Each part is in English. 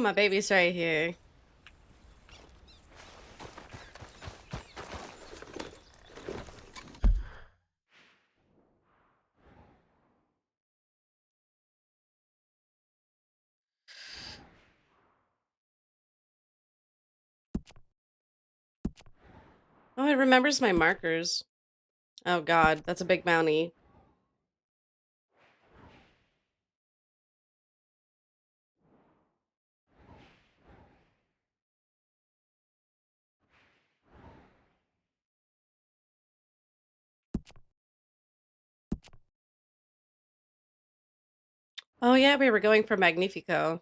my baby's right here. Oh, it remembers my markers. Oh god, that's a big bounty. Oh yeah, we were going for Magnifico.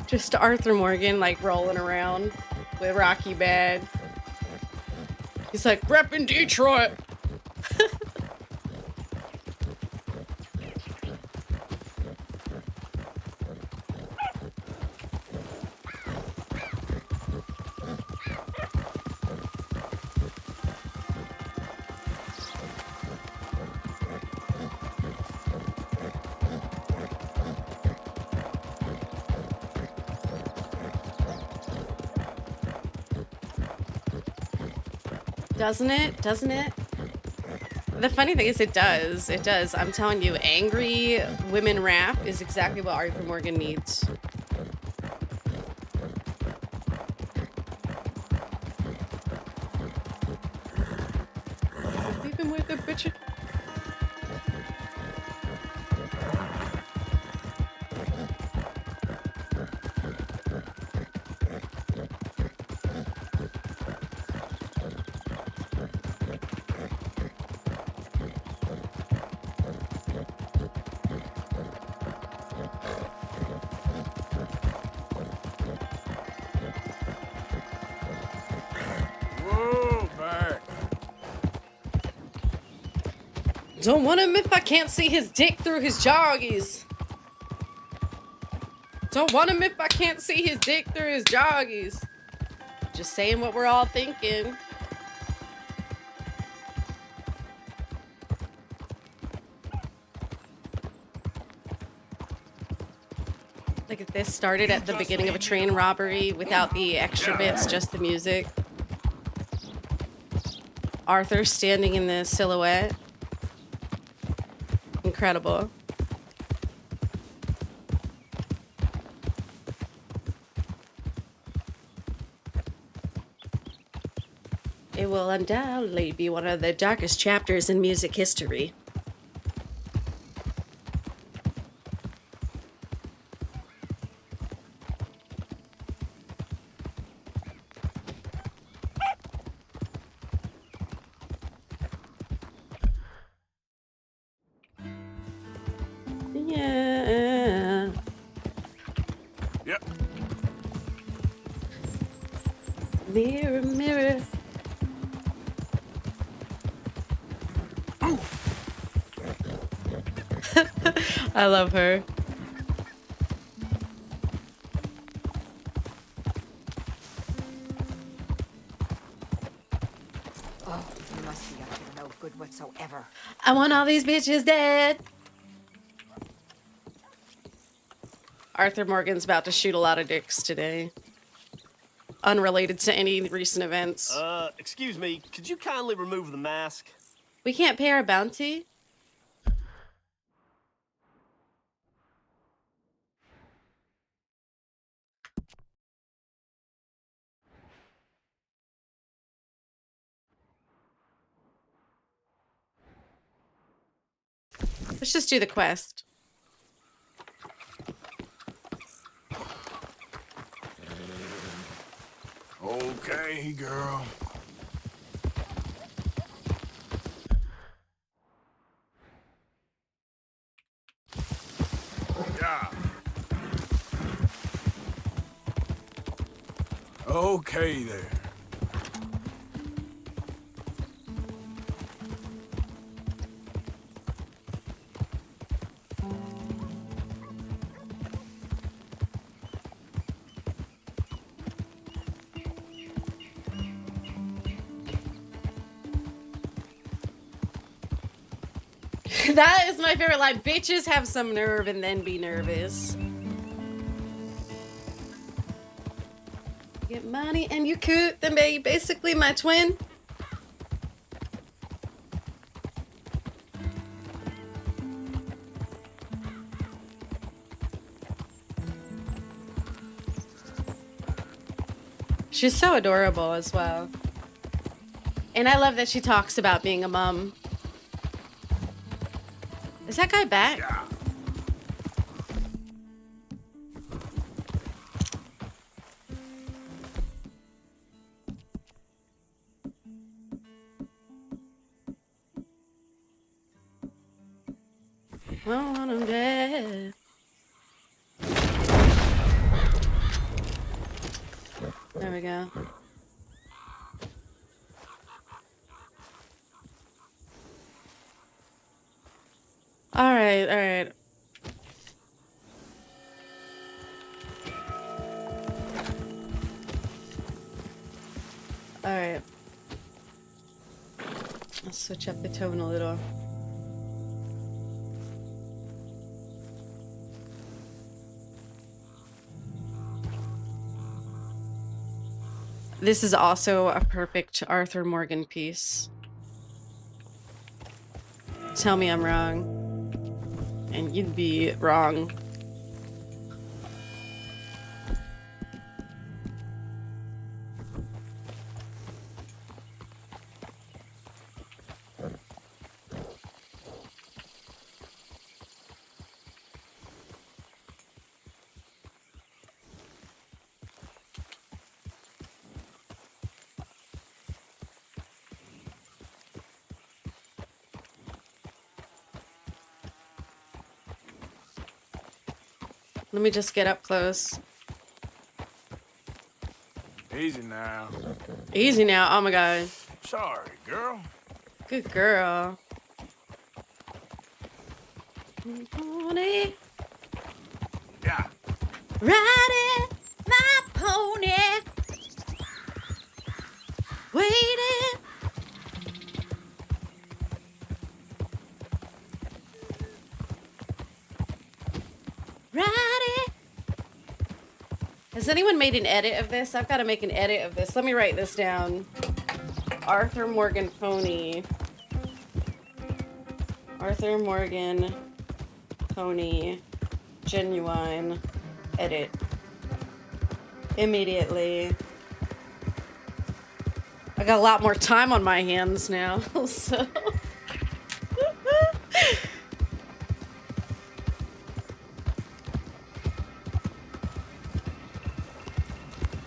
Just Arthur Morgan like rolling around with Rocky Bad. He's like, repping Detroit. Doesn't it? Doesn't it? The funny thing is it does. It does. I'm telling you, angry women rap is exactly what Arthur Morgan needs. Sleeping with a bitch. Don't want him if I can't see his dick through his joggies. Don't want him if I can't see his dick through his joggies. Just saying what we're all thinking. Like if this started at the beginning of a train robbery without the extra bits, just the music. Arthur standing in the silhouette. Incredible. It will undoubtedly be one of the darkest chapters in music history. Yeah. Yep. Mirror, mirror. I love her. Oh, you must be up to no good whatsoever. I want all these bitches dead. Arthur Morgan's about to shoot a lot of dicks today. Unrelated to any recent events. Excuse me, could you kindly remove the mask? We can't pay our bounty? Let's just do the quest. okay, girl. Yeah. Okay there. That is my favorite line. Bitches have some nerve and then be nervous. Get money and you could, then be basically my twin. She's so adorable as well. And I love that she talks about being a mom. Is that guy back? Yeah. I want him dead. There we go. All right, all right. All right. Let's switch up the tone a little. This is also a perfect Arthur Morgan piece. Tell me I'm wrong. And you'd be wrong. Let me just get up close. Easy now. Easy now. Oh my god. Sorry, girl. Good girl. Pony. Yeah. Riding my pony. Waiting. Riding. Has anyone made an edit of this? I've got to make an edit of this. Let me write this down. Arthur Morgan Pony. Arthur Morgan Pony. Genuine. Edit. Immediately. I got a lot more time on my hands now, so.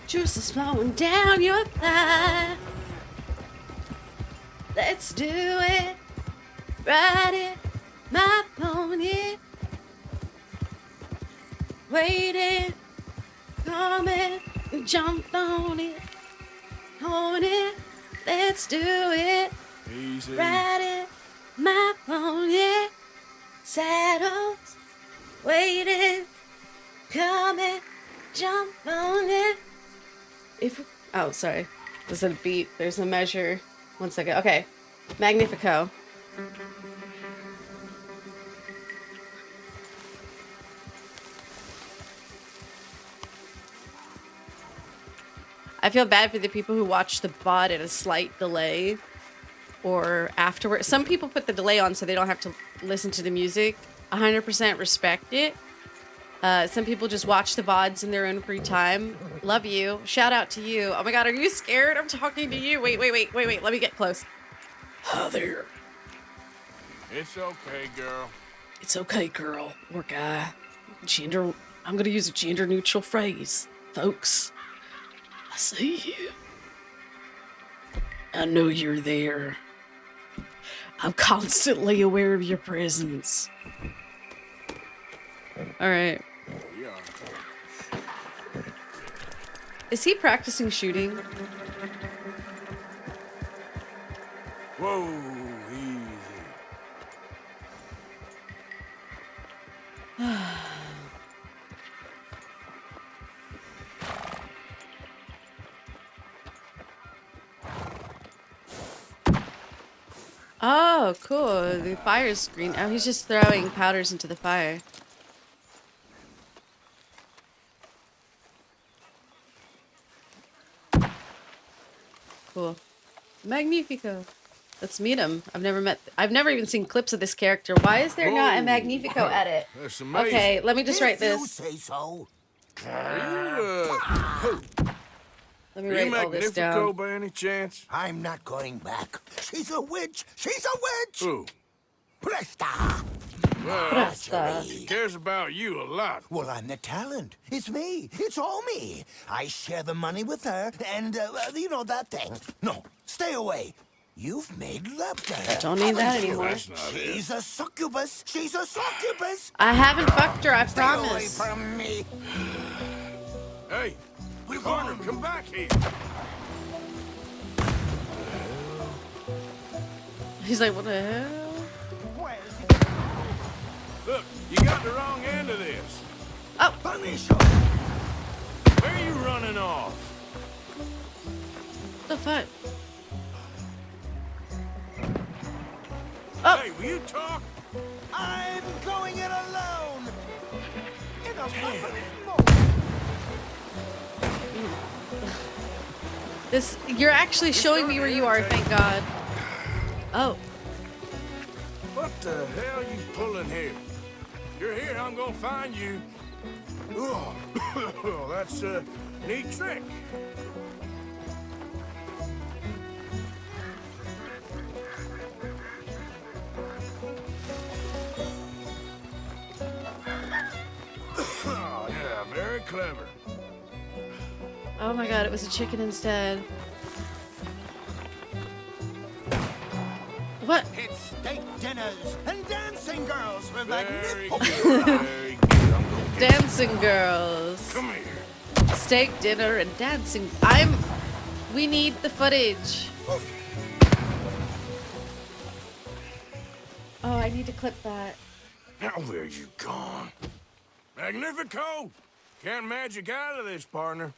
Juice is flowing down your thigh. Let's do it. Ride it, my pony. Waiting, coming, jump on it. On it, let's do it. Easy. Ride it, my pony. Saddles, waiting, coming, jump on it. Oh, sorry. There's a beat. There's a measure. 1 second. Okay. Magnifico. I feel bad for the people who watch the VOD at a slight delay or afterward. Some people put the delay on so they don't have to listen to the music. 100% respect it. Some people just watch the VODs in their own free time. Love you. Shout out to you. Oh my god, are you scared? I'm talking to you. Wait. Let me get close. Hi there. It's okay, girl. It's okay, girl or guy. Gender. I'm gonna use a gender neutral phrase, folks. I see you. I know you're there. I'm constantly aware of your presence. All right. We are. Is he practicing shooting? Whoa, easy. Oh, cool. The fire's green. Oh, he's just throwing powders into the fire. Cool. Magnifico. Let's meet him. I've never even seen clips of this character. Why is there not a Whoa. Magnifico edit? That's amazing. Okay, let me just write If you this. say so. Are you, who? Let me Are you write all this Magnifico down. by any chance? I'm not going back. She's a witch. She's a witch. Who? Presta. Well, Presta. she cares about you a lot. Well, I'm the talent. It's me. It's all me. I share the money with her, and, you know, that thing. No, stay away. You've made love to her. Don't need that haven't you? anymore. That's not it. She's a succubus. She's a succubus. I haven't fucked her, I Stay away promise. from me. Hey, Corner, come back here. He's like, what the hell? Look, you got the wrong end of this. Oh, Punish her. Where are you running off? what the fuck? Oh, Hey, will you talk? I'm going it alone. In a company this, you're actually showing me where you are, thank God. Oh, What the hell you pulling here? You're here, I'm gonna find you. Oh, that's a neat trick. Oh, yeah, very clever. oh my God, it was a chicken instead. What? It's steak dinners and dancing girls with Very magnificent. good, very good. I'm gonna get Dancing girls. Come here. Steak dinner and dancing. We need the footage. Oh, I need to clip that. Now where you gone? Magnifico! Can't magic out of this, partner.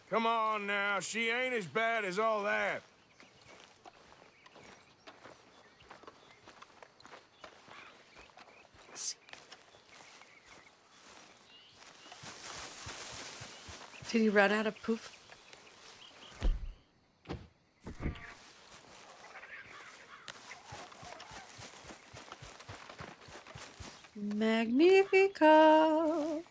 Come on now, she ain't as bad as all that. Did he run out of poof? Magnifico.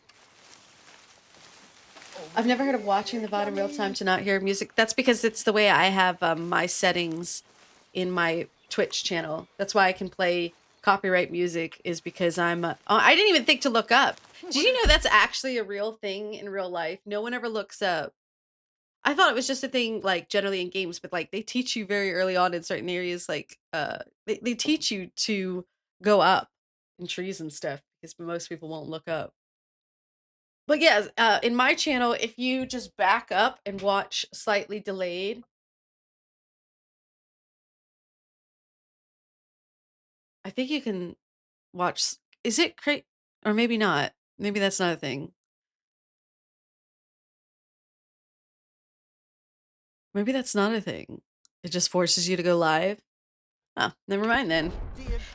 I've never heard of watching the VOD in real time to not hear music. That's because it's the way I have my settings in my Twitch channel. That's why I can play copyright music, is because I didn't even think to look up. Did you know that's actually a real thing in real life? No one ever looks up. I thought it was just a thing, like, generally in games, but, like, they teach you very early on in certain areas, like, they teach you to go up in trees and stuff because most people won't look up. But yeah, in my channel, if you just back up and watch slightly delayed, I think you can watch. Is it great? Or maybe not. Maybe that's not a thing. Maybe that's not a thing. It just forces you to go live. Oh, never mind then.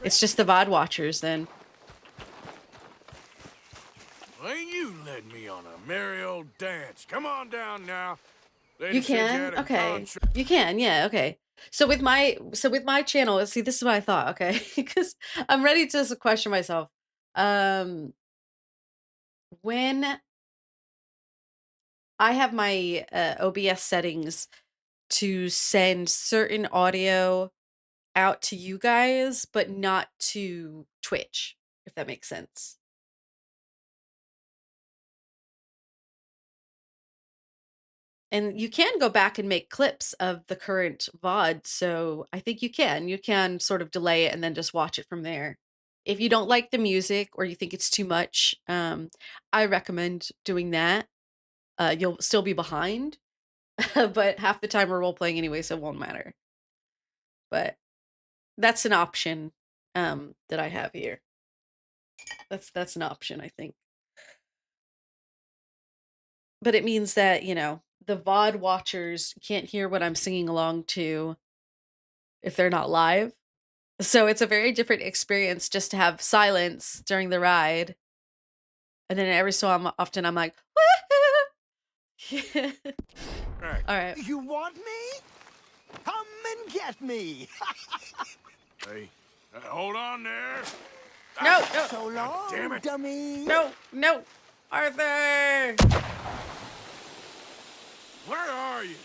It's just the VOD watchers then. Well, you led me on a merry old dance. Come on down now. Lady You said can? had a Okay. contract. You can, yeah, okay. So with my channel, see, this is what I thought, okay? Because I'm ready to question myself. When I have my OBS settings to send certain audio out to you guys, but not to Twitch, if that makes sense. And you can go back and make clips of the current VOD. So I think you can sort of delay it and then just watch it from there. If you don't like the music or you think it's too much, I recommend doing that. You'll still be behind, but half the time we're role playing anyway, so it won't matter. But that's an option that I have here. That's an option, I think. But it means that, the VOD watchers can't hear what I'm singing along to if they're not live. So it's a very different experience just to have silence during the ride. And then every so often I'm like, woohoo! Right. All right. You want me? Come and get me. Hey, hold on there. No, So long, damn it. dummy. no, Arthur! Where are you?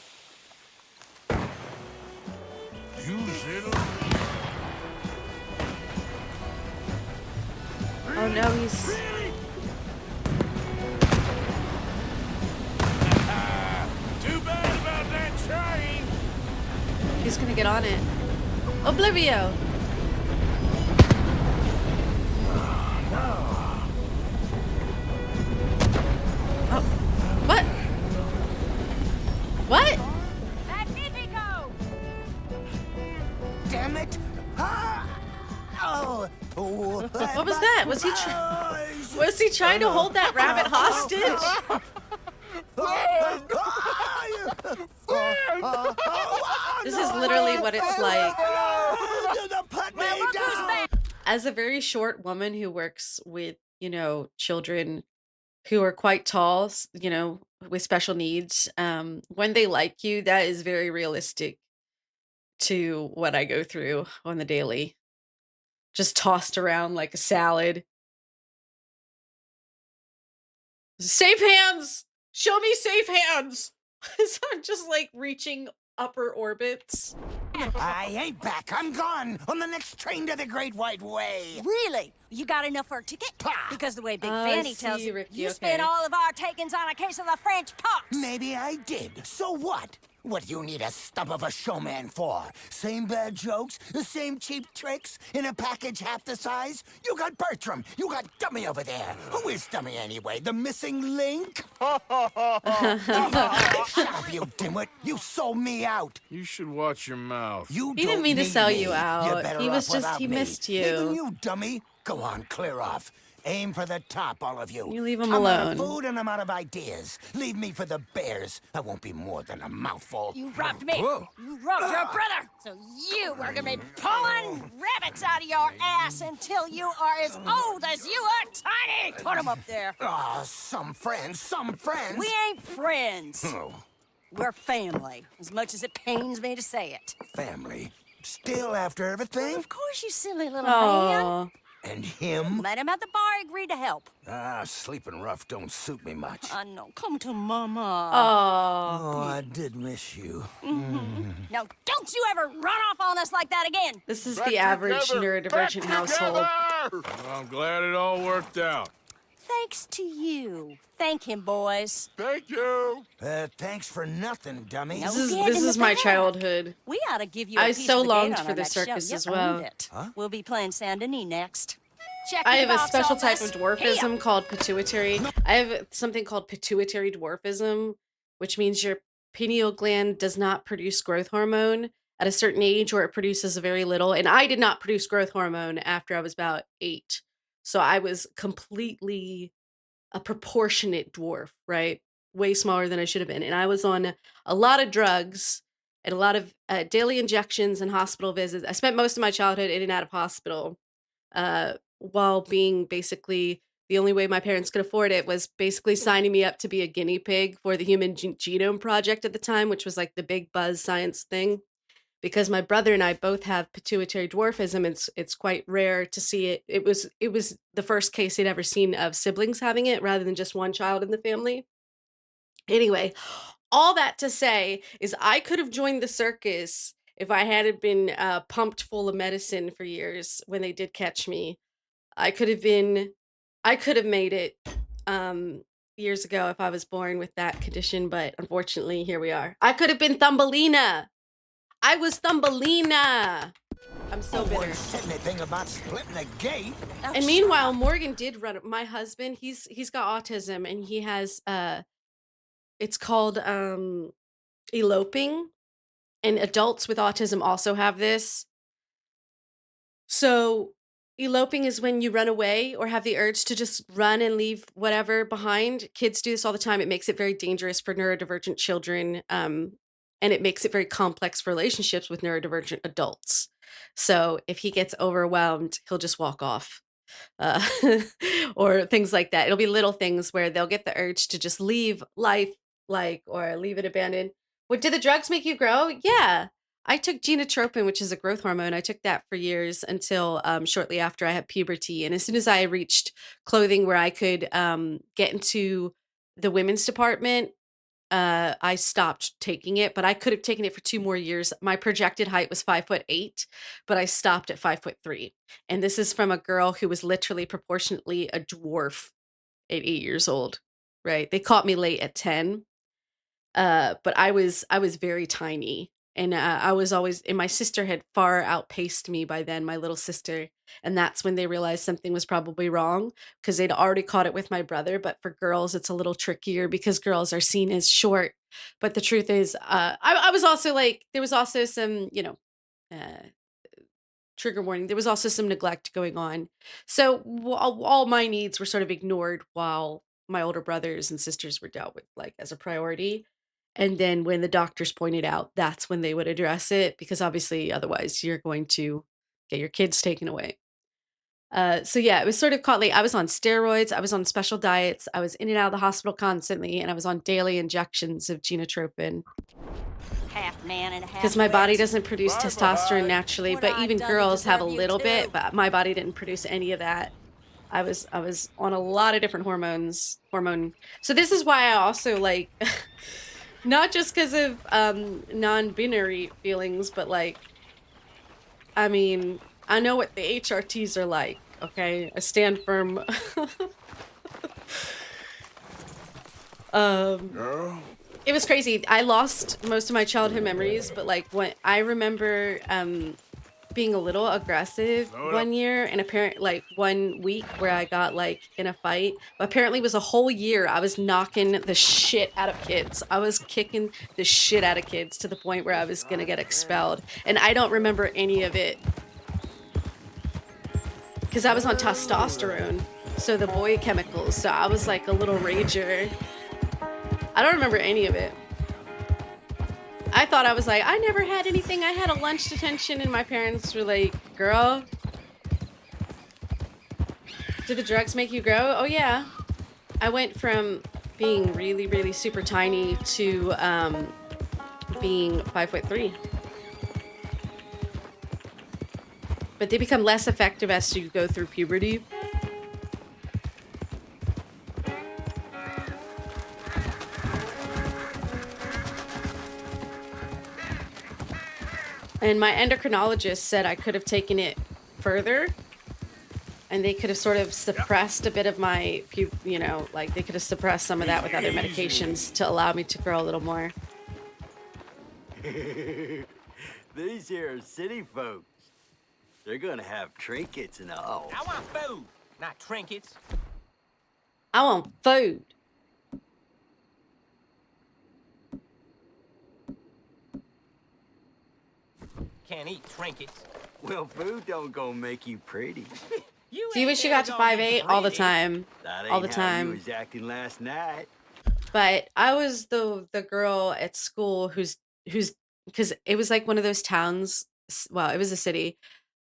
You little... Oh no, he's... Really? Too bad about that train. He's gonna get on it. Oblivio! Oh, what? What? Magnifico! Damn it. Ah. Oh. What was that? Was he trying to hold that rabbit hostage? This is literally what it's like. As a very short woman who works with, children who are quite tall, with special needs, when they like you, that is very realistic to what I go through on the daily. Just tossed around like a salad. Safe hands! Show me safe hands! So I'm just like reaching upper orbits. I ain't back. I'm gone on the next train to the Great White Way. Really? You got enough for a ticket? Pah! Because the way Big Oh, I Fanny tells see, it, Ricky, you okay. spent all of our takings on a case of the French pox. Maybe I did. So what? What do you need a stump of a showman for? Same bad jokes? The same cheap tricks? In a package half the size? You got Bertram. You got Dummy over there. Who is Dummy anyway? The missing link? Shut up, you dimwit. You sold me out. You should watch your mouth. You He didn't don't mean to need sell me. you out. You're better He was off just- without he me. missed you. Even you, dummy. Go on, clear off. Aim for the top, all of you. You leave him I'm out of alone. food and I'm out of ideas. Leave me for the bears. I won't be more than a mouthful. You robbed me. Whoa. You robbed your brother. So you are gonna be pulling rabbits out of your ass until you are as old as you are tiny. Put them up there. Ah, some friends, some friends. We ain't friends. Oh, We're family, as much as it pains me to say it. family. Still after everything? Of course, you silly little man. Oh, And him? Let him at the bar agree to help. Ah, sleeping rough don't suit me much. I know. Come to Mama. oh. Oh, I did miss you. Now, don't you ever run off on us like that again. This is the average neurodivergent household. Well, I'm glad it all worked out. Thanks to you. Thank him, boys. Thank you. Thanks for nothing, dummy. No. This Get in is the my back. childhood. We ought to give you a I piece so of the longed gate on for our the next show. circus You as well. earned it. Huh? We'll be playing Saint Denis next. Check I the have a box special type of office. dwarfism Here. called pituitary. I have something called pituitary dwarfism, which means your pineal gland does not produce growth hormone at a certain age, or it produces very little. And I did not produce growth hormone after I was about 8. So I was completely a proportionate dwarf, right? Way smaller than I should have been. And I was on a lot of drugs and a lot of daily injections and hospital visits. I spent most of my childhood in and out of hospital, while being basically the only way my parents could afford it was basically signing me up to be a guinea pig for the Human Genome Project at the time, which was like the big buzz science thing. Because my brother and I both have pituitary dwarfism, it's quite rare to see it. It was the first case he'd ever seen of siblings having it, rather than just one child in the family. Anyway, all that to say is I could have joined the circus if I hadn't been pumped full of medicine for years when they did catch me. I could have made it. years ago if I was born with that condition, but unfortunately, here we are. I could have been Thumbelina. I was Thumbelina. I'm so No bitter. one said anything about splitting a gate. Oh, And shut meanwhile, up. Morgan did run. My husband, he's got autism, and he has it's called eloping, and adults with autism also have this. So, eloping is when you run away or have the urge to just run and leave whatever behind. Kids do this all the time. It makes it very dangerous for neurodivergent children, and it makes it very complex for relationships with neurodivergent adults. So, if he gets overwhelmed, he'll just walk off. uh, or things like that. It'll be little things where they'll get the urge to just leave life, like, or leave it abandoned. What did the drugs make you grow? Yeah. I took genotropin, which is a growth hormone. I took that for years until shortly after I had puberty. And as soon as I reached clothing where I could get into the women's department, I stopped taking it, but I could have taken it for 2 more years. My projected height was 5'8", but I stopped at 5'3". And this is from a girl who was literally proportionately a dwarf at 8 years old, right? They caught me late at 10. But I was very tiny, and I was always, and my sister had far outpaced me by then, my little sister, and that's when they realized something was probably wrong because they'd already caught it with my brother. But for girls, it's a little trickier because girls are seen as short. But the truth is, I was also like, there was also some, uh, trigger warning. There was also some neglect going on. So all my needs were sort of ignored while my older brothers and sisters were dealt with like as a priority. And then when the doctors pointed out, that's when they would address it because obviously otherwise you're going to get your kids taken away. So yeah, it was sort of caught late. I was on steroids, I was on special diets, I was in and out of the hospital constantly, and I was on daily injections of genotropin Half man and half because my body witch. doesn't produce Bye, testosterone bye. naturally, What but I even done to girls have a deserve you little bit, too? but my body didn't produce any of that. I was on a lot of different hormone. So this is why I also like not just because of non-binary feelings, but like I mean, I know what the HRTs are like, okay? I stand firm. um Girl, It was crazy. I lost most of my childhood memories, but like when I remember being a little aggressive slow it up. one year and apparent like 1 week where I got like in a fight. But apparently it was a whole year I was knocking the shit out of kids. I was kicking the shit out of kids to the point where I was gonna get expelled. And I don't remember any of it because I was on testosterone. So the boy chemicals. So I was like a little rager. I don't remember any of it. I thought I was like, I never had anything. I had a lunch detention, and my parents were like, girl, did the drugs make you grow? Oh, yeah. I went from being really, really super tiny to being 5'3". But they become less effective as you go through puberty. And my endocrinologist said I could have taken it further and they could have sort of suppressed a bit of my, like they could have suppressed some of that with other medications to allow me to grow a little more. These here are city folks. They're gonna have trinkets and all. I want food, not trinkets. I want food. Can't eat trinkets. Well, food don't go make you pretty. Do you wish you got to 5'8" all the time? That All the ain't how you time. was acting last night. But I was the girl at school who's because it was like one of those towns. Well, it was a city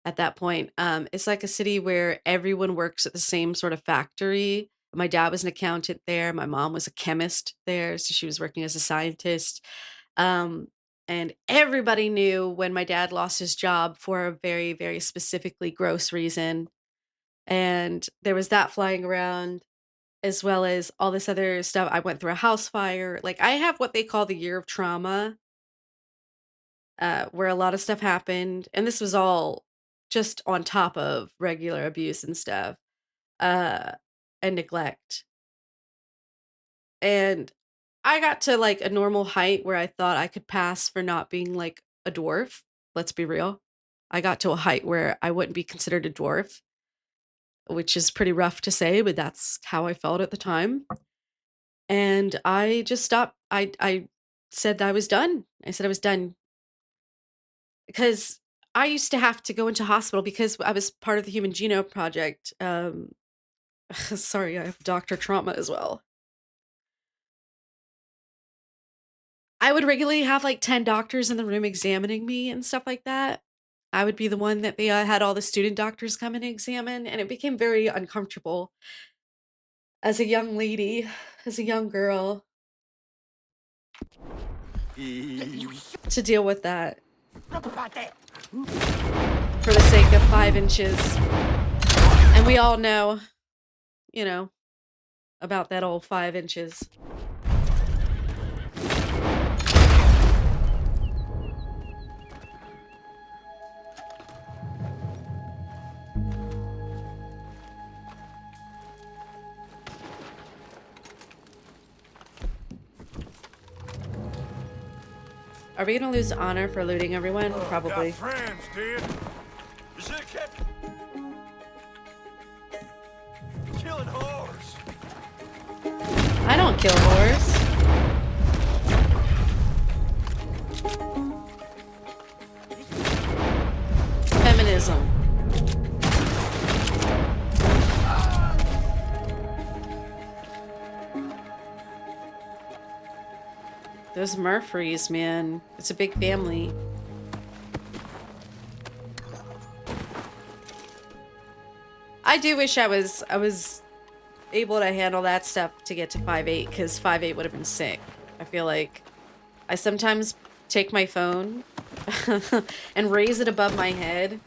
at that point. It's like a city where everyone works at the same sort of factory. My dad was an accountant there. My mom was a chemist there, so she was working as a scientist. Um, and everybody knew when my dad lost his job for a very, very specifically gross reason. And there was that flying around as well as all this other stuff. I went through a house fire. Like I have what they call the year of trauma, where a lot of stuff happened, and this was all just on top of regular abuse and stuff, uh, and neglect. And I got to like a normal height where I thought I could pass for not being like a dwarf. Let's be real. I got to a height where I wouldn't be considered a dwarf, which is pretty rough to say, but that's how I felt at the time. And I just stopped. I said that I was done. I said I was done because I used to have to go into hospital because I was part of the Human Genome Project. Sorry, I have doctor trauma as well. I would regularly have like 10 doctors in the room examining me and stuff like that. I would be the one that they had all the student doctors come and examine, and it became very uncomfortable as a young lady, as a young girl, to deal with that for the sake of 5 inches. And we all know, you know, about that old 5 inches. Are we gonna lose honor for looting everyone? Probably. Got friends, dude. Is it, Captain? Killing whores. I don't kill whores. Feminism. Those Murphys, man. It's a big family. I do wish I was able to handle that stuff to get to 5'8", because 5'8" would have been sick. I feel like I sometimes take my phone and raise it above my head.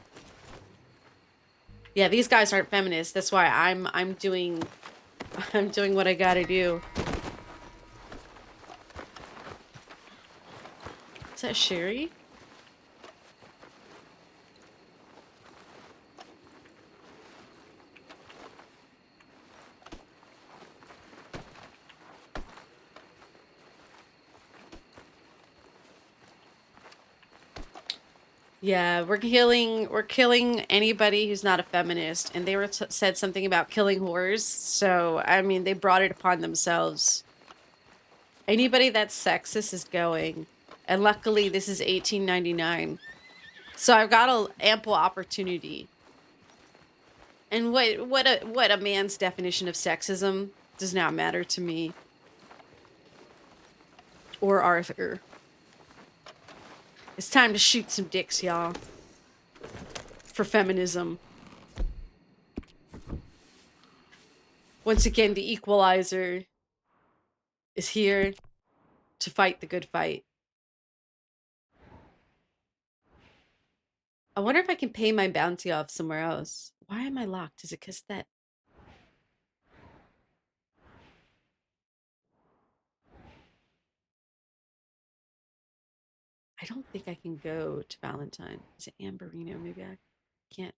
Yeah, these guys aren't feminists. That's why I'm doing what I gotta do. Is that Sherry? Yeah, we're killing anybody who's not a feminist, and they were said something about killing whores. So I mean, they brought it upon themselves. Anybody that's sexist is going, and luckily this is 1899, so I've got a ample opportunity. And what a man's definition of sexism does not matter to me or Arthur. It's time to shoot some dicks, y'all. For feminism. Once again, the equalizer is here to fight the good fight. I wonder if I can pay my bounty off somewhere else. Why am I locked? Is it because that... I don't think I can go to Valentine. Is it Amberino? Maybe I can't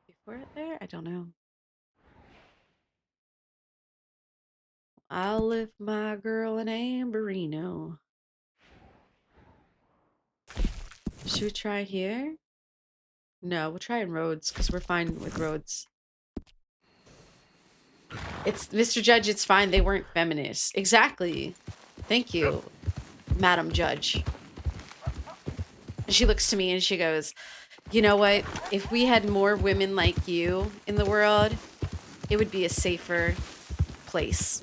pay for it there? I don't know. I'll lift my girl in Amberino. Should we try here? No, we'll try in Rhodes because we're fine with Rhodes. It's Mr. Judge, it's fine. They weren't feminists. Exactly. Thank you, Madam Judge. And she looks to me and she goes, you know what? If we had more women like you in the world, it would be a safer place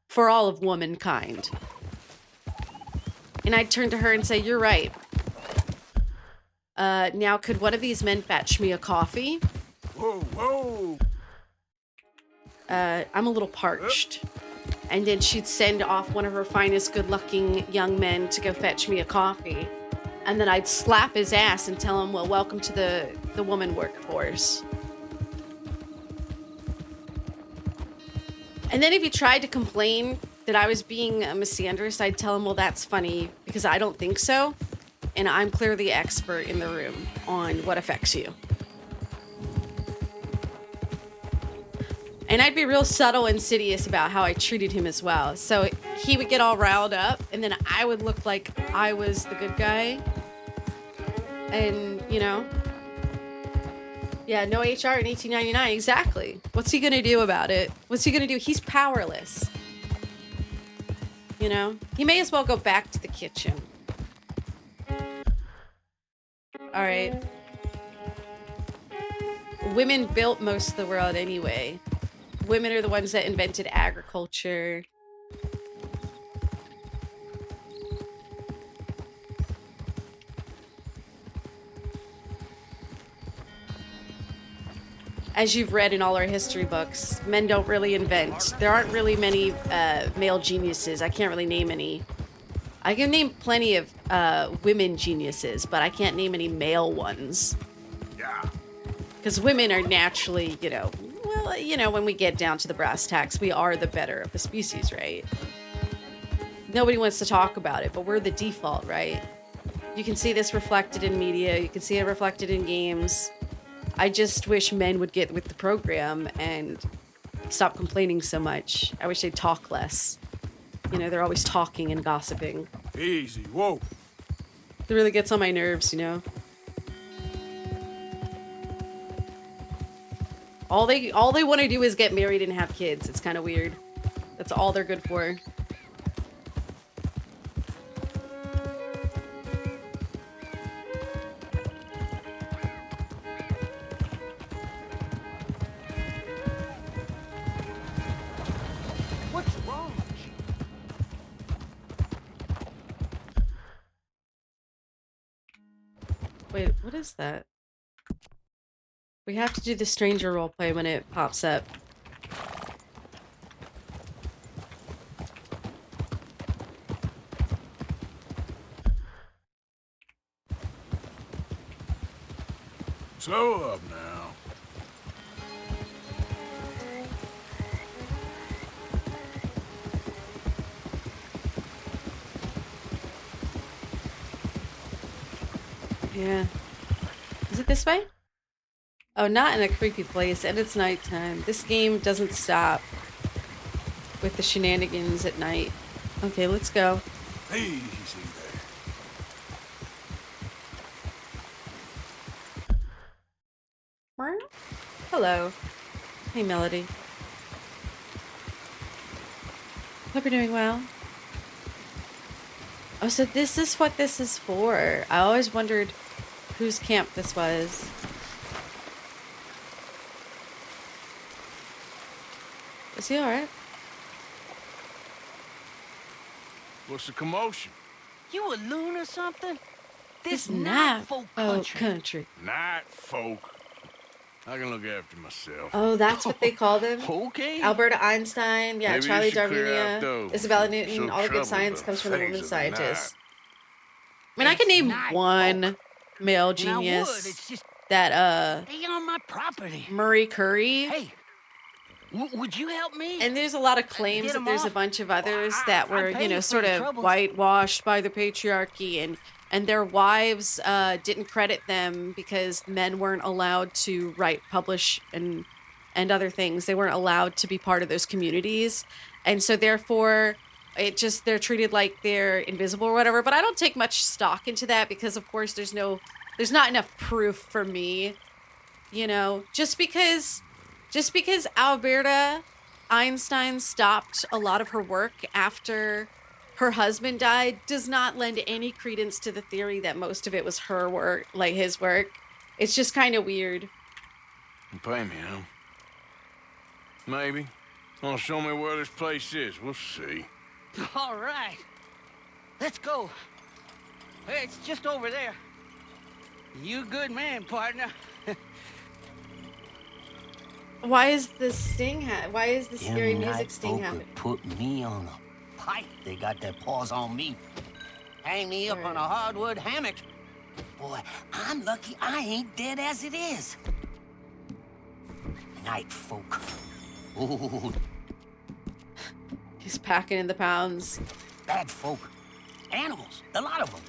for all of womankind. And I'd turn to her and say, you're right. Now, could one of these men fetch me a coffee? Whoa, whoa. I'm a little parched. And then she'd send off one of her finest good-looking young men to go fetch me a coffee. And then I'd slap his ass and tell him, well, welcome to the woman workforce. And then if he tried to complain that I was being a misandrist, I'd tell him, well, that's funny because I don't think so. And I'm clearly the expert in the room on what affects you. And I'd be real subtle and insidious about how I treated him as well. So he would get all riled up, and then I would look like I was the good guy. And, you know, yeah, no HR in 1899. Exactly. What's he going to do about it? What's he going to do? He's powerless. You know, he may as well go back to the kitchen. All right. Women built most of the world anyway. Women are the ones that invented agriculture. As you've read in all our history books, men don't really invent. There aren't really many male geniuses. I can't really name any. I can name plenty of women geniuses, but I can't name any male ones. Yeah. Because women are naturally, you know, well, you know, when we get down to the brass tacks, we are the better of the species, right? Nobody wants to talk about it, but we're the default, right? You can see this reflected in media. You can see it reflected in games. I just wish men would get with the program and stop complaining so much. I wish they'd talk less. You know, they're always talking and gossiping. Easy. Whoa. It really gets on my nerves, you know? All they want to do is get married and have kids. It's kind of weird. That's all they're good for. What's wrong? Wait, what is that? We have to do the stranger roleplay when it pops up. Slow up now. Yeah. Is it this way? Oh, not in a creepy place, and it's nighttime. This game doesn't stop with the shenanigans at night. Okay, let's go. Easy there. Hello. Hey, Melody. Hope you're doing well. Oh, so this is what this is for. I always wondered whose camp this was. Is he alright? What's the commotion? You a loon or something? This This not not folk oh, country. country. Night folk. I can look after myself. Oh, that's what they call them? Okay. Alberta Einstein, yeah, Maybe you Charlie should clear out Darwinia, those Isabella who Newton, sow all the good trouble science the comes from the face women of the scientists. night. I mean, I can It's name not one folk. male And I would, genius it's just that, they on my property. Murray Curry. Hey, would you help me? And there's a lot of claims Get that 'em there's a off? bunch of others Well, that were, I'd pay you know, you for sort the of troubles. whitewashed by the patriarchy, and their wives didn't credit them because men weren't allowed to write, publish, and other things. They weren't allowed to be part of those communities, and so therefore, they're treated like they're invisible or whatever. But I don't take much stock into that because, of course, there's not enough proof for me. You know, just because Alberta Einstein stopped a lot of her work after her husband died does not lend any credence to the theory that most of it was her work, like his work. It's just kind of weird. You pay me, huh? Maybe. Well, show me where this place is. We'll see. All right. Let's go. Hey, it's just over there. You good man, partner. Why is the why is the scary Them music night sting folk happening? would put me on a pike. They got their paws on me. Hang me up on a hardwood hammock. Boy, I'm lucky I ain't dead as it is. Night folk. Ooh, He's packing in the pounds. bad folk. Animals, a lot of them.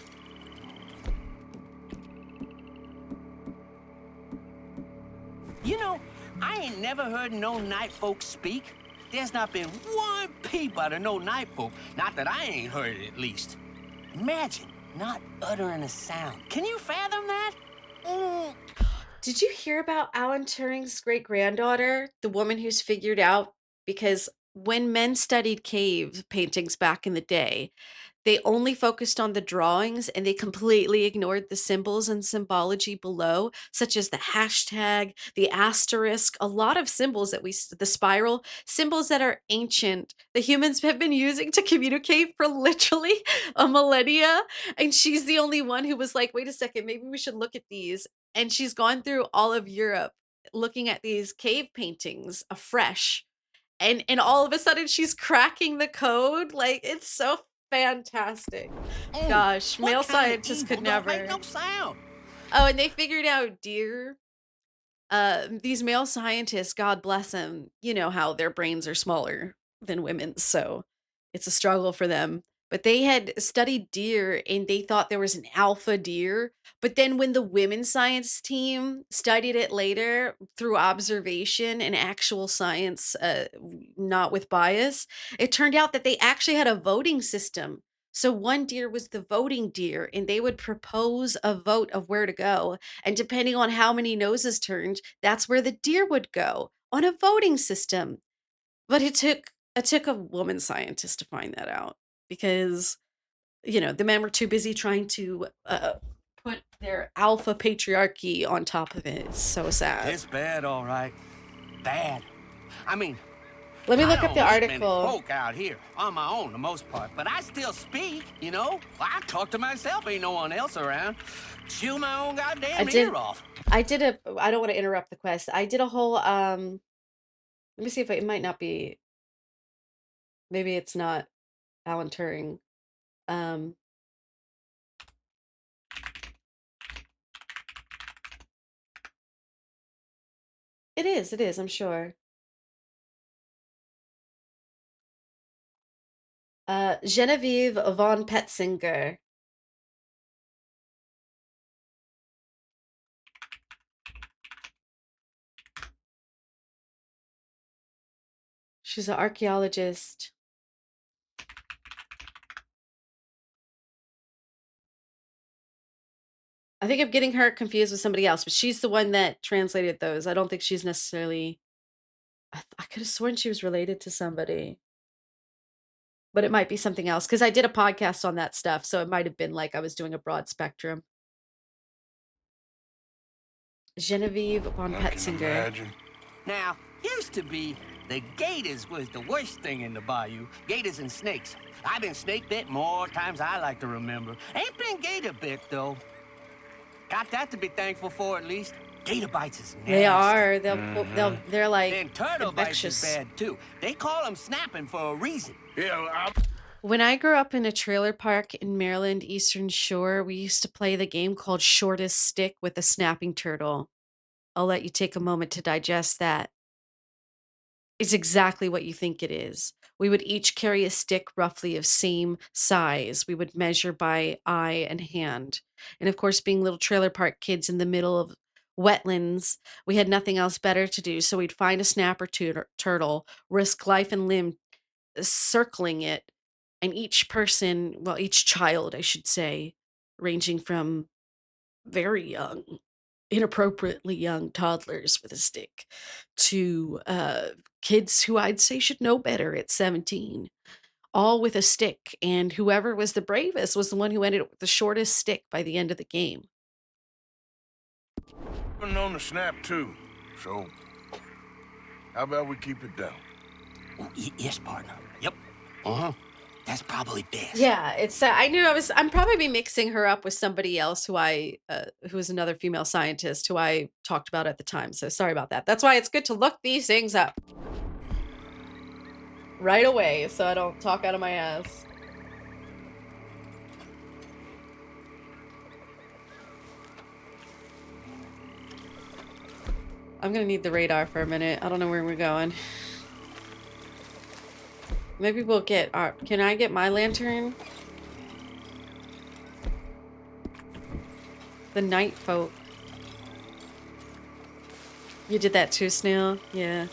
You know, I ain't never heard no night folk speak. There's not been one peep out of no night folk. Not that I ain't heard it, at least. Imagine not uttering a sound. Can you fathom that? Did you hear about Alan Turing's great granddaughter, the woman who's figured out? Because when men studied cave paintings back in the day, they only focused on the drawings and they completely ignored the symbols and symbology below, such as the hashtag, the asterisk, a lot of symbols that the spiral, symbols that are ancient, the humans have been using to communicate for literally a millennia. And she's the only one who was like, wait a second, maybe we should look at these. And she's gone through all of Europe looking at these cave paintings afresh. And all of a sudden she's cracking the code. Like, it's so fantastic. Gosh, What male kind of scientists evil could don't never. make no sound? Oh, and they figured out deer. These male scientists, God bless them, you know how their brains are smaller than women's, so it's a struggle for them. But they had studied deer and they thought there was an alpha deer. But then when the women's science team studied it later through observation and actual science, not with bias, it turned out that they actually had a voting system. So one deer was the voting deer, and they would propose a vote of where to go. And depending on how many noses turned, that's where the deer would go on a voting system. But it took a woman scientist to find that out because the men were too busy trying to put their alpha patriarchy on top of it. It's so sad. It's bad, all right. Bad. I mean, Let me I look up don't the meet many article. folk out here on my own, the most part, but I still speak. I talk to myself. Ain't no one else around. Chew my own goddamn ear off. I don't want to interrupt the quest. I did a whole let me see if it might not be, maybe it's not Alan Turing. Um it is, I'm sure. Genevieve von Petzinger. She's an archaeologist. I think I'm getting her confused with somebody else, but she's the one that translated those. I don't think she's necessarily. I could have sworn she was related to somebody, but it might be something else because I did a podcast on that stuff, so it might have been like I was doing a broad spectrum. Genevieve von I can Petzinger. imagine. Now, used to be the gators was the worst thing in the bayou. Gators and snakes. I've been snake bit more times I like to remember. Ain't been gator bit, though. Got that to be thankful for, at least. Gator bites is nasty. They are. They're like Then turtle infectious. bites is bad, too. They call them snapping for a reason. Yeah, When I grew up in a trailer park in Maryland, Eastern Shore, we used to play the game called Shortest Stick with a snapping turtle. I'll let you take a moment to digest that. It's exactly what you think it is. We would each carry a stick roughly of same size. We would measure by eye and hand. And of course, being little trailer park kids in the middle of wetlands, we had nothing else better to do. So we'd find a snapper turtle, risk life and limb circling it, and each person, well, each child, I should say, ranging from very young, inappropriately young toddlers with a stick to kids who I'd say should know better at 17, all with a stick. And whoever was the bravest was the one who ended up with the shortest stick by the end of the game. I've known to snap too. So, how about we keep it down? Yes, partner. Yep. Uh-huh. That's probably best. Yeah, it's. I'm probably mixing her up with somebody else who was another female scientist who I talked about at the time. So sorry about that. That's why it's good to look these things up right away, so I don't talk out of my ass. I'm gonna need the radar for a minute. I don't know where we're going. Maybe we'll get our. Can I get my lantern? The night folk. You did that too, Snail? Yeah.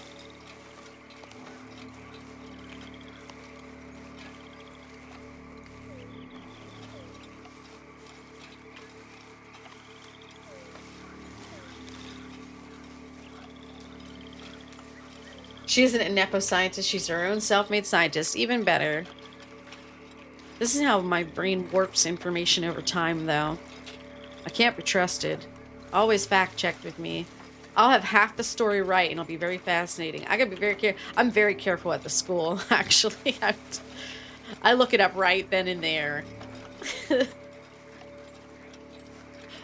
She isn't a Nepo scientist. She's her own self-made scientist. Even better. This is how my brain warps information over time, though. I can't be trusted. Always fact-checked with me. I'll have half the story right, and it'll be very fascinating. I gotta be very careful. I'm very careful at the school, actually. I look it up right then and there.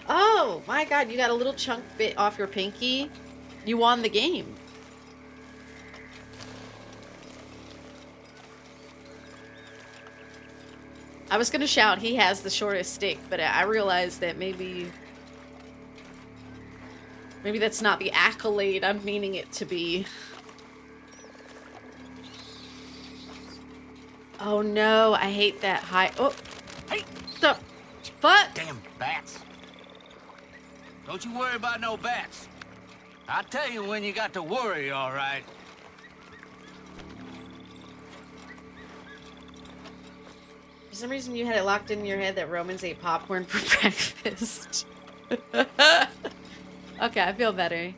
Oh, my God. You got a little chunk bit off your pinky. You won the game. I was gonna shout, he has the shortest stick, but I realized that maybe that's not the accolade I'm meaning it to be. Oh no, I hate that high. Oh, Hey, the fuck? damn bats. Don't you worry about no bats. I'll tell you when you got to worry, all right. For some reason, you had it locked in your head that Romans ate popcorn for breakfast. Okay, I feel better.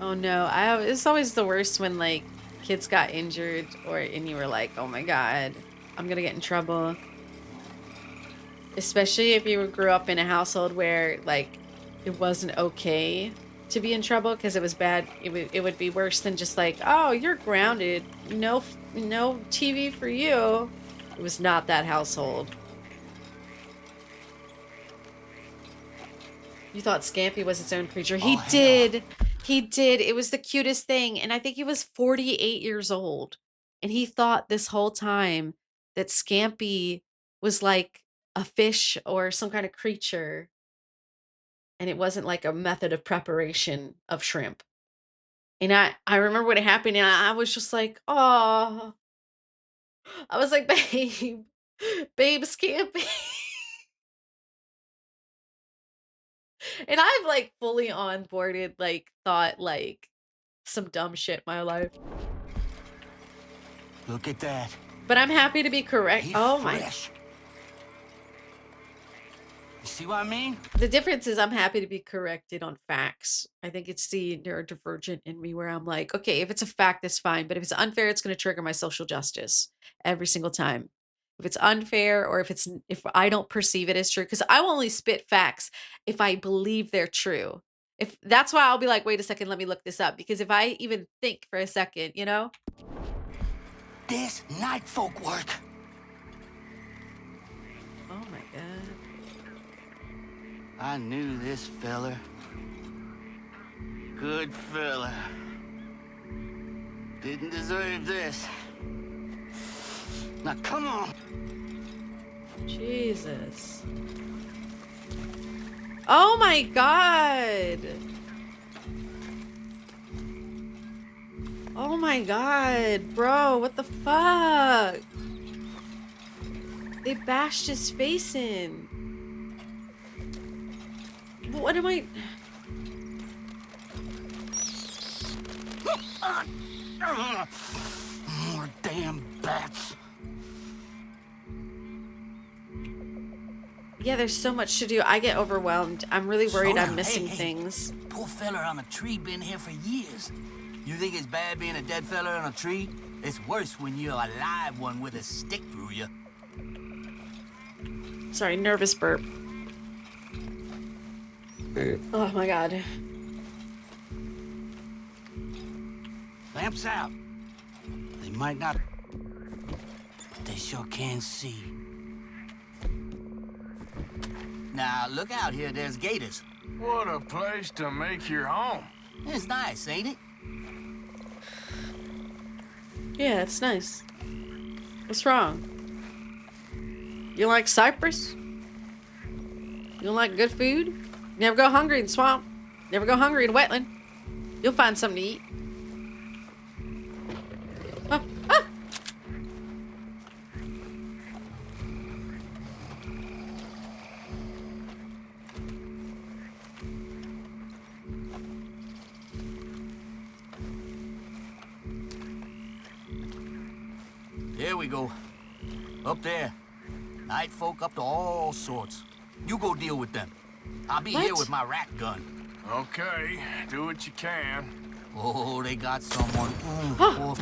Oh no, it's always the worst when like kids got injured and you were like, oh my God, I'm gonna get in trouble. Especially if you grew up in a household where like it wasn't okay to be in trouble because it was bad. It would be worse than just like, oh, you're grounded. No TV for you. It was not that household. You thought Scampy was its own creature. He did. He did. It was the cutest thing. And I think he was 48 years old. And he thought this whole time that Scampy was like a fish or some kind of creature. And it wasn't like a method of preparation of shrimp. And I remember when it happened and I was just like, oh. I was like, babe Scampy. And I've like fully onboarded, like thought like some dumb shit in my life. Look at that. But I'm happy to be correct. He's Oh fresh. You see what I mean? The difference is I'm happy to be corrected on facts. I think it's the neurodivergent in me where I'm like, okay, if it's a fact, that's fine. But if it's unfair, it's going to trigger my social justice every single time. If it's unfair or if I don't perceive it as true, because I will only spit facts if I believe they're true. If that's why I'll be like, wait a second, let me look this up. Because if I even think for a second, you know? This night folk work. Oh my God. I knew this fella. Good fella. Didn't deserve this. Now come on. Jesus. Oh my God. Oh my God, bro, what the fuck? They bashed his face in. What am I? More damn bats. Yeah, there's so much to do. I get overwhelmed. I'm really worried I'm missing Hey. things. Poor fella on the tree been here for years. You think it's bad being a dead fella on a tree? It's worse when you're a live one with a stick through you. Sorry, nervous burp. Oh my God. Lamps out. They might not, but they sure can see. Now, look out here, there's gators. What a place to make your home. It's nice, ain't it? Yeah, it's nice. What's wrong? You like Cyprus? You don't like good food? You never go hungry in the swamp. Never go hungry in a wetland. You'll find something to eat. There we go. Up there. Night folk up to all sorts. You go deal with them. I'll be here What? with my rat gun. Okay, do what you can. Oh, they got someone. Huh.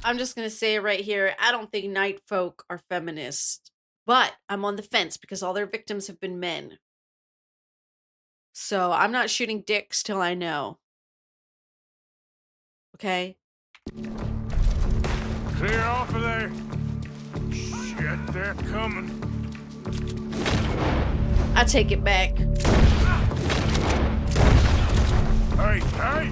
I'm just gonna say it right here. I don't think night folk are feminist, but I'm on the fence because all their victims have been men. So I'm not shooting dicks till I know. Okay? Clear off of there. Shit, they're coming. I take it back. Hey, hey!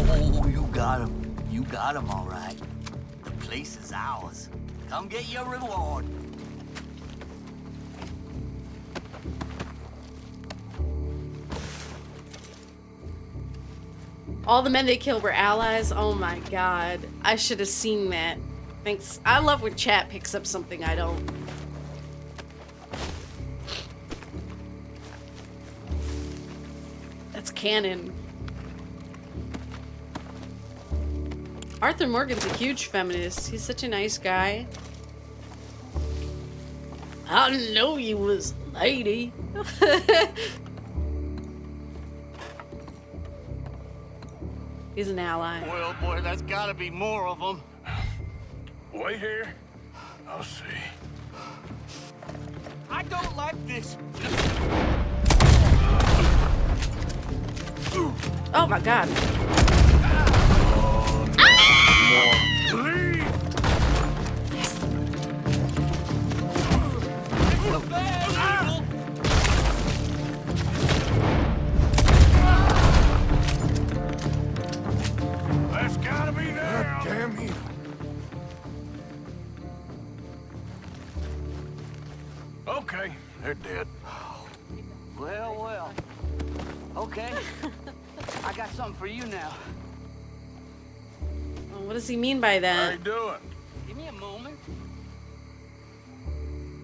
Oh, you got him. You got him, all right. The place is ours. Come get your reward. All the men they killed were allies. Oh my god. I should have seen that. Thanks. I love when chat picks up something I don't. That's canon. Arthur Morgan's a huge feminist. He's such a nice guy. I didn't know you was a lady. He's an ally. Well, boy, that's gotta be more of them. Wait here. I'll see. I don't like this. Oh my god. Leave! That's gotta be there. God damn you. Okay, they're dead. Well, well. Okay. I got something for you now. Oh, what does he mean by How that? you doing? Give me a moment.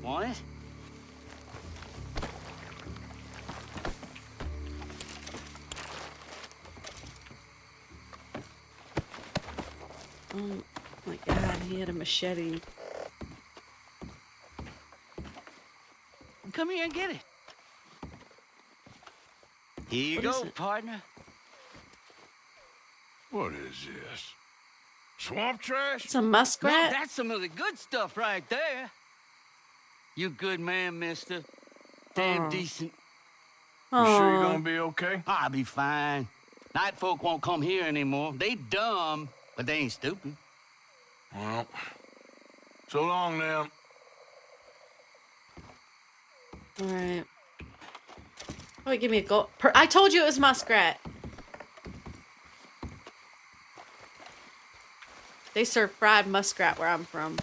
Want it? Oh my god, he had a machete. Come here and get it. Here you What is go, it? partner. What is this? Swamp trash? It's a Now, muskrat? that's some of the good stuff right there. You good man, mister. Damn Aw. decent. You sure you're Aw. gonna be okay? I'll be fine. Night folk won't come here anymore. They dumb, but they ain't stupid. Well, so long now. Alright. Oh, give me a gold. I told you it was muskrat. They serve fried muskrat where I'm from.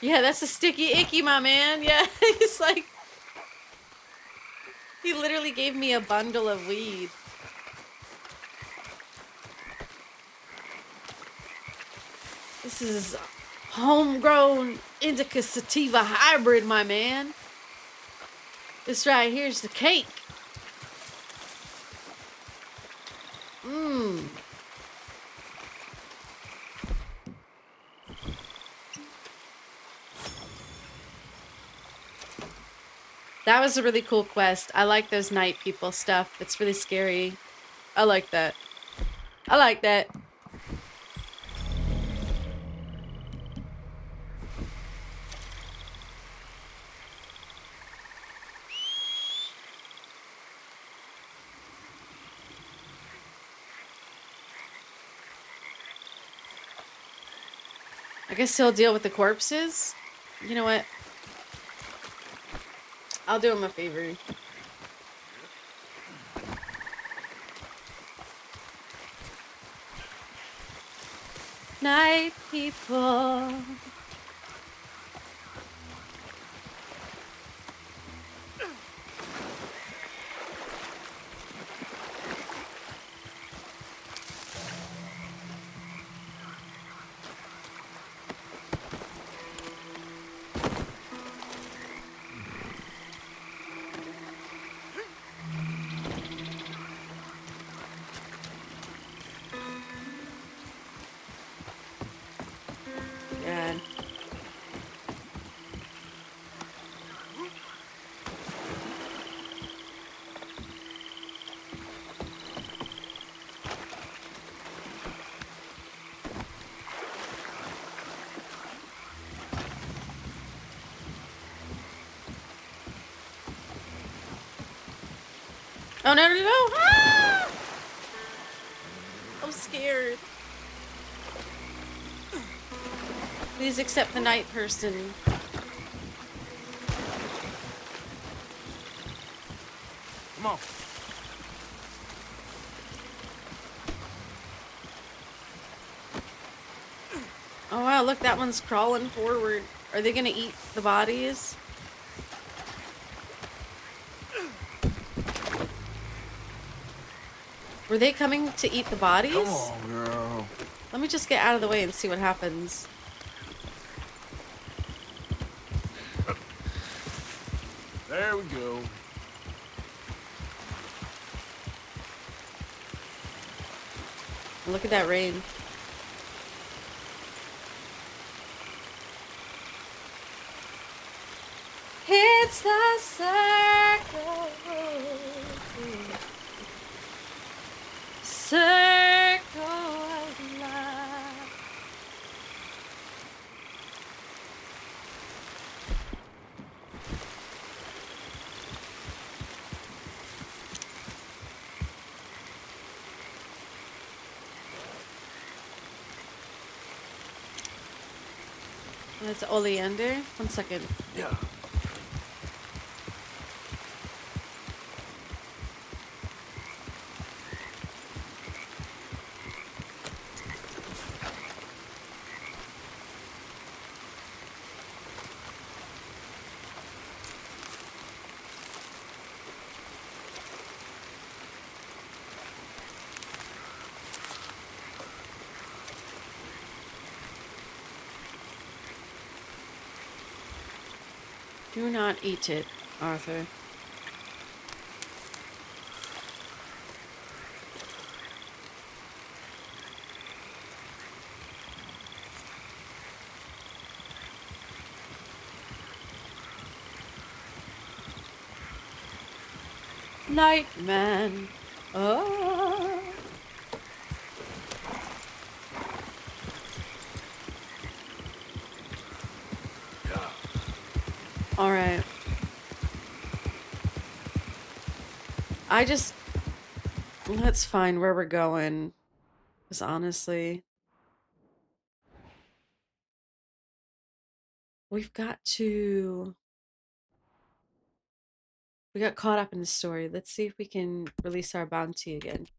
Yeah, that's a sticky icky, my man. Yeah, he's like... He literally gave me a bundle of weed. This is homegrown indica sativa hybrid, my man. This right here's the cake. Mmm. That was a really cool quest. I like those night people stuff. It's really scary. I like that. I like that. I guess he'll deal with the corpses. You know what? I'll do him a favor. Night people. Oh, no, no, no. Ah! I'm scared. Please accept the night person. Come on. Oh, wow, look, that one's crawling forward. Are they gonna eat the bodies? Were they coming to eat the bodies? Come on, girl. Let me just get out of the way and see what happens. There we go. Look at that rain. It's the circle. Circle of life. That's oleander. 1 second. Yeah. Do not eat it, Arthur. Nightman. Oh. All right. Let's find where we're going. Because honestly, we got caught up in the story. Let's see if we can release our bounty again.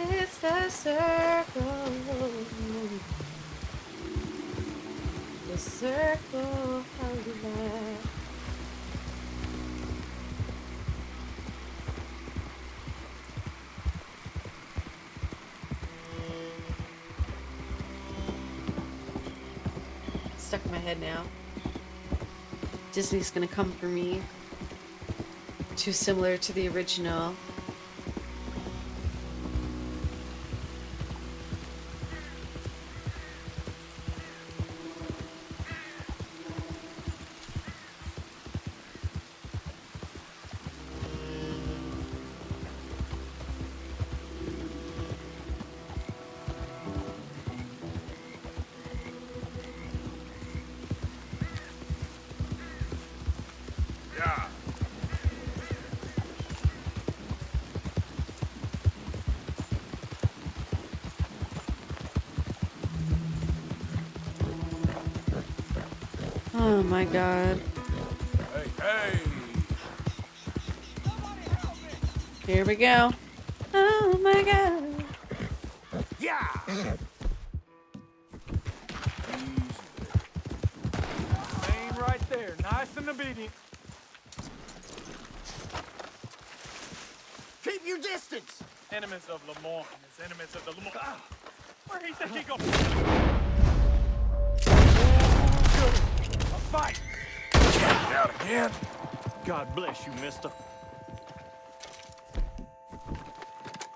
It's the circle. The circle of life. Stuck in my head now. Disney's gonna come for me. Too similar to the original. Yeah. Oh my god. Hey, hey. Here we go. Oh my god. Yeah. Lane right there, nice and obedient. Keep your distance! Enemies of Lamont is enemies of the Lamont. Ah, where do you think he go? A fight! Get out again. God bless you, mister.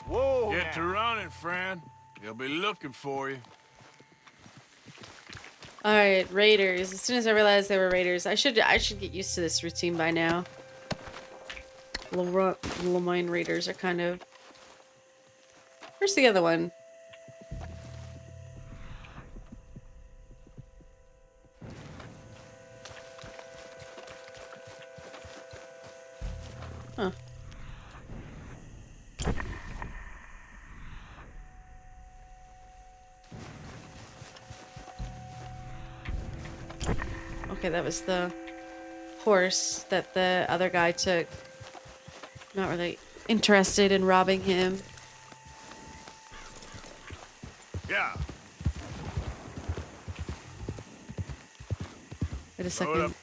Whoa! Get to running, friend. They'll be looking for you. All right, raiders. As soon as I realized they were raiders, I should get used to this routine by now. Little mine raiders are kind of. Where's the other one? okay, that was the horse that the other guy took. Not really interested in robbing him. Yeah. Wait a Load up. second.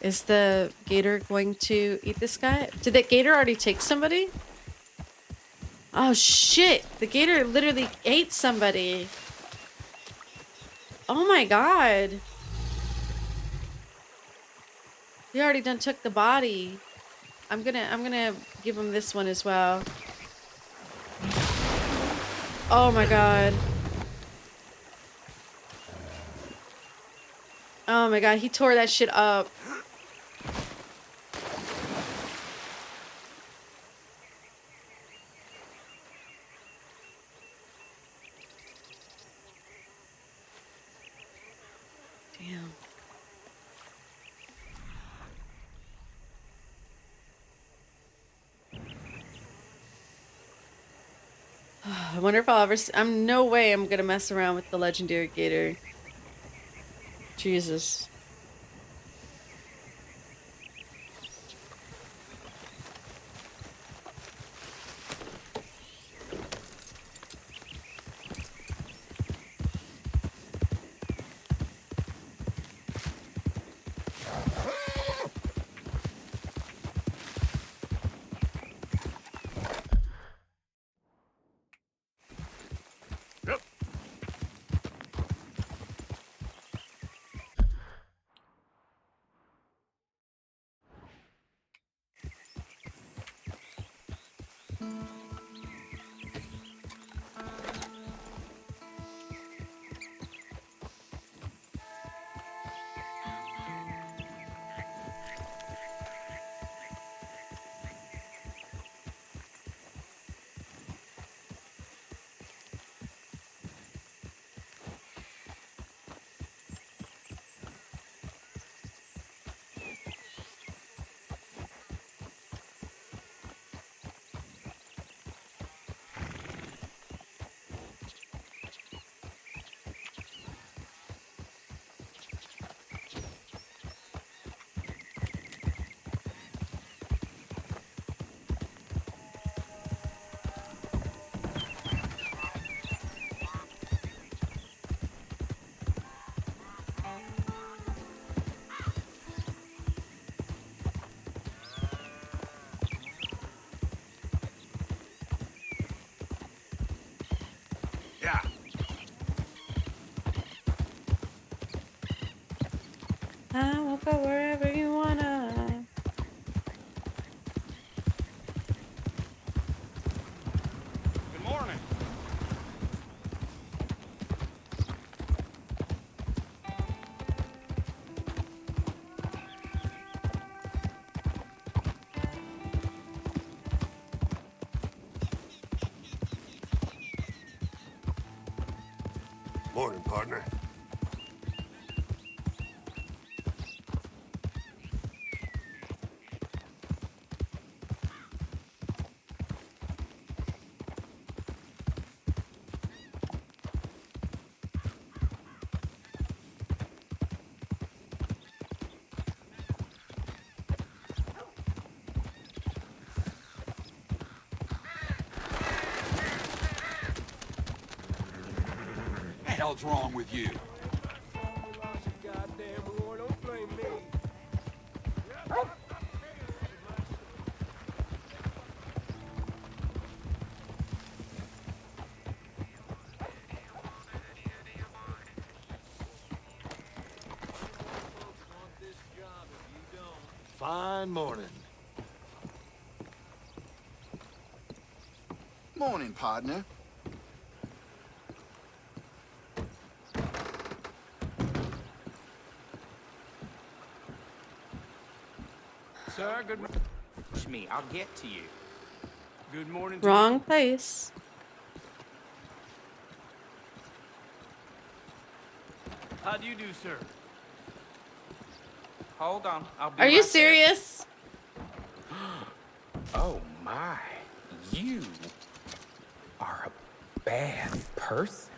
Is the gator going to eat this guy? Did that gator already take somebody? Oh shit! The gator literally ate somebody. Oh my god. He already done took the body. I'm gonna give him this one as well. Oh my god. Oh my god, he tore that shit up. Damn. I wonder if I'll ever I'm no way I'm gonna mess around with the legendary gator. Jesus. Yep. Yeah. I will go wherever you wanna. Good morning. Morning, partner. The hell's wrong with you? Fine morning. Morning, partner. Sir, good morning. Me, I'll get to you. Good morning to Wrong you. place. How do you do, sir? Hold on, I'll be Are you right there. serious? Oh my, you are a bad person.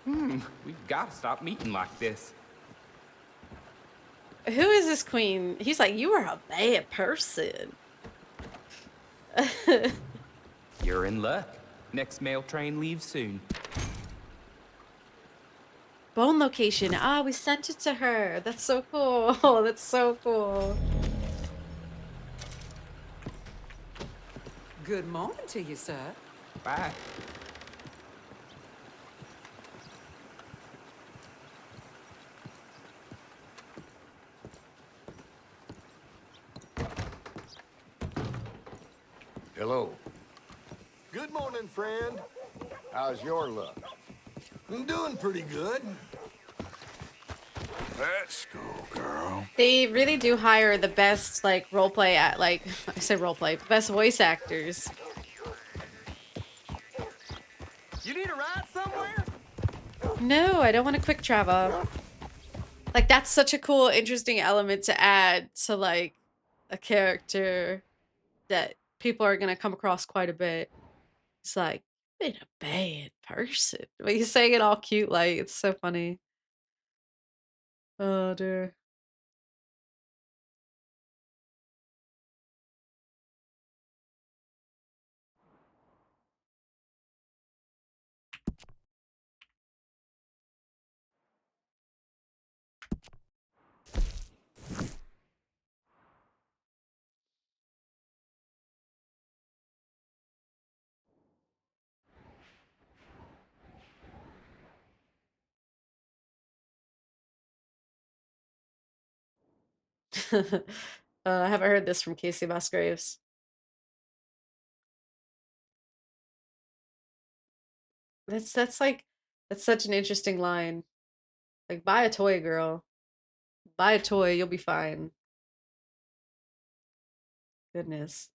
We've got to stop meeting like this. Who is this queen? He's like, you are a bad person. You're in luck. Next mail train leaves soon. Bone location. Ah, we sent it to her. That's so cool. That's so cool. Good morning to you, sir. Bye. Hello. Good morning, friend. How's your luck? I'm doing pretty good. Let's go, girl. They really do hire the best, like, roleplay at, like, I say roleplay, best voice actors. You need a ride somewhere? No, I don't want to quick travel. Like, that's such a cool, interesting element to add to, like, a character that people are going to come across quite a bit. It's like, you've been a bad person. But he's saying it all cute, like, it's so funny. Oh, dear. I haven't heard this from Casey Musgraves. That's such an interesting line. Like, buy a toy, girl. Buy a toy, you'll be fine. Goodness.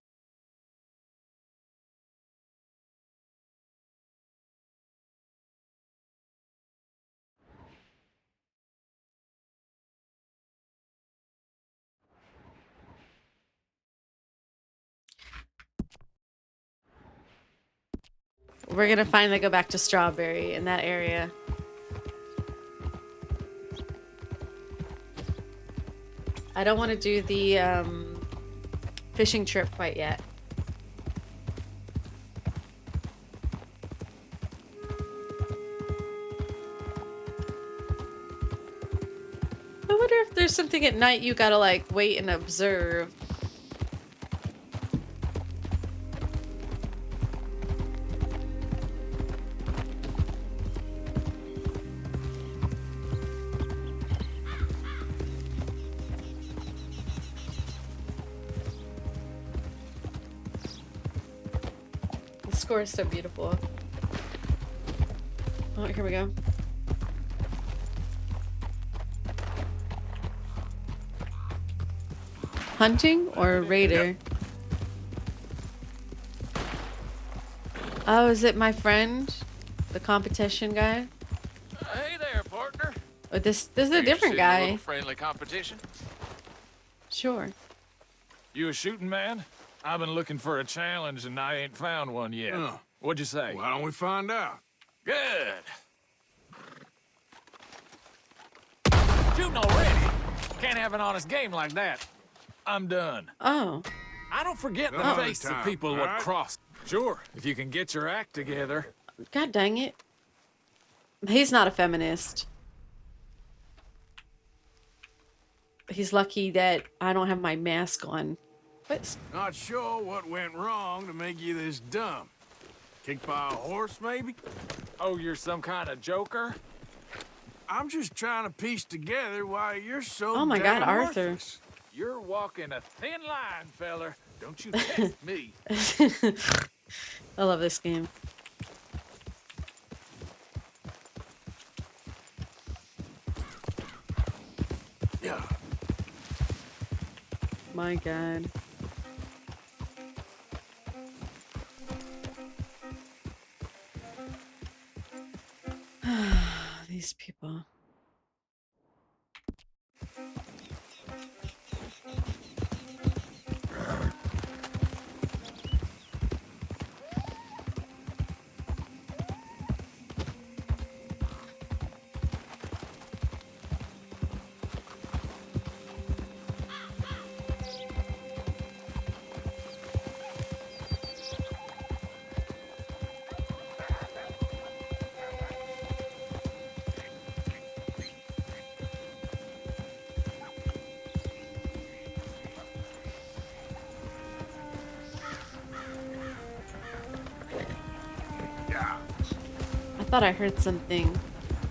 We're gonna finally go back to Strawberry in that area. I don't want to do the fishing trip quite yet. I wonder if there's something at night you gotta like wait and observe. The score is so beautiful. Oh, here we go. Hunting or raider? Oh, is it my friend? The competition guy? Hey there, partner. Oh, this is a different guy. Friendly competition. Sure. You a shooting man? I've been looking for a challenge and I ain't found one yet. What'd you say? Why don't we find out? Good. Shooting already? Can't have an honest game like that. I'm done. Oh. I don't forget the Another face of time, people all what right? cross. Sure, if you can get your act together. God dang it. He's not a feminist. He's lucky that I don't have my mask on. What? Not sure what went wrong to make you this dumb. Kicked by a horse, maybe? Oh, you're some kind of joker? I'm just trying to piece together why you're so Oh my God, damn Arthur. worthless. You're walking a thin line, feller. Don't you test me. I love this game. Yeah. My God. These people. thought I heard something.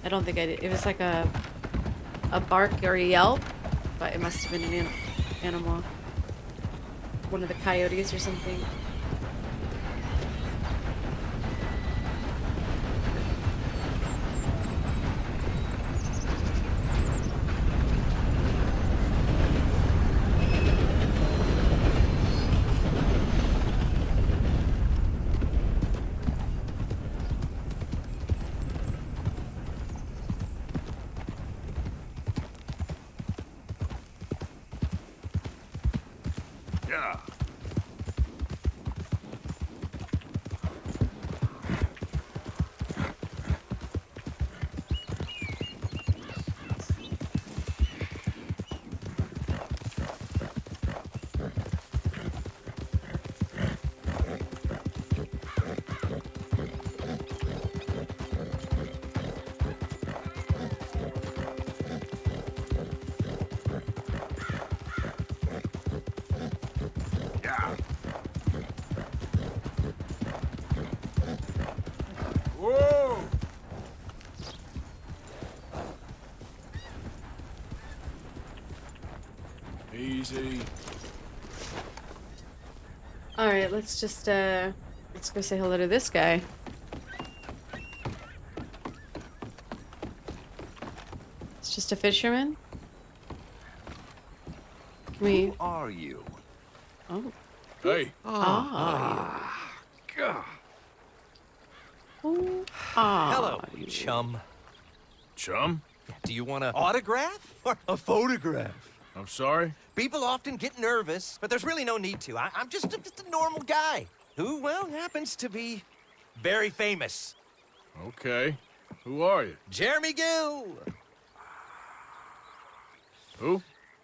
I don't think I did. It was like a bark or a yelp, but it must have been an animal. One of the coyotes or something. Yeah. Yeah. Whoa! Easy. All right, let's just let's go say hello to this guy. It's just a fisherman. Can we? Who are you? Oh. Hey. Ah. God. Who are Hello, you? chum. Chum? Do you want an autograph or a photograph? I'm sorry? People often get nervous, but there's really no need to. I'm just a normal guy who, well, happens to be very famous. Okay. Who are you? Jeremy Gill. Who?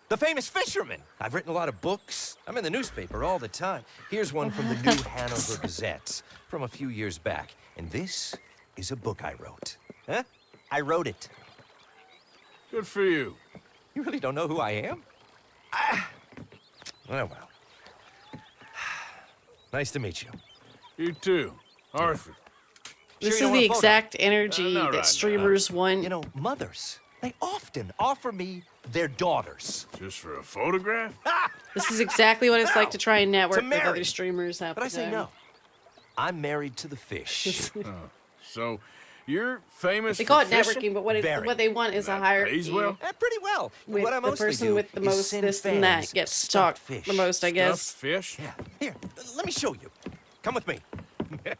The famous fisherman. I've written a lot of books. I'm in the newspaper all the time. Here's one from the New Hanover Gazette from a few years back. And this is a book I wrote. Huh? I wrote it. Good for you. You really don't know who I am? Oh, well. Nice to meet you. You too. Arthur. This Sure you is don't the want a photo? exact energy not that right now. streamers want. You know, mothers, they often offer me their daughters. Just for a photograph? This is exactly what it's like to try and network with marry. other streamers half But the I say time. no. I'm married to the fish. So, you're famous They for call it fishing? networking, but what Very. they want is a That hierarchy. pays well? Pretty well. With What I the mostly person do with the is most send this and that fans gets to stuffed talk fish. the most, I guess. Stuffed fish? Yeah. Here, let me show you. Come with me.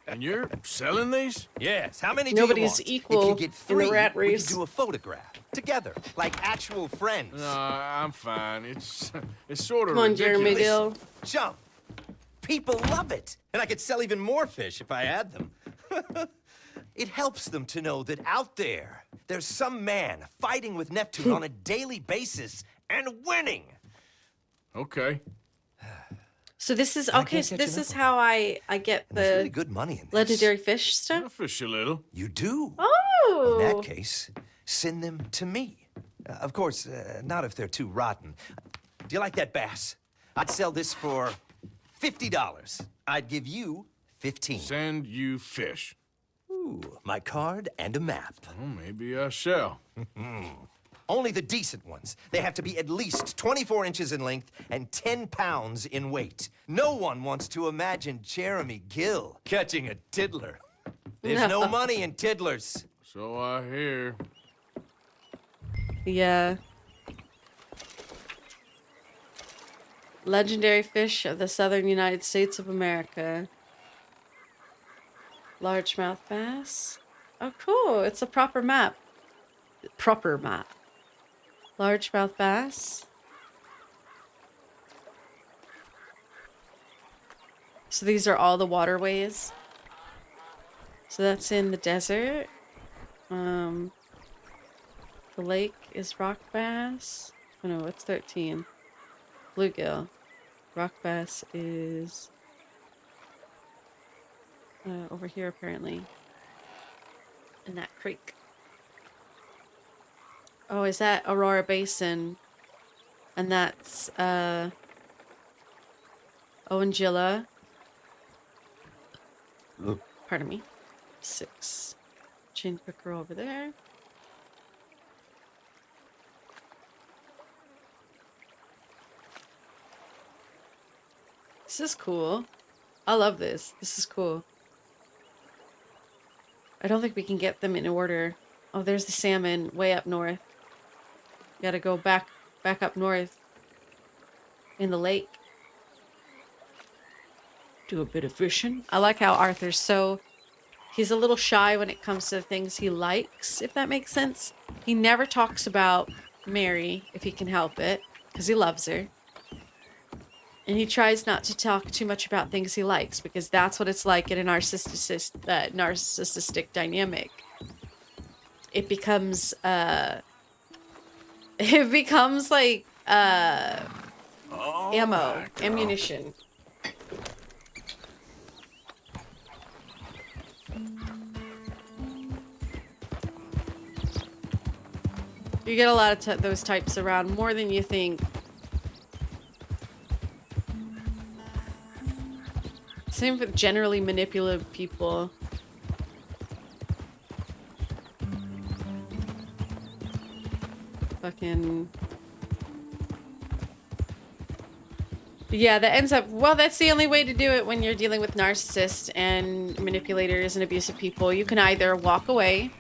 And you're selling these? Yes. How many Nobody's do you want? equal If you get in the three, rat we race. can do a photograph together, like actual friends. No, I'm fine. It's sort of Come on, ridiculous. Jeremy Gill. Jump. People love it. And I could sell even more fish if I had them. It helps them to know that out there's some man fighting with Neptune on a daily basis and winning. Okay. So this is I okay. can't So catch this enough is of how I get And there's really the good money in this. legendary fish I'll stuff. fish a little. You do? Oh. In that case, send them to me. Of course, not if they're too rotten. Do you like that bass? I'd sell this for $50. I'd give you 15. Send you fish. Ooh, my card and a map. Well, maybe I shall. Only the decent ones. They have to be at least 24 inches in length and 10 pounds in weight. No one wants to imagine Jeremy Gill catching a tiddler. There's no money in tiddlers. So I hear. Yeah. Legendary fish of the southern United States of America. Largemouth bass. Oh, cool. It's a proper map. Proper map. Largemouth bass. So these are all the waterways. So that's in the desert. The lake is rock bass. Oh no, it's 13. Bluegill. Rock bass is over here apparently. In that creek. Oh, is that Aurora Basin? And that's Owanjilla. Pardon me. 6. chain cooker over there. This is cool. I love this. This is cool. I don't think we can get them in order. Oh, there's the salmon way up north. Gotta go back up north in the lake. Do a bit of fishing. I like how Arthur's he's a little shy when it comes to the things he likes, if that makes sense. He never talks about Mary if he can help it, because he loves her. And he tries not to talk too much about things he likes, because that's what it's like in a narcissistic dynamic. It becomes like ammunition. You get a lot of those types around, more than you think. Same with generally manipulative people. Fucking... Yeah, that ends up... Well, that's the only way to do it when you're dealing with narcissists and manipulators and abusive people. You can either walk away.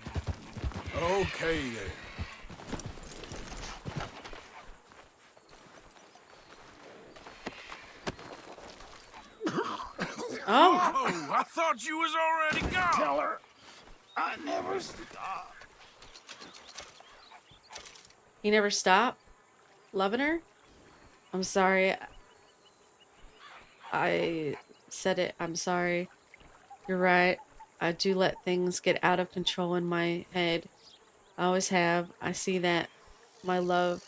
Okay, then. Oh, I thought you was already gone. Tell her I never stopped. he never stopped loving her? I'm sorry. I said it. I'm sorry. You're right. I do let things get out of control in my head. I always have. I see that. My love.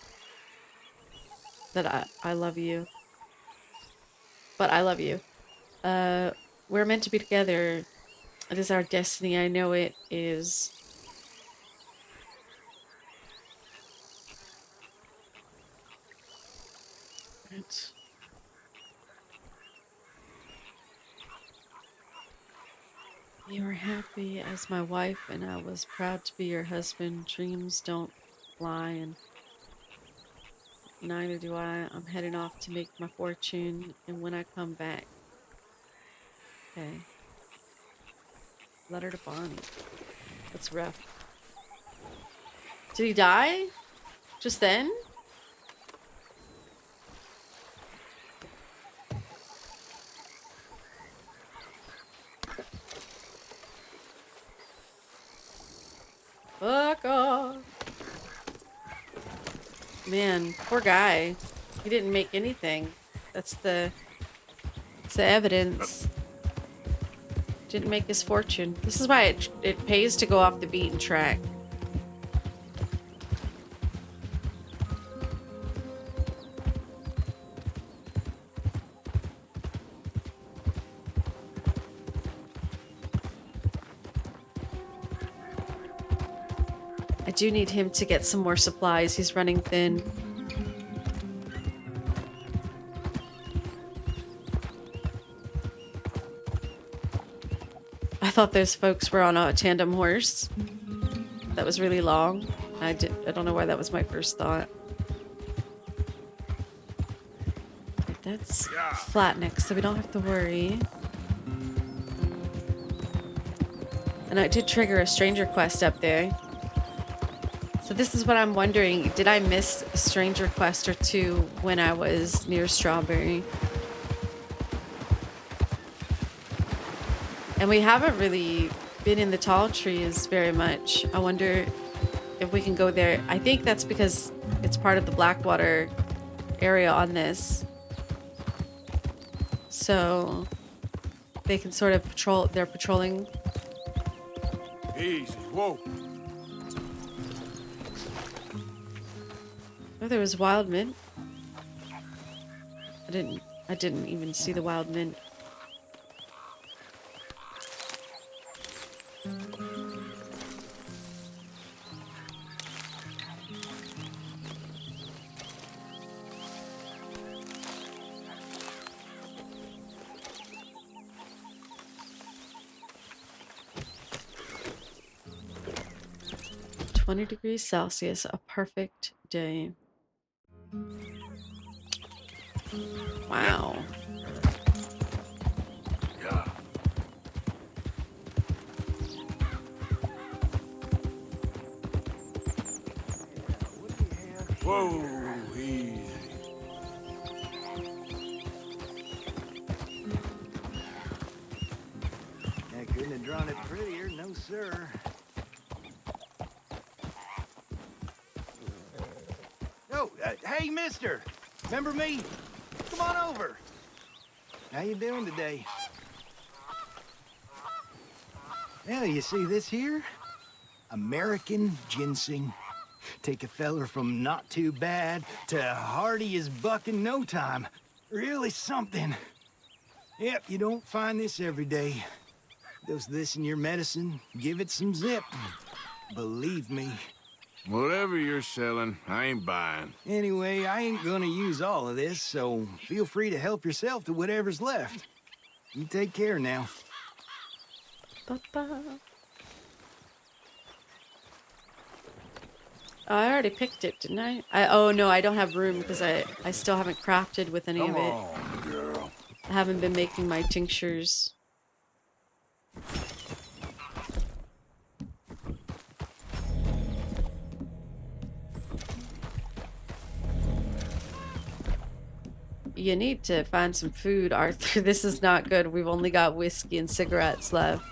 That I love you. But I love you. We're meant to be together. It is our destiny. I know it is. Right. You were happy as my wife, and I was proud to be your husband. Dreams don't lie, and neither do I. I'm heading off to make my fortune, and when I come back... Okay. Letter to Bonnie. That's rough. Did he die? Just then? Fuck off. Man, poor guy. He didn't make anything. That's the evidence. Didn't make his fortune. This is why it pays to go off the beaten track. I do need him to get some more supplies. He's running thin. I thought those folks were on a tandem horse. That was really long. I don't know why that was my first thought. But that's flat next, so we don't have to worry. And I did trigger a stranger quest up there. So this is what I'm wondering. Did I miss a stranger quest or two when I was near Strawberry? And we haven't really been in the tall trees very much. I wonder if we can go there. I think that's because it's part of the Blackwater area on this. So they can sort of patrol, they're patrolling. Easy, whoa. Oh, there was wild mint. I didn't even see the wild mint. 20 degrees Celsius, a perfect day. Wow. Yeah. Whoa, easy. I couldn't have drawn it prettier, no sir. Oh, hey, mister! Remember me? Come on over. How you doing today? Well, you see this here? American ginseng. Take a feller from not too bad to hardy as buck in no time. Really something. Yep, you don't find this every day. Dose this in your medicine, give it some zip. Believe me. Whatever you're selling, I ain't buying. Anyway, I ain't gonna use all of this, so feel free to help yourself to whatever's left. You take care now. Ba-ba. Oh, I already picked it, didn't I? Oh no, I don't have room because I still haven't crafted with any of it. On, girl. I haven't been making my tinctures. You need to find some food, Arthur. This is not good. We've only got whiskey and cigarettes left.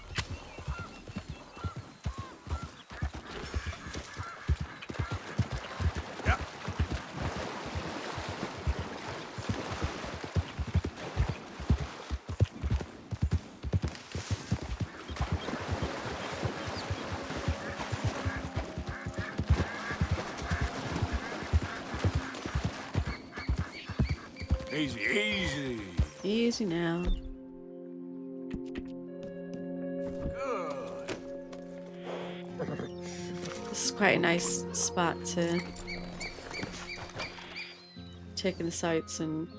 Easy, easy. Easy now. Good. This is quite a nice spot to take in the sights and...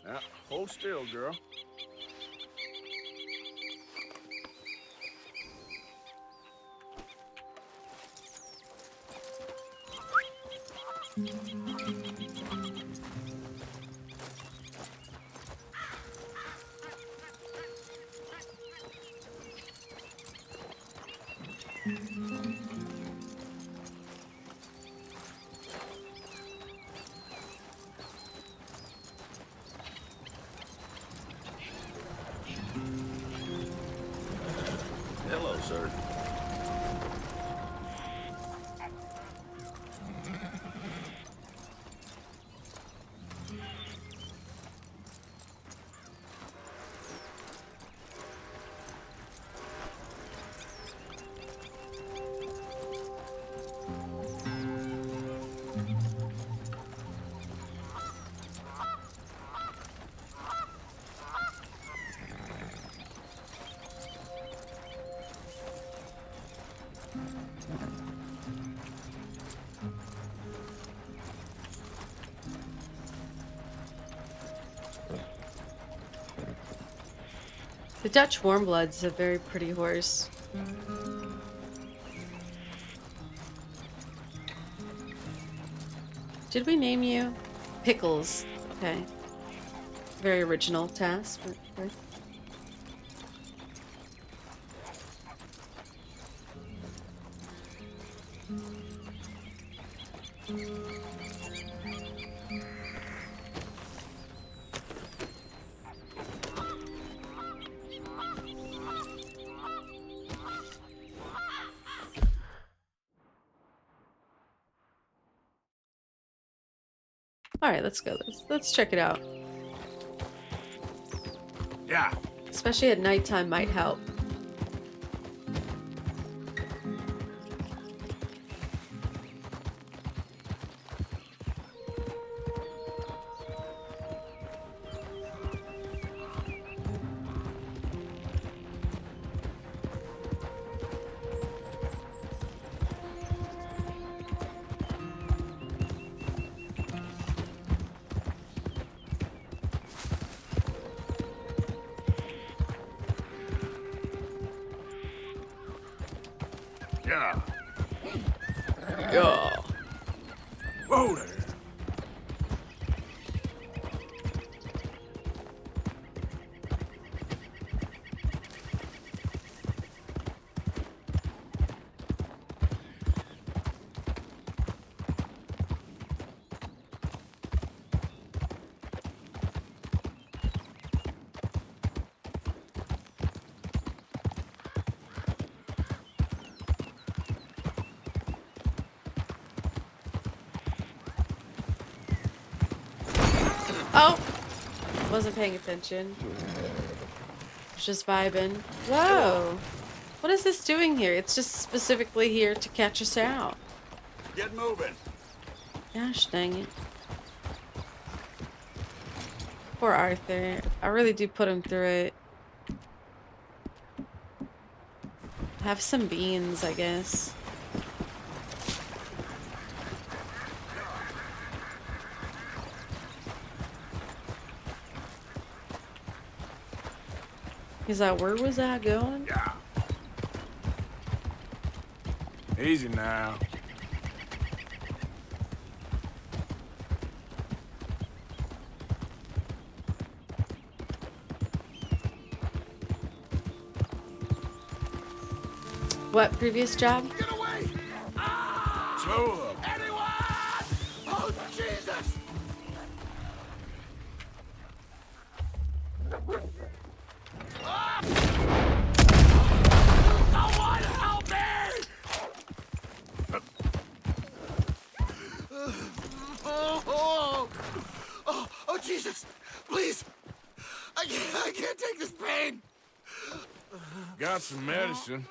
Now, hold still, girl. Hello, sir. The Dutch Warmblood's a very pretty horse. Did we name you? Pickles. Okay. Very original task. But okay. All right, let's go. Let's check it out. Yeah. Especially at nighttime might help. Yeah. Yeah. Whoa there. Oh! Wasn't paying attention. Was just vibing. Whoa! What is this doing here? It's just specifically here to catch us out. Get moving. Gosh dang it. Poor Arthur. I really do put him through it. Have some beans, I guess. He's like, where was I going? Yeah. Easy now. What previous job? Get away! Ah! Slow up. Anyone! Oh, Jesus! Ah! Someone help me! Oh, Jesus! Please! I can't take this pain! Got some medicine.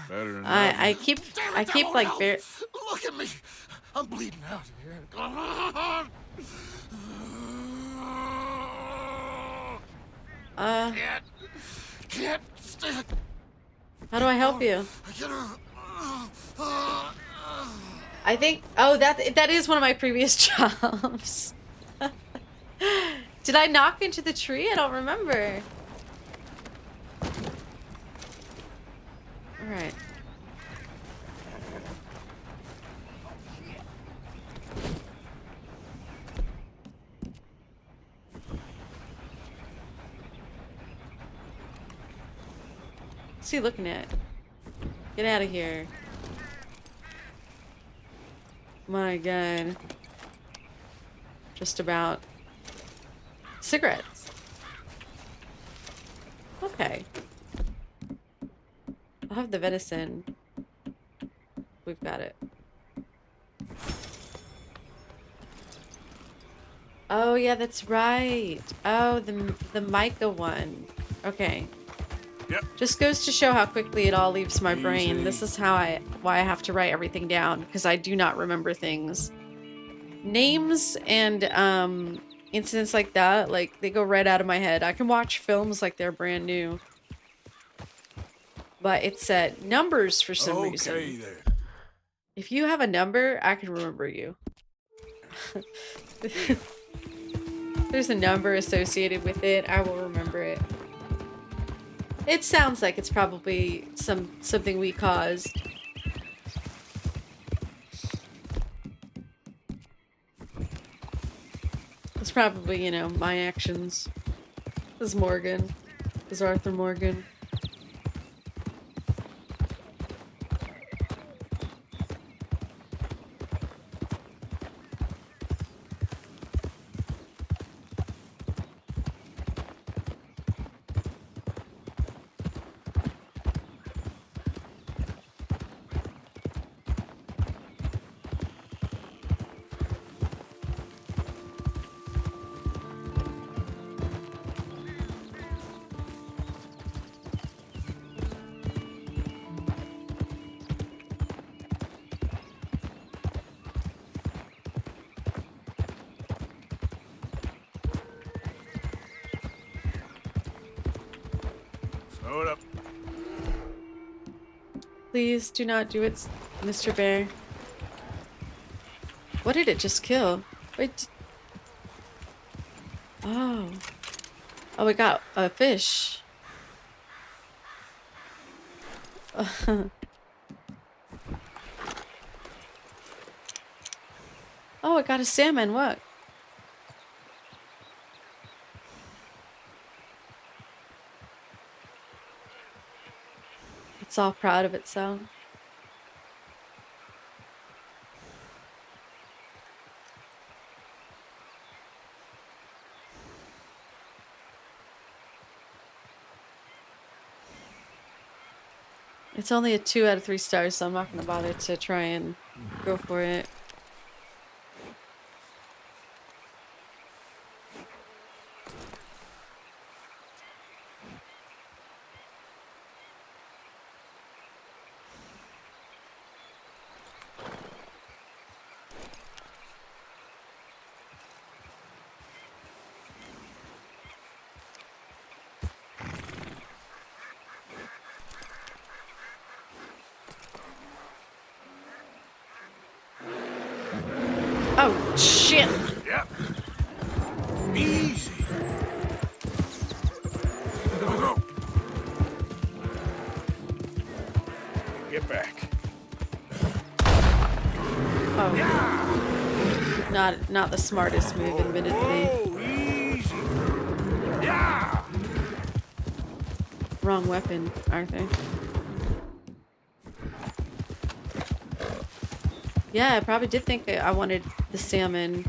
Better than I nothing. keep Damn it, I that keep won't like help. bare. Look at me. I'm bleeding out here. Can't stick. How do I help you? I can't. I think. Oh, that is one of my previous jobs. Did I knock into the tree? I don't remember. All right. What's he looking at? Get out of here. My God. Just about. Cigarettes. Okay. I'll have the venison. We've got it. Oh, yeah, that's right. Oh, the Micah one. Okay. Yep. Just goes to show how quickly it all leaves my brain. Easy. This is why I have to write everything down, because I do not remember things. Names and incidents like that, like, they go right out of my head. I can watch films like they're brand new. But it's numbers for some reason. Okay there. If you have a number, I can remember you. There's a number associated with it, I will remember it. It sounds like it's probably something we caused. It's probably, you know, my actions. This is Morgan. This is Arthur Morgan. Slow it up. Please do not do it, Mr. Bear. What did it just kill? Wait. Oh. Oh, we got a fish. Oh, I got a salmon. What? It's all proud of itself. It's only a 2 out of 3 stars, so I'm not going to bother to try and go for it. Oh, shit! Yep. Easy. Go, go. Get back. Oh. Yeah. Not the smartest move, admittedly. Oh, easy. Yeah. Wrong weapon, Arthur. Yeah, I probably did think I wanted the salmon.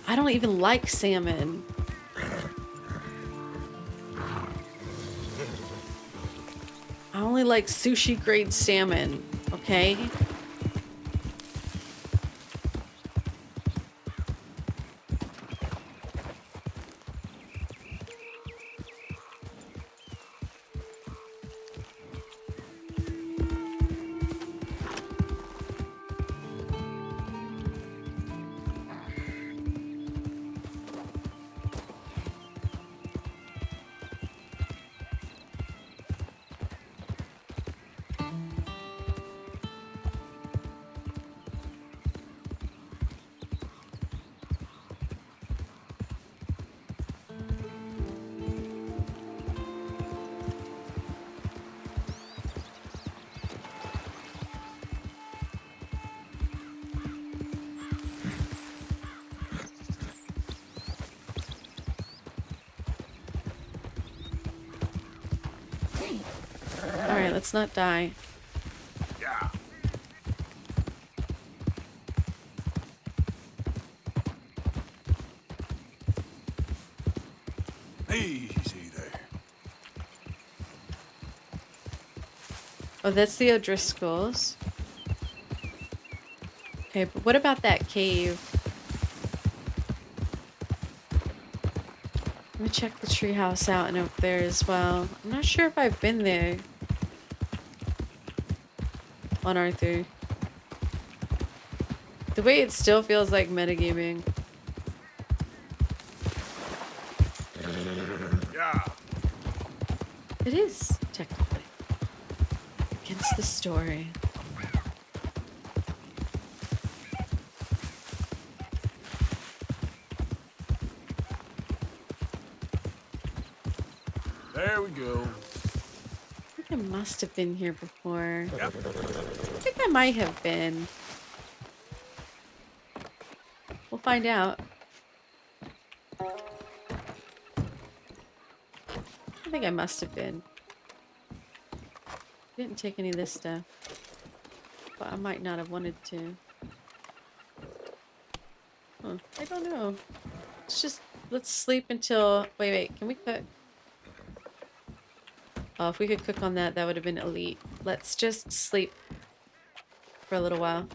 I don't even like salmon. I only like sushi grade salmon, okay? Alright, let's not die. Yeah. Easy there. Oh, that's the O'Driscolls. Okay, but what about that cave? Let me check the treehouse out and up there as well. I'm not sure if I've been there. On Arthur. The way it still feels like metagaming. Yeah. It is, technically. Against the story. There we go. I think I must have been here before. Yep. I think I might have been. We'll find out. I think I must have been. Didn't take any of this stuff. But I might not have wanted to. Huh, I don't know. Let's sleep until... Wait, can we cook? Oh, if we could cook on that, that would have been elite. Let's just sleep for a little while.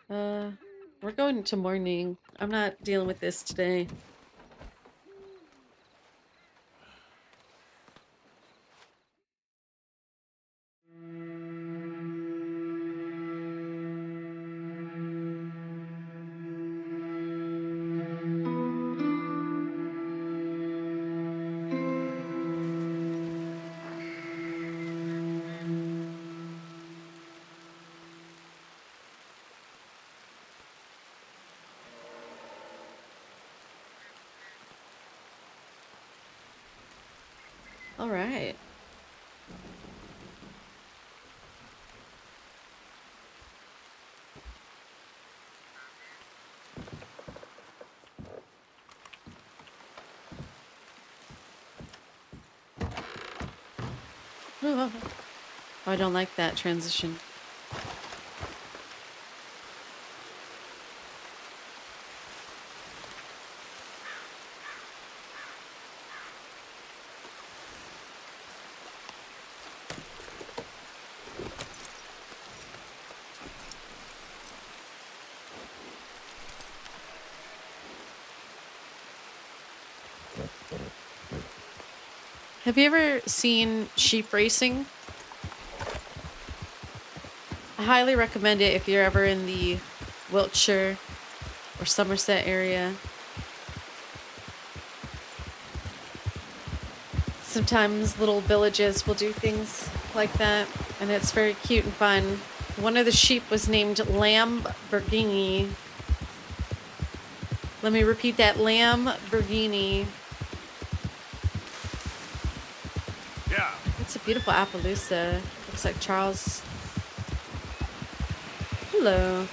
We're going into morning. I'm not dealing with this today. All right. Oh, I don't like that transition. Have you ever seen sheep racing? I highly recommend it if you're ever in the Wiltshire or Somerset area. Sometimes little villages will do things like that, and it's very cute and fun. One of the sheep was named Lamborghini. Let me repeat that, Lamborghini. Yeah. It's a beautiful Appaloosa. Looks like Charles. Hello.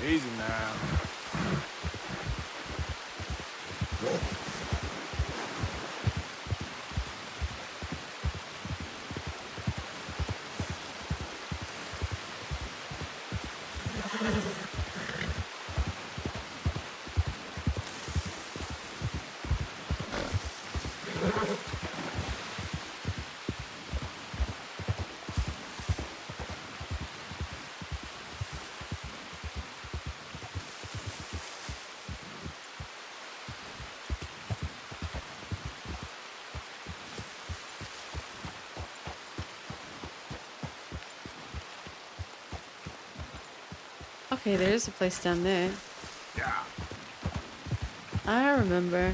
Easy now. Okay, there's a place down there. Yeah. I remember.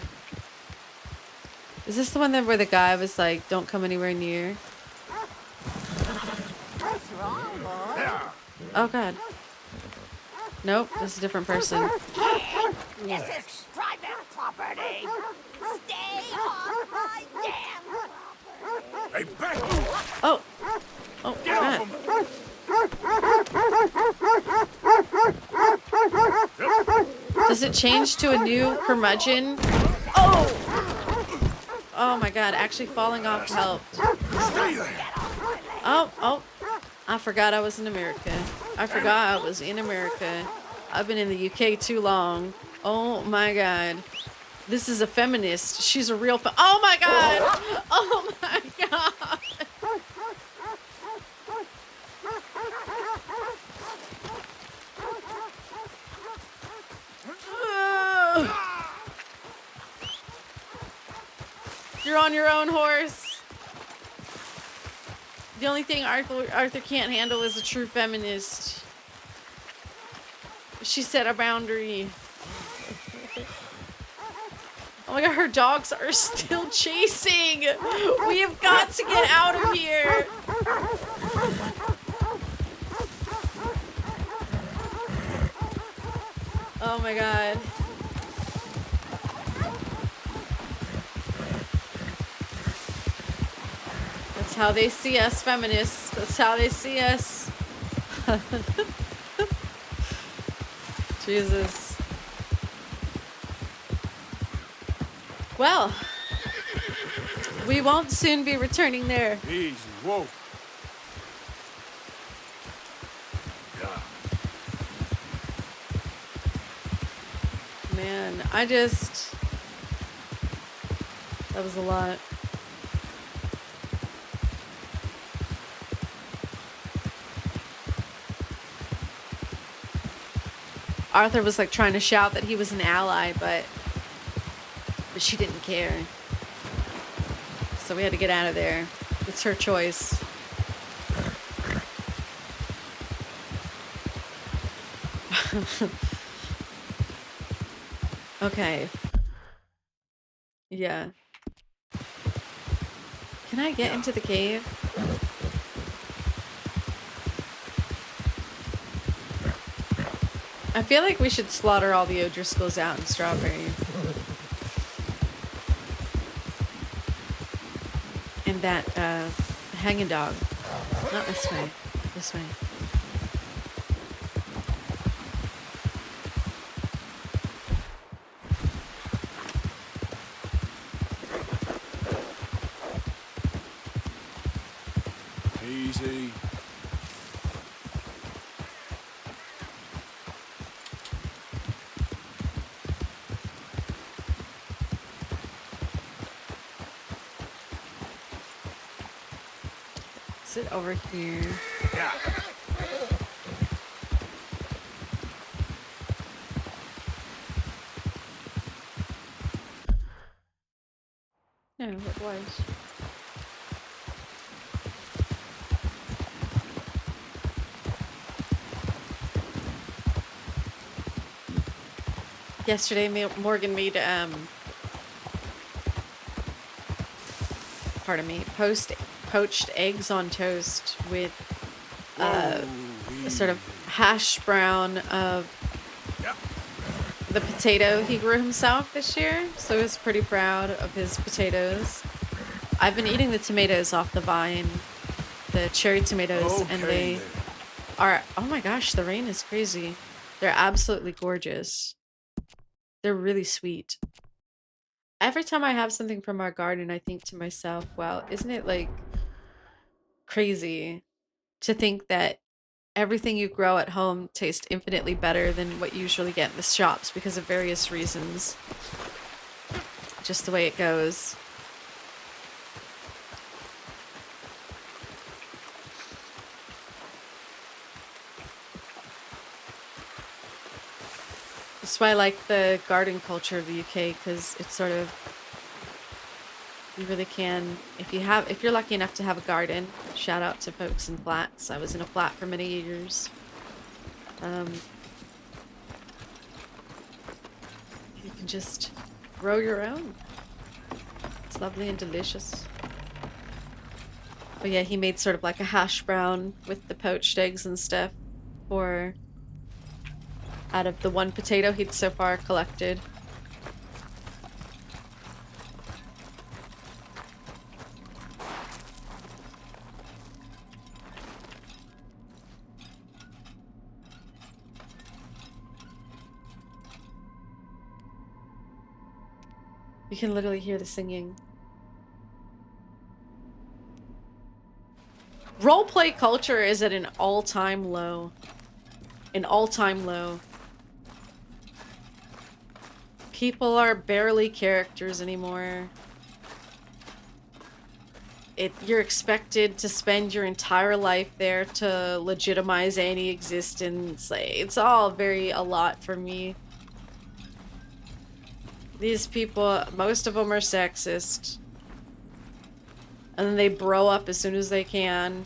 Is this the one that where the guy was like, don't come anywhere near? What's wrong, boy? Yeah. Oh, God. Nope, this is a different person. This is private property. Stay off my damn property. Hey, back! Oh. Oh, Get God. off him! Does it change to a new curmudgeon? Oh! Oh my God, actually falling off helped. Stay there! Oh. I forgot I was in America. I forgot I was in America. I've been in the UK too long. Oh my God. This is a feminist. She's a real oh my God! Oh my God! You're on your own horse. The only thing Arthur can't handle is a true feminist. She set a boundary. Oh my God, her dogs are still chasing. We have got to get out of here. Oh my God. That's how they see us, feminists. That's how they see us. Jesus. Well, we won't soon be returning there. Easy, whoa. Yeah. Man, that was a lot. Arthur was like trying to shout that he was an ally, but she didn't care. So we had to get out of there. It's her choice. Okay. Yeah. Can I get into the cave? I feel like we should slaughter all the O'Driscolls out in Strawberry. And that, hanging dog. Not this way. This way. Easy. Sit over here. Yeah. No, it was. Yesterday, Morgan made, pardon me, poached eggs on toast with a sort of hash brown of the potato he grew himself this year. So he was pretty proud of his potatoes. I've been eating the tomatoes off the vine, the cherry tomatoes, and they are, oh my gosh, the rain is crazy. They're absolutely gorgeous. They're really sweet. Every time I have something from our garden, I think to myself, wow, isn't it like crazy to think that everything you grow at home tastes infinitely better than what you usually get in the shops because of various reasons. Just the way it goes. That's why I like the garden culture of the UK, because it's sort of, you really can, if you're lucky enough to have a garden, shout out to folks in flats. I was in a flat for many years. You can just grow your own. It's lovely and delicious. But yeah, he made sort of like a hash brown with the poached eggs and stuff for out of the one potato he'd so far collected. You can literally hear the singing. Roleplay culture is at an all-time low. An all-time low. People are barely characters anymore. You're expected to spend your entire life there to legitimize any existence. It's all a lot for me. These people, most of them are sexist. And then they bro up as soon as they can.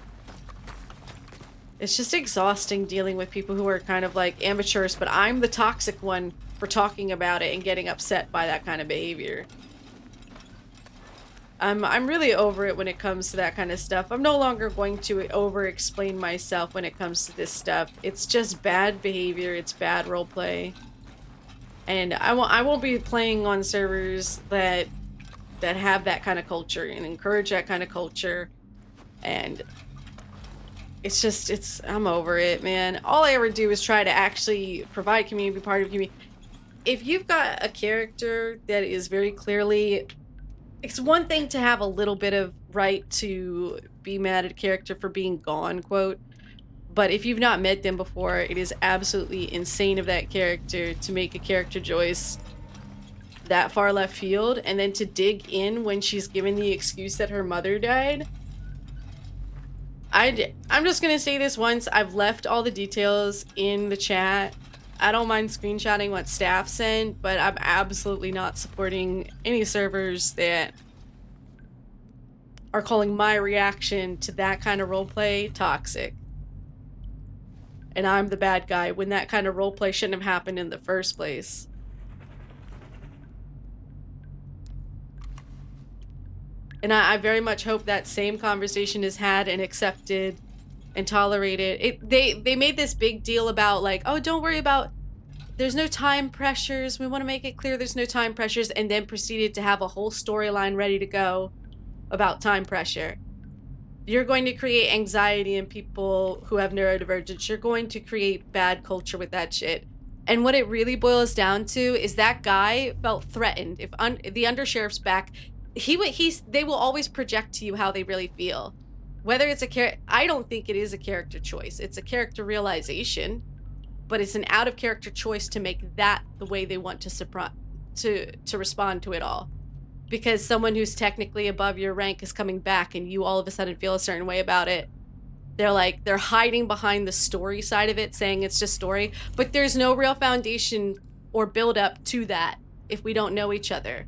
It's just exhausting dealing with people who are kind of like amateurs, but I'm the toxic one for talking about it and getting upset by that kind of behavior. I'm really over it when it comes to that kind of stuff. I'm no longer going to over-explain myself when it comes to this stuff. It's just bad behavior. It's bad roleplay. And I won't be playing on servers that have that kind of culture and encourage that kind of culture. And it's just, I'm over it, man. All I ever do is try to actually provide community, be part of community. If you've got a character that is very clearly, it's one thing to have a little bit of right to be mad at a character for being gone, quote. But if you've not met them before, it is absolutely insane of that character to make a character choice that far left field and then to dig in when she's given the excuse that her mother died. I'm just gonna say this once. I've left all the details in the chat. I don't mind screenshotting what staff sent, but I'm absolutely not supporting any servers that are calling my reaction to that kind of roleplay toxic. And I'm the bad guy when that kind of roleplay shouldn't have happened in the first place. And I very much hope that same conversation is had and accepted and tolerated. They made this big deal about like, oh, don't worry about, there's no time pressures. We want to make it clear there's no time pressures, and then proceeded to have a whole storyline ready to go about time pressure. You're going to create anxiety in people who have neurodivergence. You're going to create bad culture with that shit. And what it really boils down to is that guy felt threatened. If the undersheriff's back, they will always project to you how they really feel. Whether it's I don't think it is a character choice. It's a character realization, but it's an out of character choice to make that the way they want to respond to it all. Because someone who's technically above your rank is coming back and you all of a sudden feel a certain way about it. They're hiding behind the story side of it, saying it's just story, but there's no real foundation or build up to that if we don't know each other.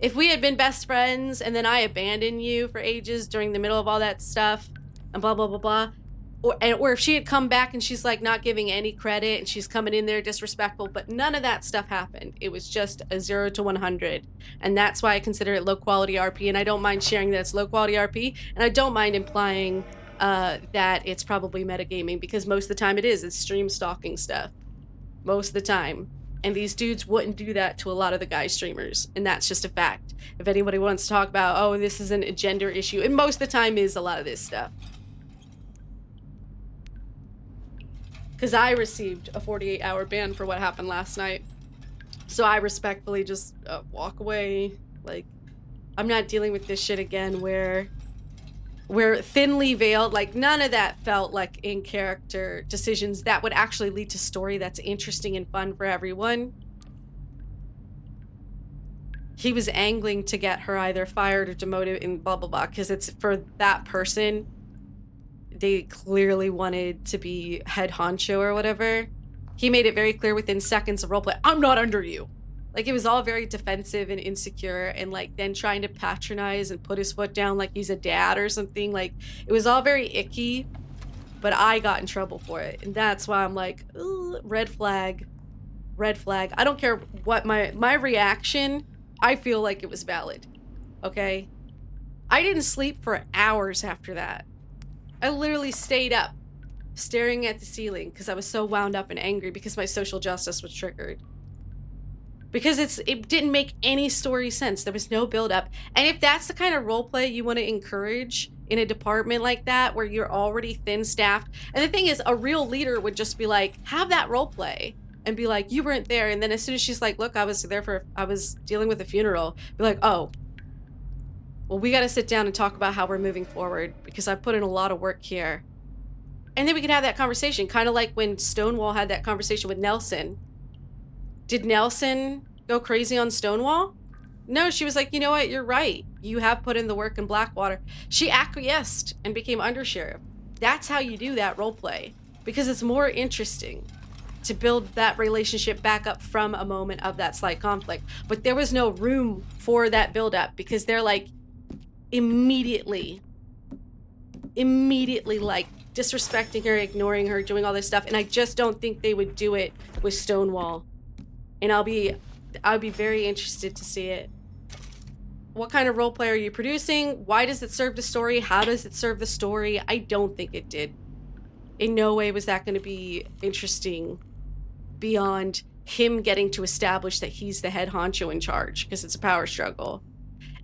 If we had been best friends and then I abandoned you for ages during the middle of all that stuff and blah, blah, blah, blah, or if she had come back and she's like not giving any credit and she's coming in there disrespectful, but none of that stuff happened. It was just a 0 to 100. And that's why I consider it low quality RP. And I don't mind sharing that it's low quality RP. And I don't mind implying that it's probably metagaming, because most of the time it is. It's stream stalking stuff. Most of the time. And these dudes wouldn't do that to a lot of the guy streamers. And that's just a fact. If anybody wants to talk about, oh, this isn't a gender issue, and most of the time is a lot of this stuff. Because I received a 48-hour ban for what happened last night. So I respectfully just walk away. Like, I'm not dealing with this shit again where we're thinly veiled. Like, none of that felt like in-character decisions that would actually lead to story that's interesting and fun for everyone. He was angling to get her either fired or demoted and blah, blah, blah, because it's for that person. They clearly wanted to be head honcho or whatever. He made it very clear within seconds of roleplay, I'm not under you. Like, it was all very defensive and insecure, and like then trying to patronize and put his foot down like he's a dad or something. Like, it was all very icky, but I got in trouble for it. And that's why I'm like, ooh, red flag, red flag. I don't care what my reaction, I feel like it was valid, okay? I didn't sleep for hours after that. I literally stayed up staring at the ceiling because I was so wound up and angry because my social justice was triggered. Because it didn't make any story sense. There was no build up. And if that's the kind of roleplay you want to encourage in a department like that where you're already thin staffed, and the thing is, a real leader would just be like, have that roleplay and be like, you weren't there. And then as soon as she's like, look, I was dealing with a funeral, be like, oh, well, we got to sit down and talk about how we're moving forward because I put in a lot of work here. And then we could have that conversation, kind of like when Stonewall had that conversation with Nelson. Did Nelson go crazy on Stonewall? No, she was like, you know what? You're right. You have put in the work in Blackwater. She acquiesced and became undersheriff. That's how you do that role play, because it's more interesting to build that relationship back up from a moment of that slight conflict. But there was no room for that build up because they're like immediately like disrespecting her, ignoring her, doing all this stuff. And I just don't think they would do it with Stonewall. And I'll be very interested to see it. What kind of roleplay are you producing? Why does it serve the story? How does it serve the story? I don't think it did. In no way was that going to be interesting beyond him getting to establish that he's the head honcho in charge, because it's a power struggle.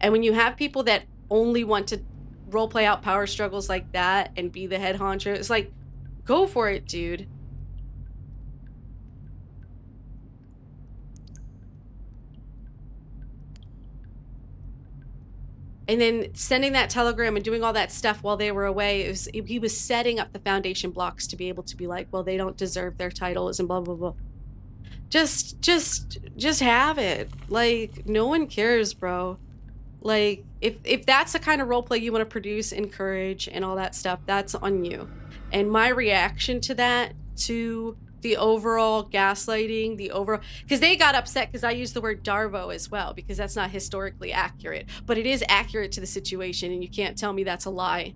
And when you have people that only want to roleplay out power struggles like that and be the head honcho, it's like, go for it, dude. And then sending that telegram and doing all that stuff while they were away, he was setting up the foundation blocks to be able to be like, well, they don't deserve their titles and blah, blah, blah. Just have it. Like, no one cares, bro. Like, if that's the kind of roleplay you want to produce, encourage, and all that stuff, that's on you. And my reaction to that, to the overall gaslighting, because they got upset because I used the word Darvo as well, because that's not historically accurate, but it is accurate to the situation, and you can't tell me that's a lie.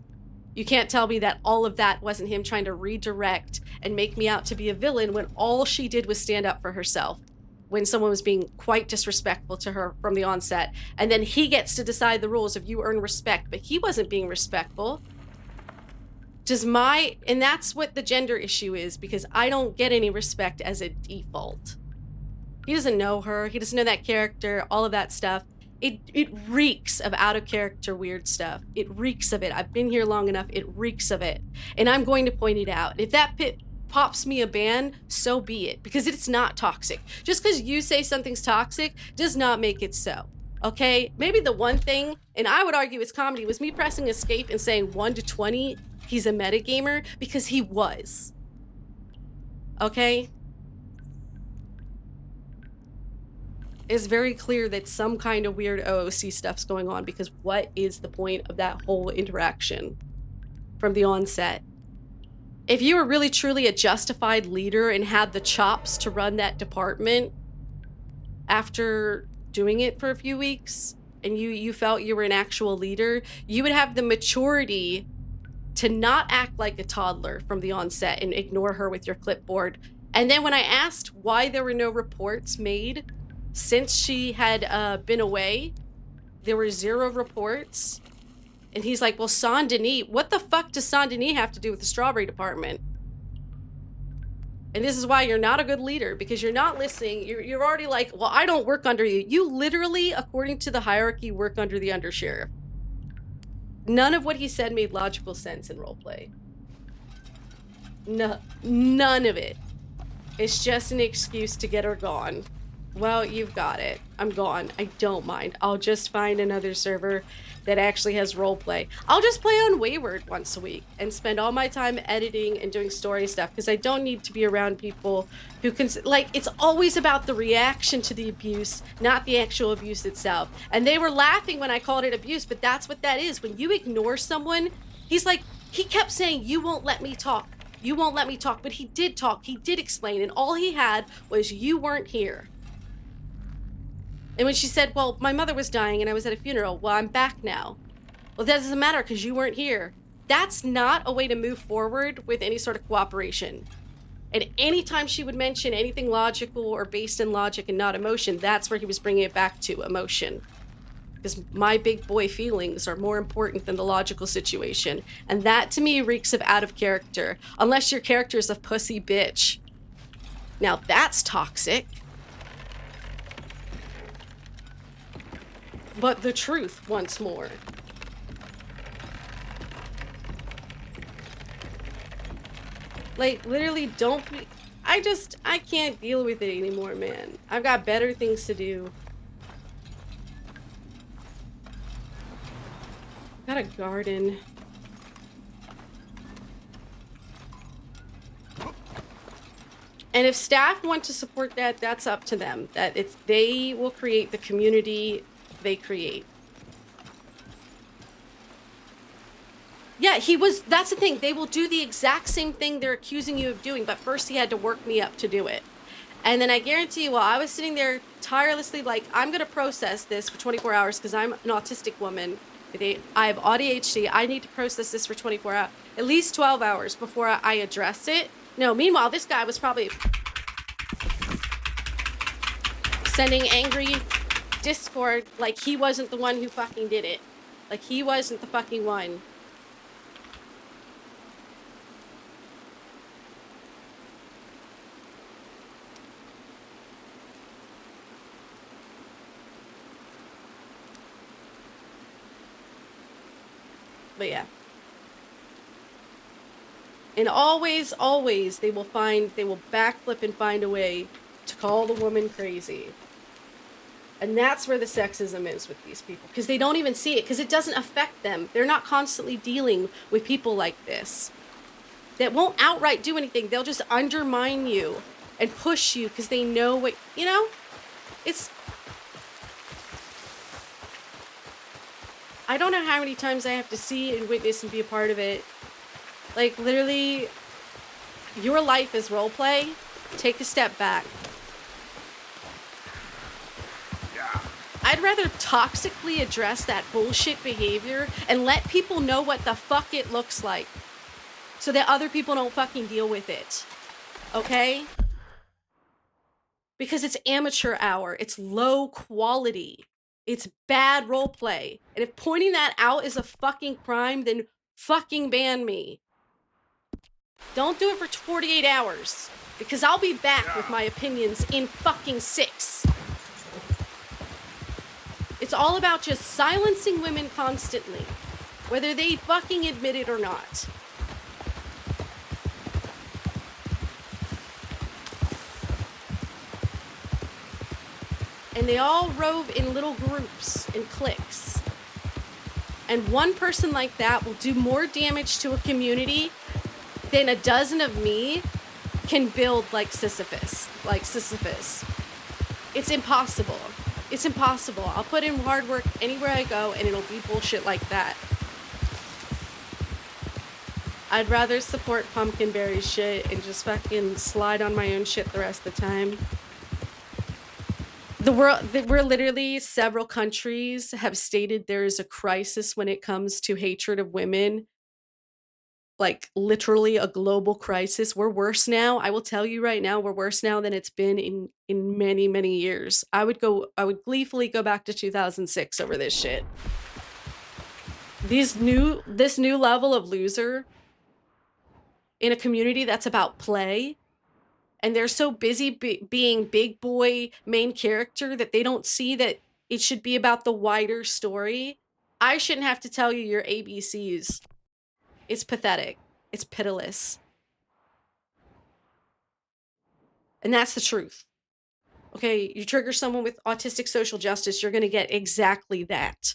You can't tell me that all of that wasn't him trying to redirect and make me out to be a villain when all she did was stand up for herself. when someone was being quite disrespectful to her from the onset. And then he gets to decide the rules of you earn respect, but he wasn't being respectful. And that's what the gender issue is, because I don't get any respect as a default. He doesn't know her. He doesn't know that character, all of that stuff. It reeks of out of character weird stuff. It reeks of it. I've been here long enough. It reeks of it. And I'm going to point it out. If that pops me a ban, so be it, because it's not toxic. Just because you say something's toxic does not make it so. Okay? Maybe the one thing, and I would argue it's comedy, was me pressing escape and saying 1 to 20, he's a metagamer, because he was. Okay? It's very clear that some kind of weird OOC stuff's going on, because what is the point of that whole interaction from the onset? If you were really truly a justified leader and had the chops to run that department after doing it for a few weeks, and you felt you were an actual leader, you would have the maturity to not act like a toddler from the onset and ignore her with your clipboard. And then when I asked why there were no reports made since she had been away, there were 0 reports. And he's like, well, Saint Denis, what the fuck does Saint Denis have to do with the strawberry department? And this is why you're not a good leader, because you're not listening. You're already like, well, I don't work under you. You literally, according to the hierarchy, work under the undersheriff. None of what he said made logical sense in roleplay. No, none of it. It's just an excuse to get her gone. Well, you've got it. I'm gone. I don't mind. I'll just find another server that actually has roleplay. I'll just play on Wayward once a week and spend all my time editing and doing story stuff, because I don't need to be around people who can, like, it's always about the reaction to the abuse, not the actual abuse itself. And they were laughing when I called it abuse, but that's what that is. When you ignore someone, he's like, he kept saying, you won't let me talk. You won't let me talk. But he did talk. He did explain. And all he had was, you weren't here. And when she said, well, my mother was dying and I was at a funeral, well, I'm back now. Well, that doesn't matter because you weren't here. That's not a way to move forward with any sort of cooperation. And anytime she would mention anything logical or based in logic and not emotion, that's where he was bringing it back to emotion. Because my big boy feelings are more important than the logical situation. And that, to me, reeks of out of character. Unless your character is a pussy bitch. Now, that's toxic. But the truth, once more. Like, literally, don't be... I can't deal with it anymore, man. I've got better things to do. Got a garden. And if staff want to support that, that's up to them. That it's, they will create the community they create. Yeah, that's the thing. They will do the exact same thing they're accusing you of doing, but first he had to work me up to do it. And then I guarantee you, while I was sitting there tirelessly like, I'm going to process this for 24 hours because I'm an autistic woman. I have ADHD. I need to process this for 24 hours, at least 12 hours before I address it. No, meanwhile, this guy was probably sending angry Discord like he wasn't the one who fucking did it. Like he wasn't the fucking one. But yeah. And always, always they will backflip and find a way to call the woman crazy. And that's where the sexism is with these people. Because they don't even see it. Because it doesn't affect them. They're not constantly dealing with people like this. That won't outright do anything. They'll just undermine you and push you because they know what, you know? It's... I don't know how many times I have to see and witness and be a part of it. Like, literally, your life is roleplay. Take a step back. I'd rather toxically address that bullshit behavior and let people know what the fuck it looks like so that other people don't fucking deal with it. Okay? because it's amateur hour. It's low quality. It's bad role play. And if pointing that out is a fucking crime, then fucking ban me. Don't do it for 48 hours, because I'll be back with my opinions in fucking 6. It's all about just silencing women constantly, whether they fucking admit it or not. And they all rove in little groups and cliques. And one person like that will do more damage to a community than a dozen of me can build like Sisyphus. It's impossible. It's impossible. I'll put in hard work anywhere I go and it'll be bullshit like that. I'd rather support Pumpkinberry shit and just fucking slide on my own shit the rest of the time. We're literally, several countries have stated there is a crisis when it comes to hatred of women. Like literally a global crisis. We're worse now. I will tell you right now, we're worse now than it's been in many, many years. I would gleefully go back to 2006 over this shit. This new level of loser in a community that's about play, and they're so busy being big boy main character that they don't see that it should be about the wider story. I shouldn't have to tell you your ABCs. It's pathetic. It's pitiless. And that's the truth. Okay, you trigger someone with autistic social justice, you're going to get exactly that.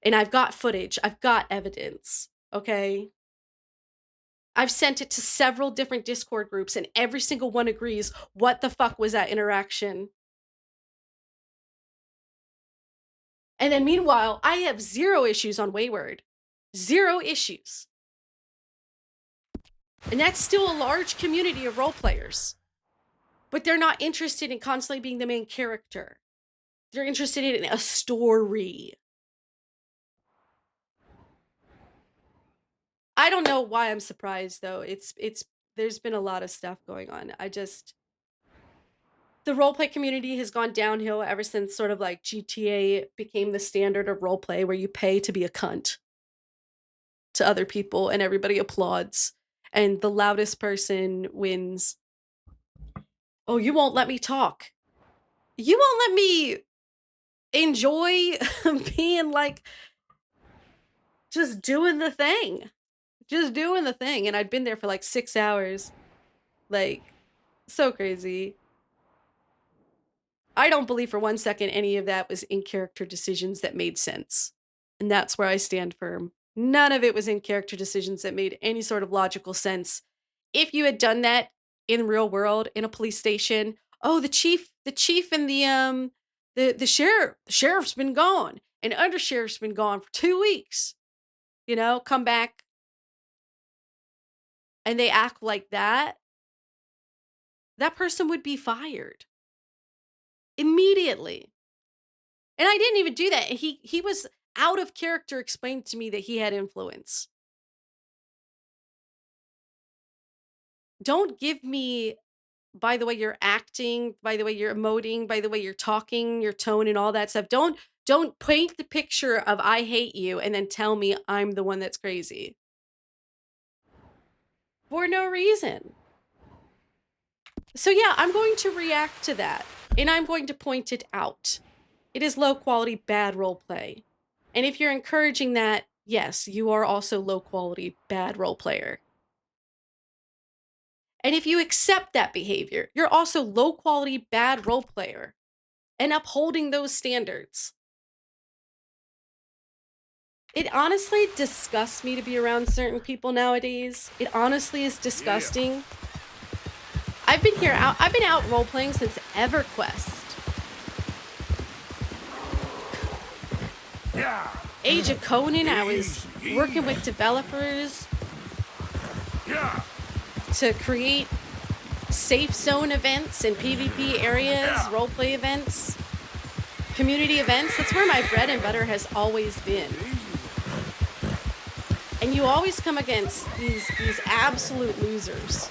And I've got footage. I've got evidence. Okay? I've sent it to several different Discord groups, and every single one agrees, what the fuck was that interaction? And then meanwhile, I have 0 issues on Wayward. 0 issues. And that's still a large community of role players. But they're not interested in constantly being the main character. They're interested in a story. I don't know why I'm surprised though. There's been a lot of stuff going on. The roleplay community has gone downhill ever since sort of like GTA became the standard of roleplay, where you pay to be a cunt to other people and everybody applauds and the loudest person wins. Oh, you won't let me talk. You won't let me enjoy being like just doing the thing. Just doing the thing. And I'd been there for like 6 hours. Like, so crazy. I don't believe for one second any of that was in-character decisions that made sense. And that's where I stand firm. None of it was in-character decisions that made any sort of logical sense. If you had done that in real world, in a police station, oh, the chief and the sheriff's been gone, and undersheriff's been gone for 2 weeks. You know, come back. And they act like that, that person would be fired immediately. And I didn't even do that. And he was out of character, explained to me that he had influence. Don't give me, by the way you're acting, by the way you're emoting, by the way you're talking, your tone and all that stuff. Don't paint the picture of I hate you and then tell me I'm the one that's crazy. For no reason. So yeah, I'm going to react to that. And I'm going to point it out. It is low quality, bad role play. And if you're encouraging that, yes, you are also low quality, bad role player. And if you accept that behavior, you're also low quality, bad role player. And upholding those standards. It honestly disgusts me to be around certain people nowadays. It honestly is disgusting. Yeah. I've been out role playing since EverQuest. Yeah. Age of Conan, I was working with developers to create safe zone events in PvP areas, roleplay events, community events. That's where my bread and butter has always been. And you always come against these absolute losers.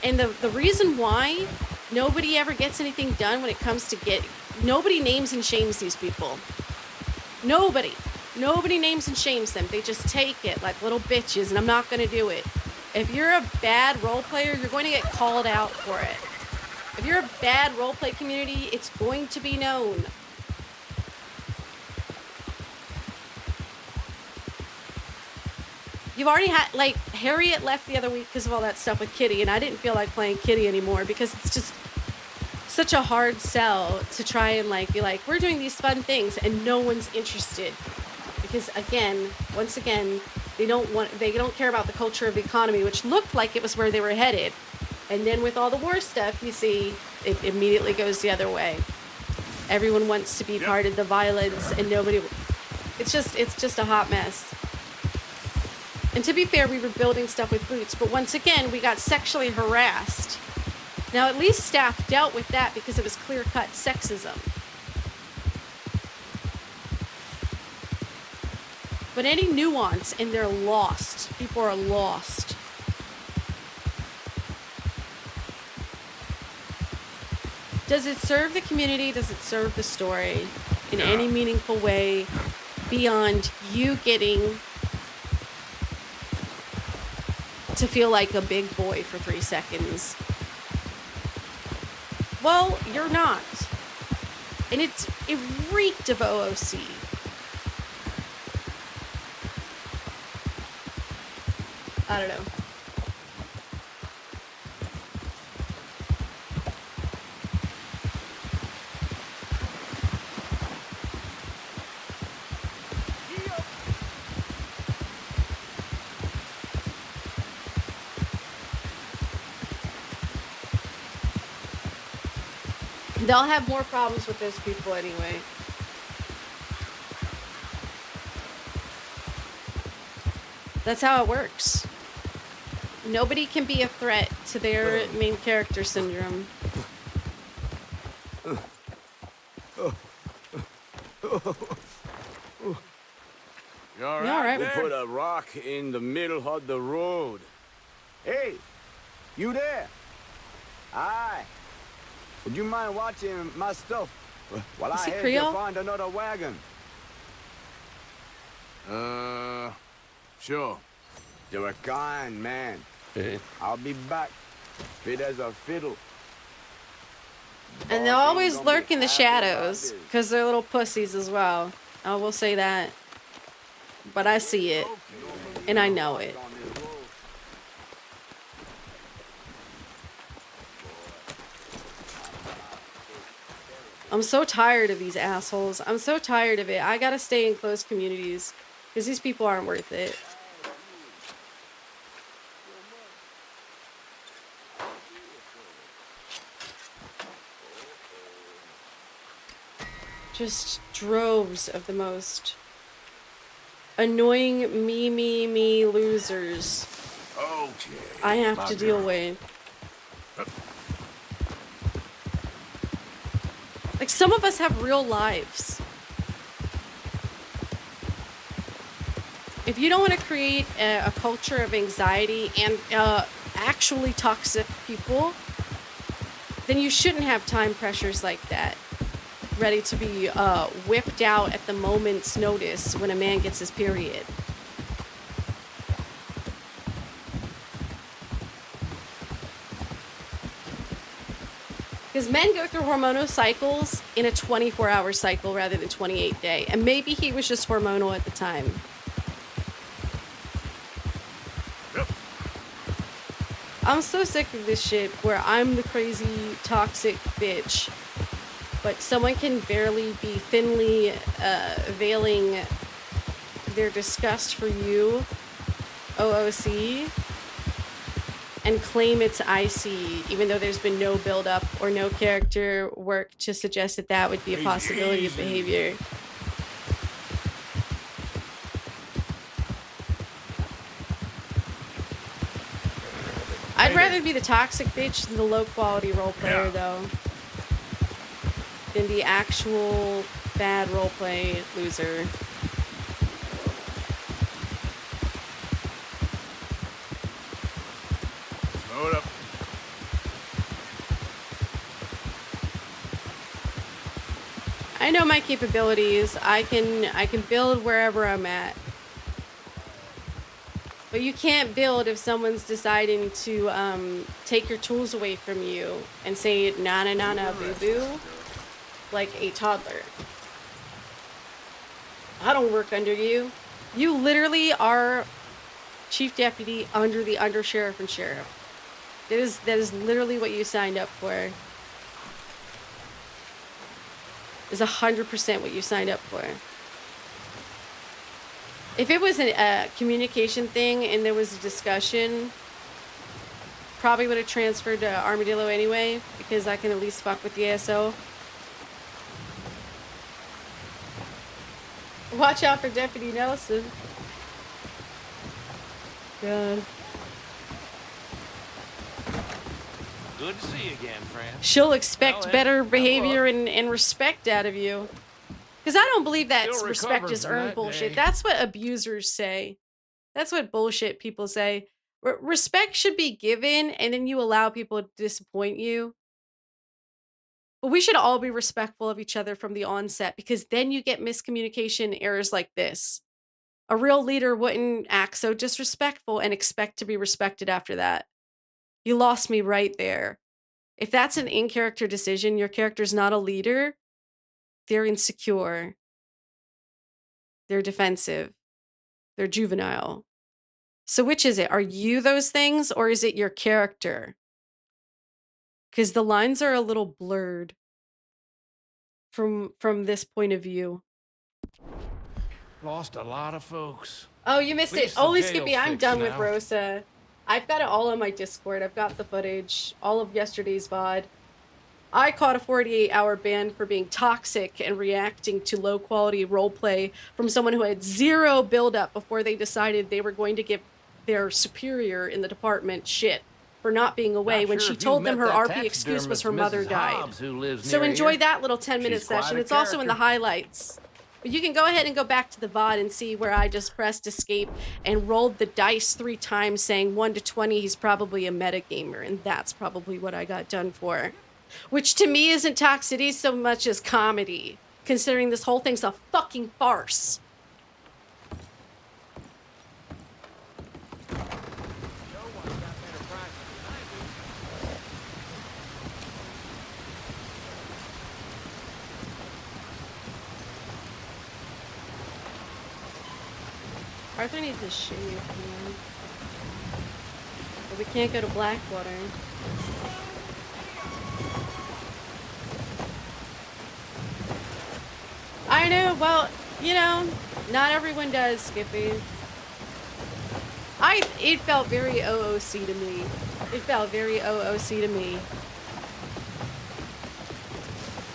And the reason why nobody ever gets anything done when it comes to nobody names and shames these people. Nobody names and shames them. They just take it like little bitches, and I'm not going to do it. If you're a bad role player, you're going to get called out for it. If you're a bad roleplay community, it's going to be known. You've already had, like, Harriet left the other week because of all that stuff with Kitty, and I didn't feel like playing Kitty anymore because it's just such a hard sell to try and, like, be like, we're doing these fun things, and no one's interested. Because, once again, they don't care about the culture of the economy, which looked like it was where they were headed. And then with all the war stuff, you see, it immediately goes the other way. Everyone wants to be part of the violence, and nobody... It's just a hot mess. And to be fair, we were building stuff with boots, but once again, we got sexually harassed. Now, at least staff dealt with that because it was clear-cut sexism. But any nuance, and they're lost. People are lost. Does it serve the community? Does it serve the story in any meaningful way beyond you getting to feel like a big boy for 3 seconds? Well, you're not. And it reeked of OOC. I don't know. They'll have more problems with those people anyway. That's how it works. Nobody can be a threat to their main character syndrome. You all right? We put a rock in the middle of the road. Hey, you there? Aye. Would you mind watching my stuff while I head to find another wagon? Sure. You're a kind man. I'll be back. Fit as a fiddle. And they'll always lurk in the shadows because they're little pussies as well. I will say that. But I see it. And I know it. I'm so tired of these assholes. I'm so tired of it. I gotta stay in close communities because these people aren't worth it. Just droves of the most annoying me losers I have to deal with. Like, some of us have real lives. If you don't want to create a culture of anxiety and actually toxic people, then you shouldn't have time pressures like that, ready to be whipped out at the moment's notice when a man gets his period. Because men go through hormonal cycles in a 24-hour cycle rather than 28-day. And maybe he was just hormonal at the time. Yep. I'm so sick of this shit where I'm the crazy, toxic bitch. But someone can barely be thinly veiling their disgust for you, OOC, and claim it's IC, even though there's been no build-up or no character work to suggest that that would be a possibility of behavior. I'd rather be the toxic bitch than the low-quality role player, though, than the actual bad roleplay loser. Load up. I know my capabilities. I can build wherever I'm at. But you can't build if someone's deciding to take your tools away from you and say na na na na boo boo like a toddler. I don't work under you. You literally are chief deputy under the undersheriff and sheriff. That is literally what you signed up for. Is 100% what you signed up for. If it was a communication thing and there was a discussion, probably would have transferred to Armadillo anyway, because I can at least fuck with the ASO. Watch out for Deputy Nelson. God. Good to see you again, friend. She'll expect better behavior and respect out of you. Because I don't believe that respect is earned bullshit. That's what abusers say. That's what bullshit people say. Respect should be given, and then you allow people to disappoint you. But we should all be respectful of each other from the onset, because then you get miscommunication errors like this. A real leader wouldn't act so disrespectful and expect to be respected after that. You lost me right there. If that's an in-character decision, your character's not a leader, they're insecure. They're defensive. They're juvenile. So which is it? Are you those things, or is it your character? Because the lines are a little blurred from this point of view. Lost a lot of folks. Oh, you missed it. Least the Holy jail's Skippy, I'm fixed done with now. Rosa. I've got it all on my Discord. I've got the footage, all of yesterday's VOD. I caught a 48-hour ban for being toxic and reacting to low-quality roleplay from someone who had zero build-up before they decided they were going to give their superior in the department shit for not being away when she told them her RP excuse was her mother died. So enjoy that little 10-minute session. It's also in the highlights. But you can go ahead and go back to the VOD and see where I just pressed escape and rolled the dice 3 times saying 1 to 20, he's probably a metagamer, and that's probably what I got done for. Which to me isn't toxicity so much as comedy, considering this whole thing's a fucking farce. Arthur needs a shave, man. But we can't go to Blackwater. I know, well, you know, not everyone does, Skippy. It felt very OOC to me. It felt very OOC to me.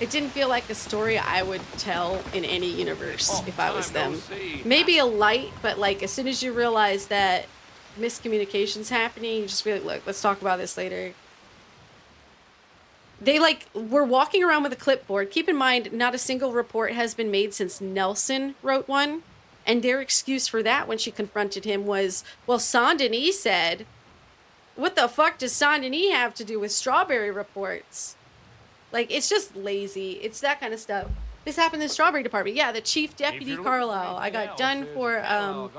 It didn't feel like a story I would tell in any universe if I was them. Maybe a light, but like as soon as you realize that miscommunication's happening, you just be like, look, let's talk about this later. They were walking around with a clipboard. Keep in mind, not a single report has been made since Nelson wrote one. And their excuse for that when she confronted him was, well, Saint-Denis said, what the fuck does Saint-Denis have to do with strawberry reports? Like, it's just lazy. It's that kind of stuff. This happened in the strawberry department. Yeah, the chief deputy Carlisle. I got done for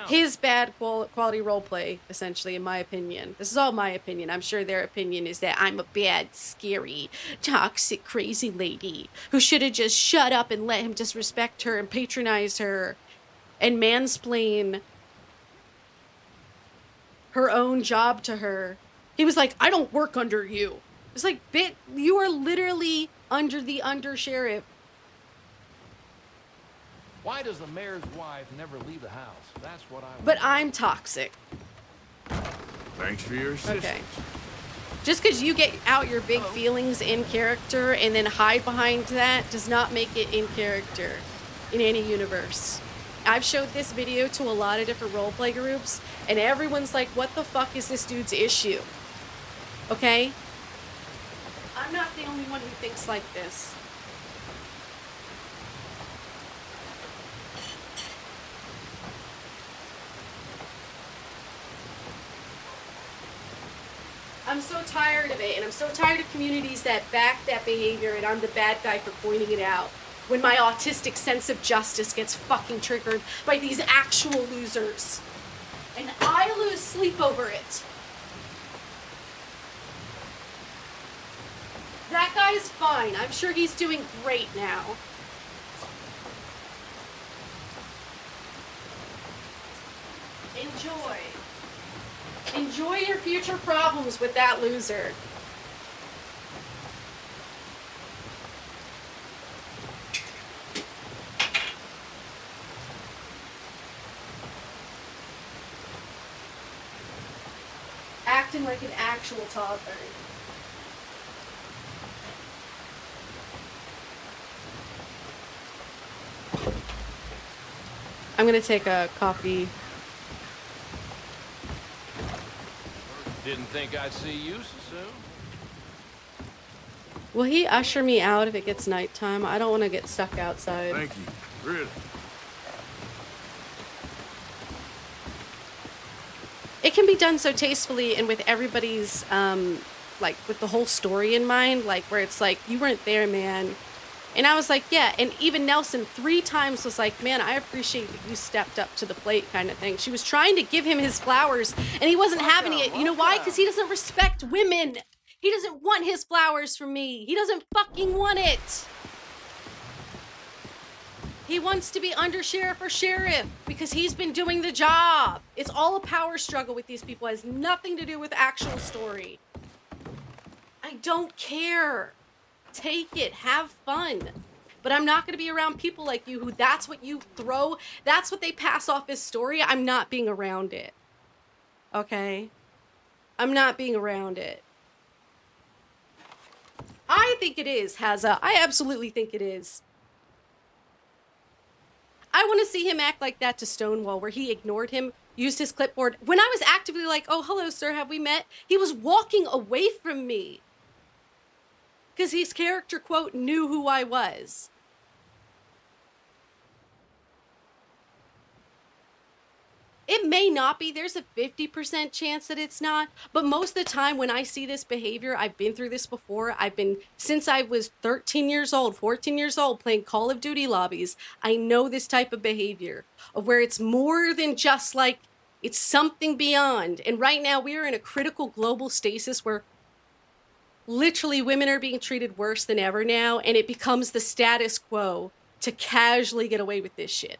his bad quality roleplay, essentially, in my opinion. This is all my opinion. I'm sure their opinion is that I'm a bad, scary, toxic, crazy lady who should have just shut up and let him disrespect her and patronize her and mansplain her own job to her. He was like, I don't work under you. It's like, bitch, you are literally under the undersheriff. Why does the mayor's wife never leave the house? That's what I want. But I'm toxic. Thanks for your assistance. Okay. Just because you get out your big feelings in character and then hide behind that does not make it in character in any universe. I've showed this video to a lot of different roleplay groups, and everyone's like, what the fuck is this dude's issue? Okay? I'm not the only one who thinks like this. I'm so tired of it, and I'm so tired of communities that back that behavior, and I'm the bad guy for pointing it out. when my autistic sense of justice gets fucking triggered by these actual losers. And I lose sleep over it. That guy's fine. I'm sure he's doing great now. Enjoy. Enjoy your future problems with that loser. Acting like an actual toddler. I'm gonna take a coffee. Didn't think I'd see you so soon. Will he usher me out if it gets nighttime? I don't want to get stuck outside. Thank you. Really. It can be done so tastefully and with everybody's, like, with the whole story in mind, like, where it's like, you weren't there, man. And I was like, yeah. And even Nelson 3 times was like, man, I appreciate that you stepped up to the plate kind of thing. She was trying to give him his flowers and he wasn't having it. You know why? Because he doesn't respect women. He doesn't want his flowers from me. He doesn't fucking want it. He wants to be undersheriff or sheriff because he's been doing the job. It's all a power struggle with these people. It has nothing to do with actual story. I don't care. Take it. Have fun. But I'm not going to be around people like you who that's what you throw. That's what they pass off as story. I'm not being around it. Okay? I'm not being around it. I think it is, Hazza. I absolutely think it is. I want to see him act like that to Stonewall, where he ignored him, used his clipboard. When I was actively like, oh, hello, sir, have we met? He was walking away from me. Because his character, quote, knew who I was. It may not be. There's a 50% chance that it's not. But most of the time when I see this behavior, I've been through this before. Since I was 13 years old, 14 years old, playing Call of Duty lobbies, I know this type of behavior of where it's more than just like, it's something beyond. And right now we are in a critical global stasis where literally women are being treated worse than ever now. And it becomes the status quo to casually get away with this shit.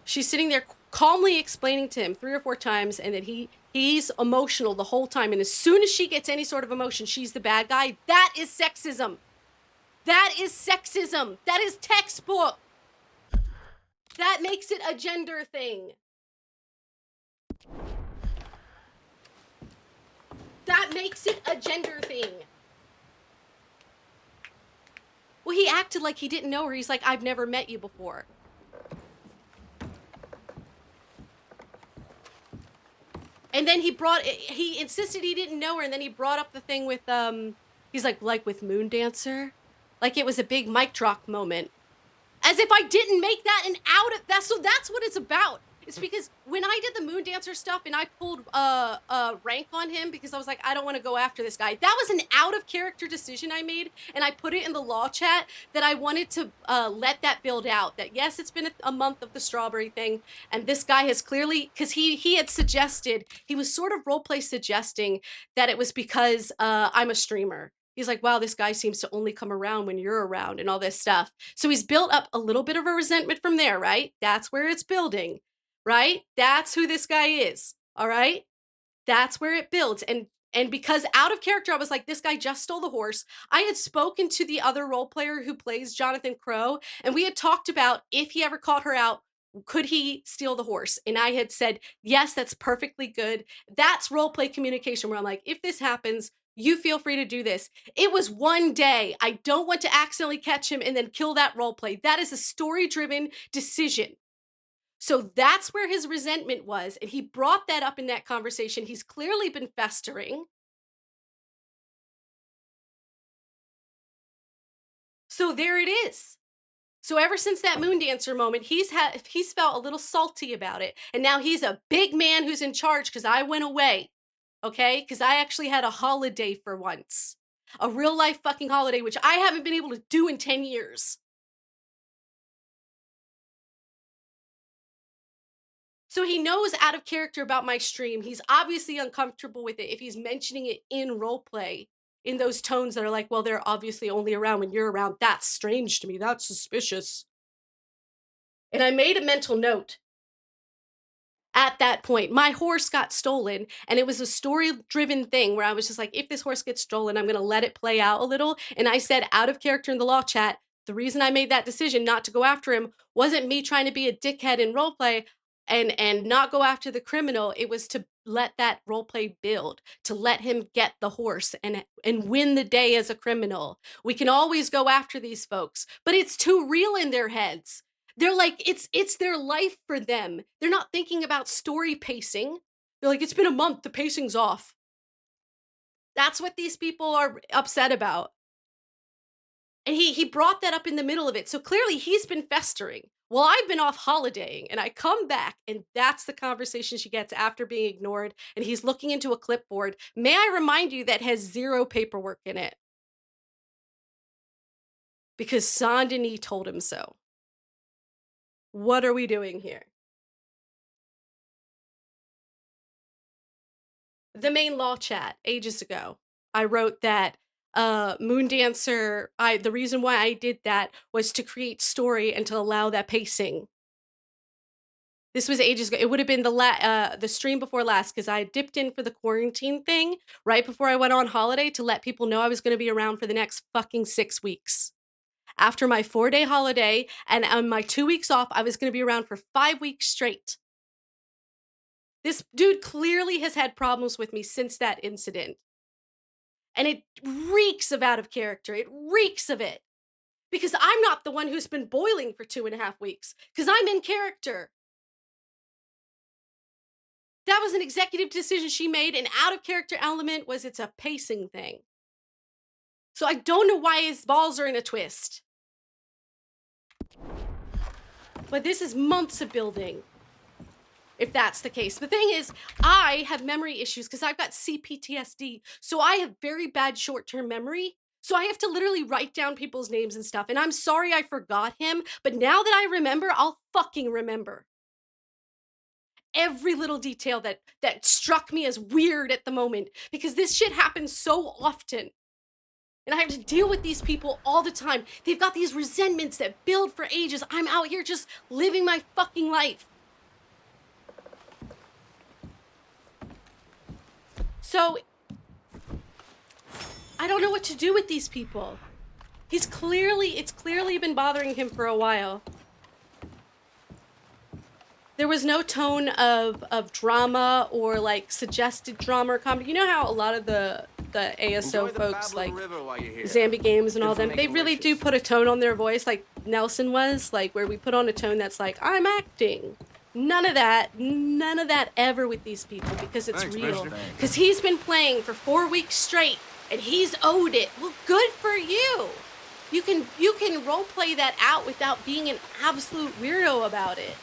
She's sitting there calmly explaining to him 3 or 4 times, and that he's emotional the whole time. And as soon as she gets any sort of emotion, she's the bad guy. That is sexism. That is sexism. That is textbook. That makes it a gender thing. That makes it a gender thing. Well, he acted like he didn't know her. He's like, I've never met you before. And then he insisted he didn't know her, and then he brought up the thing with, he's like with Moon Dancer? Like it was a big mic drop moment. As if I didn't make that an out of, that's what it's about. It's because when I did the Moon Dancer stuff and I pulled rank on him because I was like, I don't want to go after this guy. That was an out of character decision I made, and I put it in the law chat that I wanted to let that build out. That yes, it's been a month of the strawberry thing, and this guy has clearly, because he had suggested, he was sort of roleplay suggesting that it was because I'm a streamer. He's like, wow, this guy seems to only come around when you're around and all this stuff. So he's built up a little bit of a resentment from there, right? That's where it's building. Right? That's who this guy is. All right? That's where it builds. And because out of character, I was like, this guy just stole the horse. I had spoken to the other role player who plays Jonathan Crow, and we had talked about if he ever caught her out, could he steal the horse? And I had said, yes, that's perfectly good. That's roleplay communication where I'm like, if this happens, you feel free to do this. It was one day. I don't want to accidentally catch him and then kill that roleplay. That is a story-driven decision. So that's where his resentment was, and he brought that up in that conversation. He's clearly been festering. So there it is. So ever since that Moon Dancer moment, he's felt a little salty about it, and now he's a big man who's in charge because I went away, okay? Because I actually had a holiday for once. A real life fucking holiday, which I haven't been able to do in 10 years. So he knows out of character about my stream. He's obviously uncomfortable with it if he's mentioning it in roleplay in those tones that are like, well, they're obviously only around when you're around. That's strange to me. That's suspicious. And I made a mental note. At that point, my horse got stolen, and it was a story-driven thing where I was just like, if this horse gets stolen, I'm going to let it play out a little. And I said out of character in the law chat, the reason I made that decision not to go after him wasn't me trying to be a dickhead in roleplay and not go after the criminal. It was to let that roleplay build, to let him get the horse and win the day as a criminal. We can always go after these folks, but it's too real in their heads. They're like, it's their life for them. They're not thinking about story pacing. They're like, it's been a month, the pacing's off. That's what these people are upset about. And he brought that up in the middle of it. So clearly he's been festering. Well, I've been off holidaying, and I come back, and that's the conversation she gets after being ignored, and he's looking into a clipboard. May I remind you that has 0 paperwork in it? Because Saint-Denis told him so. What are we doing here? The main law chat ages ago, I wrote that Moondancer, the reason why I did that was to create story and to allow that pacing. This was ages ago. It would have been the stream before last, because I dipped in for the quarantine thing right before I went on holiday to let people know I was going to be around for the next fucking 6 weeks. After my 4-day holiday and on my 2 weeks off, I was going to be around for 5 weeks straight. This dude clearly has had problems with me since that incident. And it reeks of out of character. It reeks of it. Because I'm not the one who's been boiling for 2.5 weeks. Because I'm in character. That was an executive decision she made. An out of character element was it's a pacing thing. So I don't know why his balls are in a twist. But this is months of building, if that's the case. The thing is, I have memory issues because I've got CPTSD, so I have very bad short-term memory. So I have to literally write down people's names and stuff, and I'm sorry I forgot him, but now that I remember, I'll fucking remember. Every little detail that struck me as weird at the moment, because this shit happens so often. And I have to deal with these people all the time. They've got these resentments that build for ages. I'm out here just living my fucking life. So, I don't know what to do with these people. It's clearly been bothering him for a while. There was no tone of drama or like suggested drama or comedy. You know how a lot of the ASO folks, like Zombie Games and all them, they really do put a tone on their voice, like Nelson was, like where we put on a tone that's like, I'm acting. None of that ever with these people, because it's real. Because he's been playing for 4 weeks straight and he's owed it. Well, good for you. You can roleplay that out without being an absolute weirdo about it.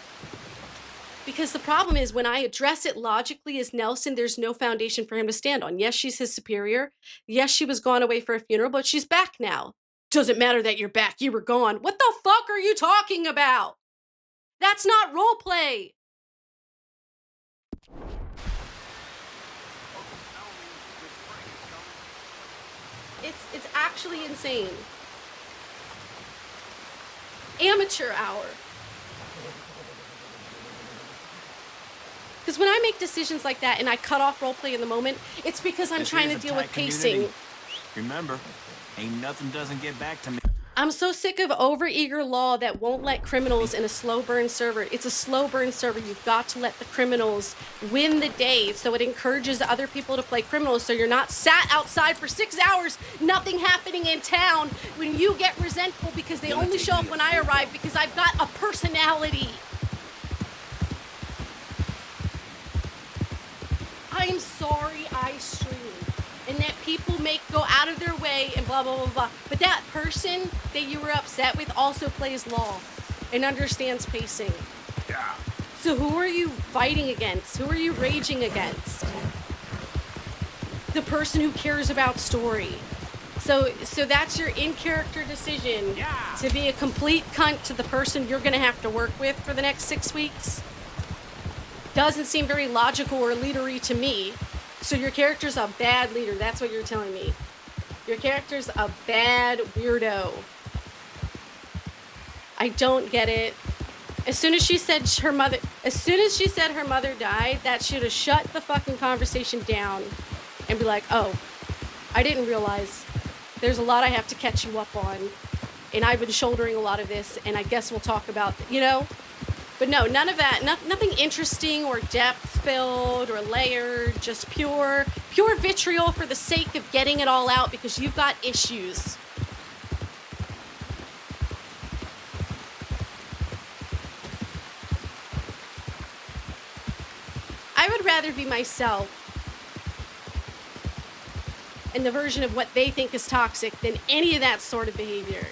Because the problem is, when I address it logically as Nelson, there's no foundation for him to stand on. Yes, she's his superior. Yes, she was gone away for a funeral, but she's back now. Doesn't matter that you're back. You were gone. What the fuck are you talking about? That's not roleplay. It's actually insane. Amateur hour. Because when I make decisions like that and I cut off roleplay in the moment, it's because I'm trying to deal with pacing. Remember, ain't nothing doesn't get back to me. I'm so sick of overeager law that won't let criminals in a slow burn server. It's a slow burn server. You've got to let the criminals win the day, so it encourages other people to play criminals, so you're not sat outside for 6 hours, nothing happening in town, when you get resentful because they only show up when I arrive because I've got a personality. I'm sorry I stream, and that people go out of their way and blah, blah, blah, blah. But that person that you were upset with also plays law and understands pacing. Yeah. So who are you fighting against? Who are you raging against? The person who cares about story. So that's your in-character decision to be a complete cunt to the person you're gonna have to work with for the next 6 weeks? Doesn't seem very logical or leadery to me. So your character's a bad leader, that's what you're telling me. Your character's a bad weirdo. I don't get it. As soon as she said her mother died, that should have shut the fucking conversation down and be like, oh, I didn't realize there's a lot I have to catch you up on, and I've been shouldering a lot of this, and I guess we'll talk about, you know? But no, none of that, nothing interesting or depth-filled or layered, just pure vitriol for the sake of getting it all out because you've got issues. I would rather be myself and the version of what they think is toxic than any of that sort of behavior.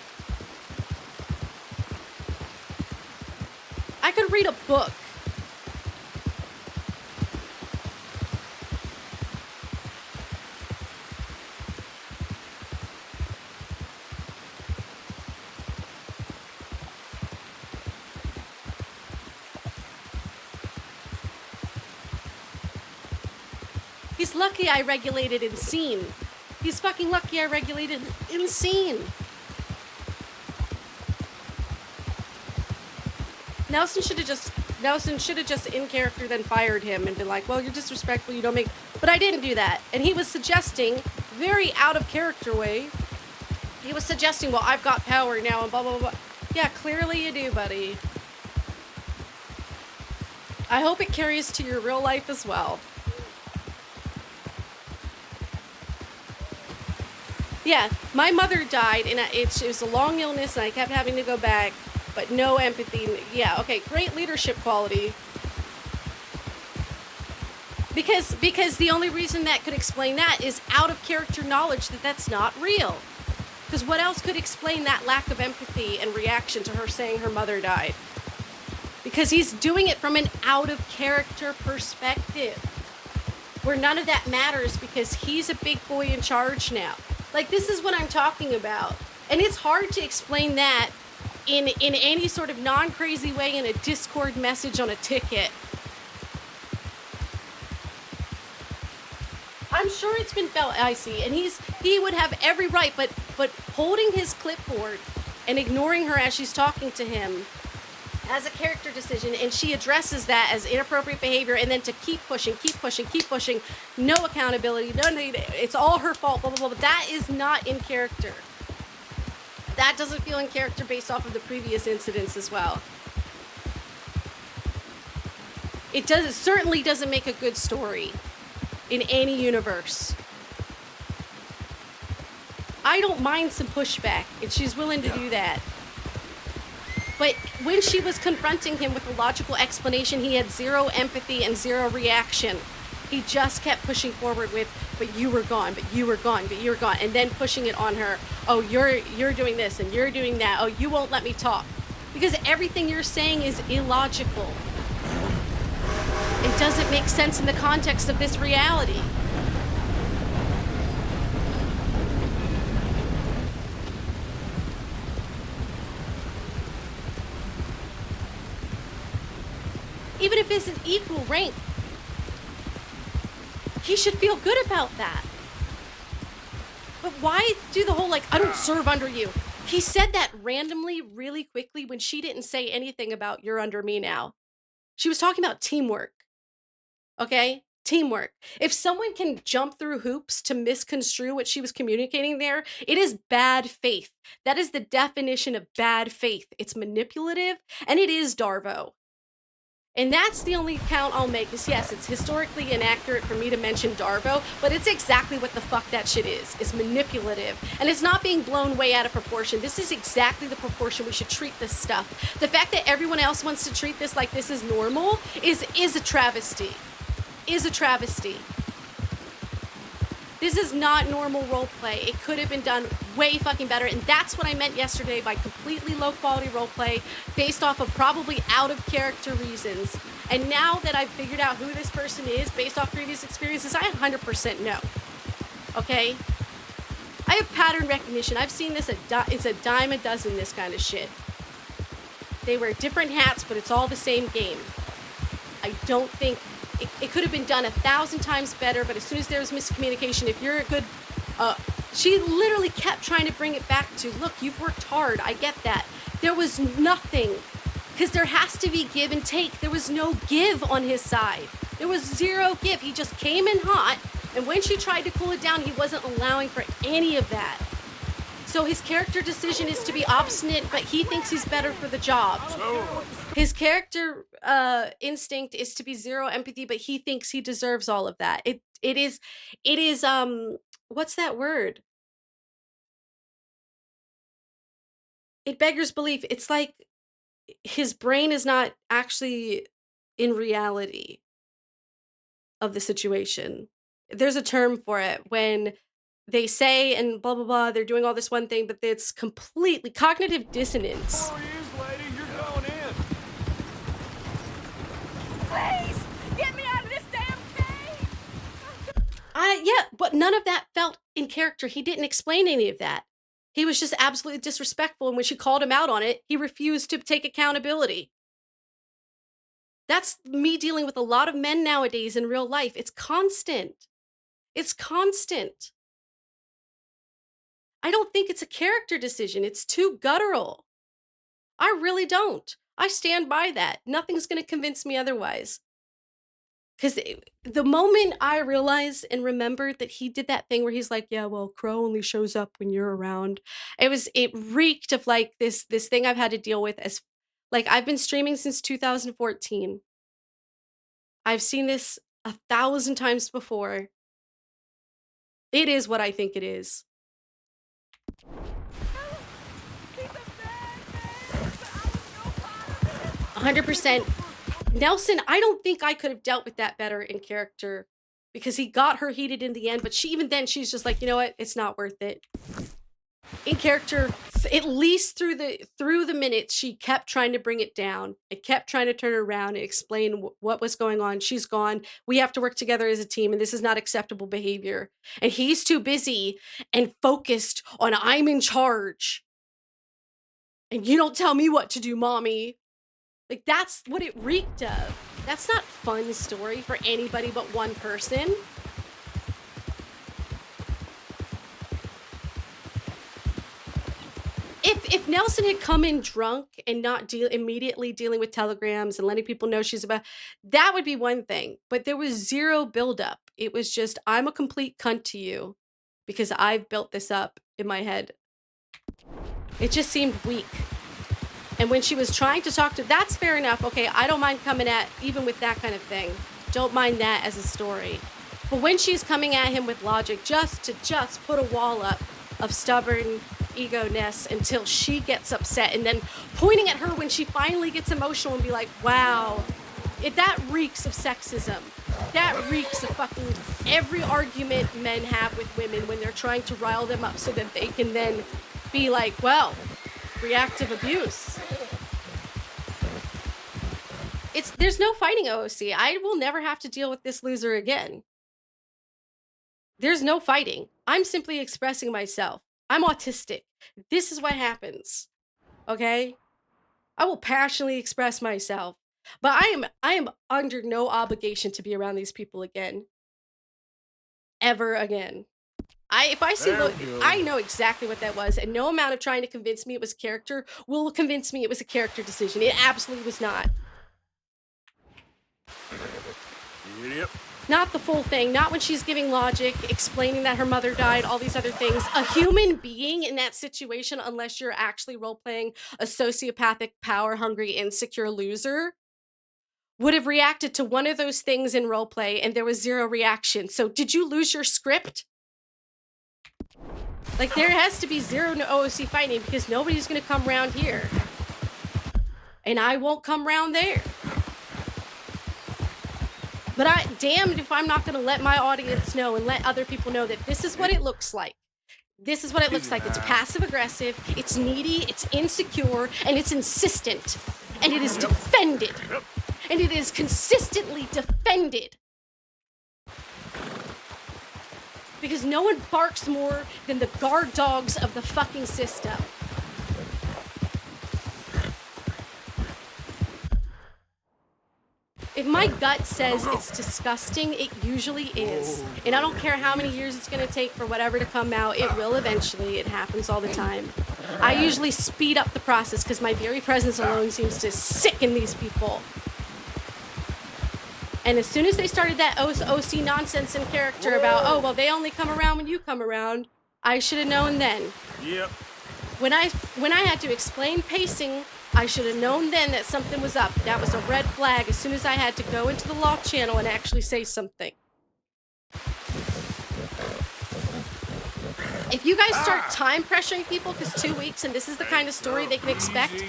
I could read a book. He's lucky I regulated in scene. He's fucking lucky I regulated in scene. Nelson should have just in character then fired him and been like, well, you're disrespectful, you don't make... But I didn't do that. And he was suggesting, very out of character way, he was suggesting, well, I've got power now and blah, blah, blah. Yeah, clearly you do, buddy. I hope it carries to your real life as well. Yeah, my mother died, and it was a long illness, and I kept having to go back, but no empathy. Yeah, okay, great leadership quality. Because the only reason that could explain that is out of character knowledge that that's not real. Because what else could explain that lack of empathy and reaction to her saying her mother died? Because he's doing it from an out of character perspective, where none of that matters because he's a big boy in charge now. Like, this is what I'm talking about. And it's hard to explain that in any sort of non-crazy way in a Discord message on a ticket. I'm sure it's been felt icy, and he would have every right, but holding his clipboard and ignoring her as she's talking to him as a character decision, and she addresses that as inappropriate behavior, and then to keep pushing, no accountability, it's all her fault, blah, blah, blah. That is not in character. That doesn't feel in character based off of the previous incidents as well. It certainly doesn't make a good story in any universe. I don't mind some pushback, and she's willing to do that. But when she was confronting him with a logical explanation, he had zero empathy and zero reaction. He just kept pushing forward with, but you were gone, but you were gone, but you were gone. And then pushing it on her. Oh, you're doing this and you're doing that. Oh, you won't let me talk. Because everything you're saying is illogical. It doesn't make sense in the context of this reality. Even if it's an equal rank, he should feel good about that. But why do the whole, like, I don't serve under you? He said that randomly, really quickly, when she didn't say anything about you're under me now. She was talking about teamwork. Okay? Teamwork. If someone can jump through hoops to misconstrue what she was communicating there, it is bad faith. That is the definition of bad faith. It's manipulative, and it is Darvo. And that's the only count I'll make is, yes, it's historically inaccurate for me to mention Darvo, but it's exactly what the fuck that shit is. It's manipulative. And it's not being blown way out of proportion. This is exactly the proportion we should treat this stuff. The fact that everyone else wants to treat this like this is normal is a travesty. Is a travesty. This is not normal roleplay. It could have been done way fucking better, and that's what I meant yesterday by completely low-quality roleplay based off of probably out-of-character reasons. And now that I've figured out who this person is based off previous experiences, I 100% know. Okay? I have pattern recognition. I've seen this, it's a dime a dozen, this kind of shit. They wear different hats, but it's all the same game. I don't think, it could have been done 1,000 times better, but as soon as there was miscommunication, if you're a good, she literally kept trying to bring it back to, look, you've worked hard, I get that. There was nothing, because there has to be give and take. There was no give on his side. There was zero give. He just came in hot, and when she tried to cool it down, he wasn't allowing for any of that. So his character decision is to be obstinate, but he thinks he's better for the job. His character instinct is to be zero empathy, but he thinks he deserves all of that. It is what's that word? It beggars belief. It's like his brain is not actually in reality of the situation. There's a term for it when they say and blah blah blah, they're doing all this one thing, but it's completely cognitive dissonance. 4 years, lady, you're going in. Please, get me out of this damn cave! Yeah, but none of that felt in character. He didn't explain any of that. He was just absolutely disrespectful, and when she called him out on it, he refused to take accountability. That's me dealing with a lot of men nowadays in real life. It's constant. It's constant. I don't think it's a character decision. It's too guttural. I really don't. I stand by that. Nothing's going to convince me otherwise. Because the moment I realized and remembered that he did that thing where he's like, yeah, well, Crow only shows up when you're around. It reeked of like this thing I've had to deal with as, like, I've been streaming since 2014. I've seen this 1,000 times before. It is what I think it is. 100%. Nelson, I don't think I could have dealt with that better in character because he got her heated in the end, but even then she's just like, you know what? It's not worth it. In character, at least through the minutes, she kept trying to bring it down. It kept trying to turn her around and explain what was going on. She's gone. We have to work together as a team, and this is not acceptable behavior. And he's too busy and focused on I'm in charge. And you don't tell me what to do, mommy. Like, that's what it reeked of. That's not fun story for anybody but one person. If Nelson had come in drunk and not immediately dealing with telegrams and letting people know she's about, that would be one thing. But there was zero buildup. It was just, I'm a complete cunt to you because I've built this up in my head. It just seemed weak. And when she was trying to talk to, that's fair enough. Okay, I don't mind coming at, even with that kind of thing. Don't mind that as a story. But when she's coming at him with logic, just to put a wall up of stubborn ego-ness until she gets upset, and then pointing at her when she finally gets emotional and be like, wow, that reeks of sexism. That reeks of fucking every argument men have with women when they're trying to rile them up so that they can then be like, well, reactive abuse. There's no fighting OOC. I will never have to deal with this loser again. There's no fighting. I'm simply expressing myself. I'm autistic. This is what happens. Okay? I will passionately express myself. But I am under no obligation to be around these people again. Ever again. If I see I know exactly what that was, and no amount of trying to convince me it was character will convince me it was a character decision. It absolutely was not. Yep. Not the full thing, not when she's giving logic, explaining that her mother died, all these other things. A human being in that situation, unless you're actually role-playing a sociopathic, power-hungry, insecure loser, would have reacted to one of those things in roleplay, and there was zero reaction. So did you lose your script? Like, there has to be zero OOC fighting because nobody's going to come around here. And I won't come around there. But damned if I'm not going to let my audience know and let other people know that this is what it looks like. This is what it looks like. It's passive-aggressive, it's needy, it's insecure, and it's insistent. And it is defended. And it is consistently defended. Because no one barks more than the guard dogs of the fucking system. If my gut says it's disgusting, it usually is. And I don't care how many years it's gonna take for whatever to come out, it will eventually. It happens all the time. I usually speed up the process because my very presence alone seems to sicken these people. And as soon as they started that OC nonsense in character about, oh, well, they only come around when you come around, I should have known then. Yep. When I had to explain pacing, I should have known then that something was up. That was a red flag as soon as I had to go into the loft channel and actually say something. If you guys start time pressuring people, because 2 weeks and this is the kind of story they can expect,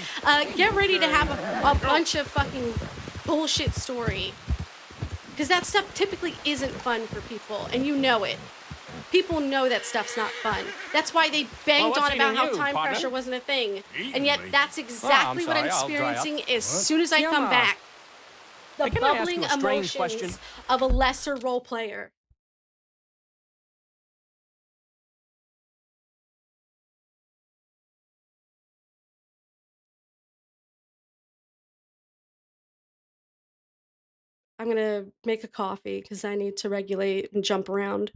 get ready to have a bunch of fucking bullshit story. Because that stuff typically isn't fun for people, and you know it. People know that stuff's not fun. That's why they banged on about how time pressure wasn't a thing. And yet that's exactly what I'm experiencing as soon as I come back. The bubbling emotions of a lesser role player. I'm gonna make a coffee because I need to regulate and jump around.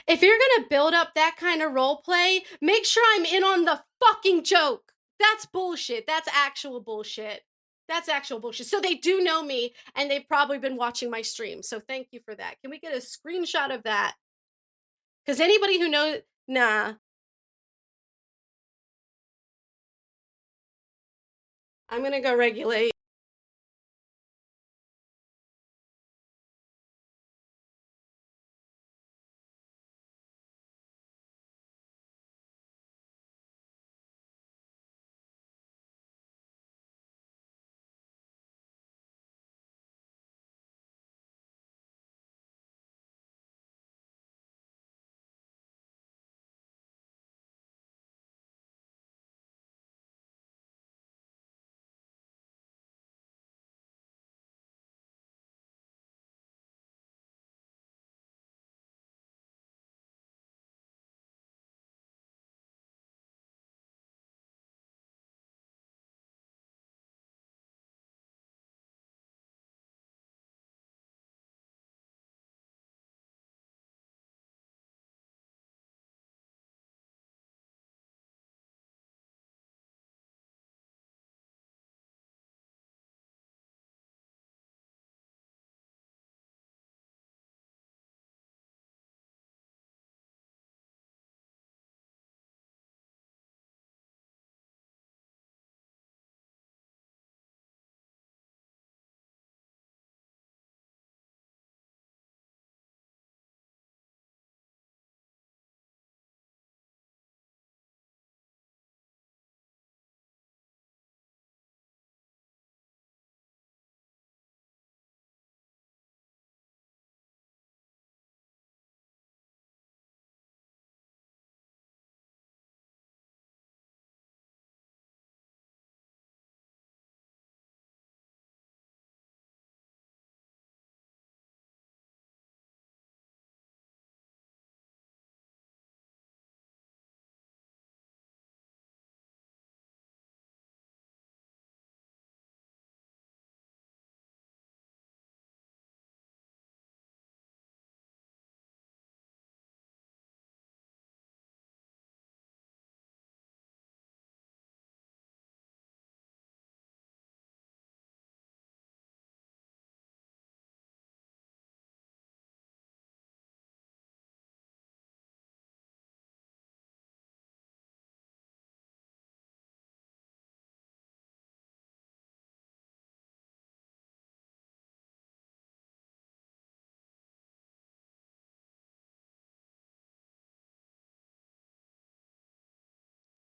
If you're gonna build up that kind of role play, make sure I'm in on the fucking joke. That's bullshit. That's actual bullshit. That's actual bullshit. So they do know me, and they've probably been watching my stream. So thank you for that. Can we get a screenshot of that? Because anybody who knows, nah. I'm gonna go regulate.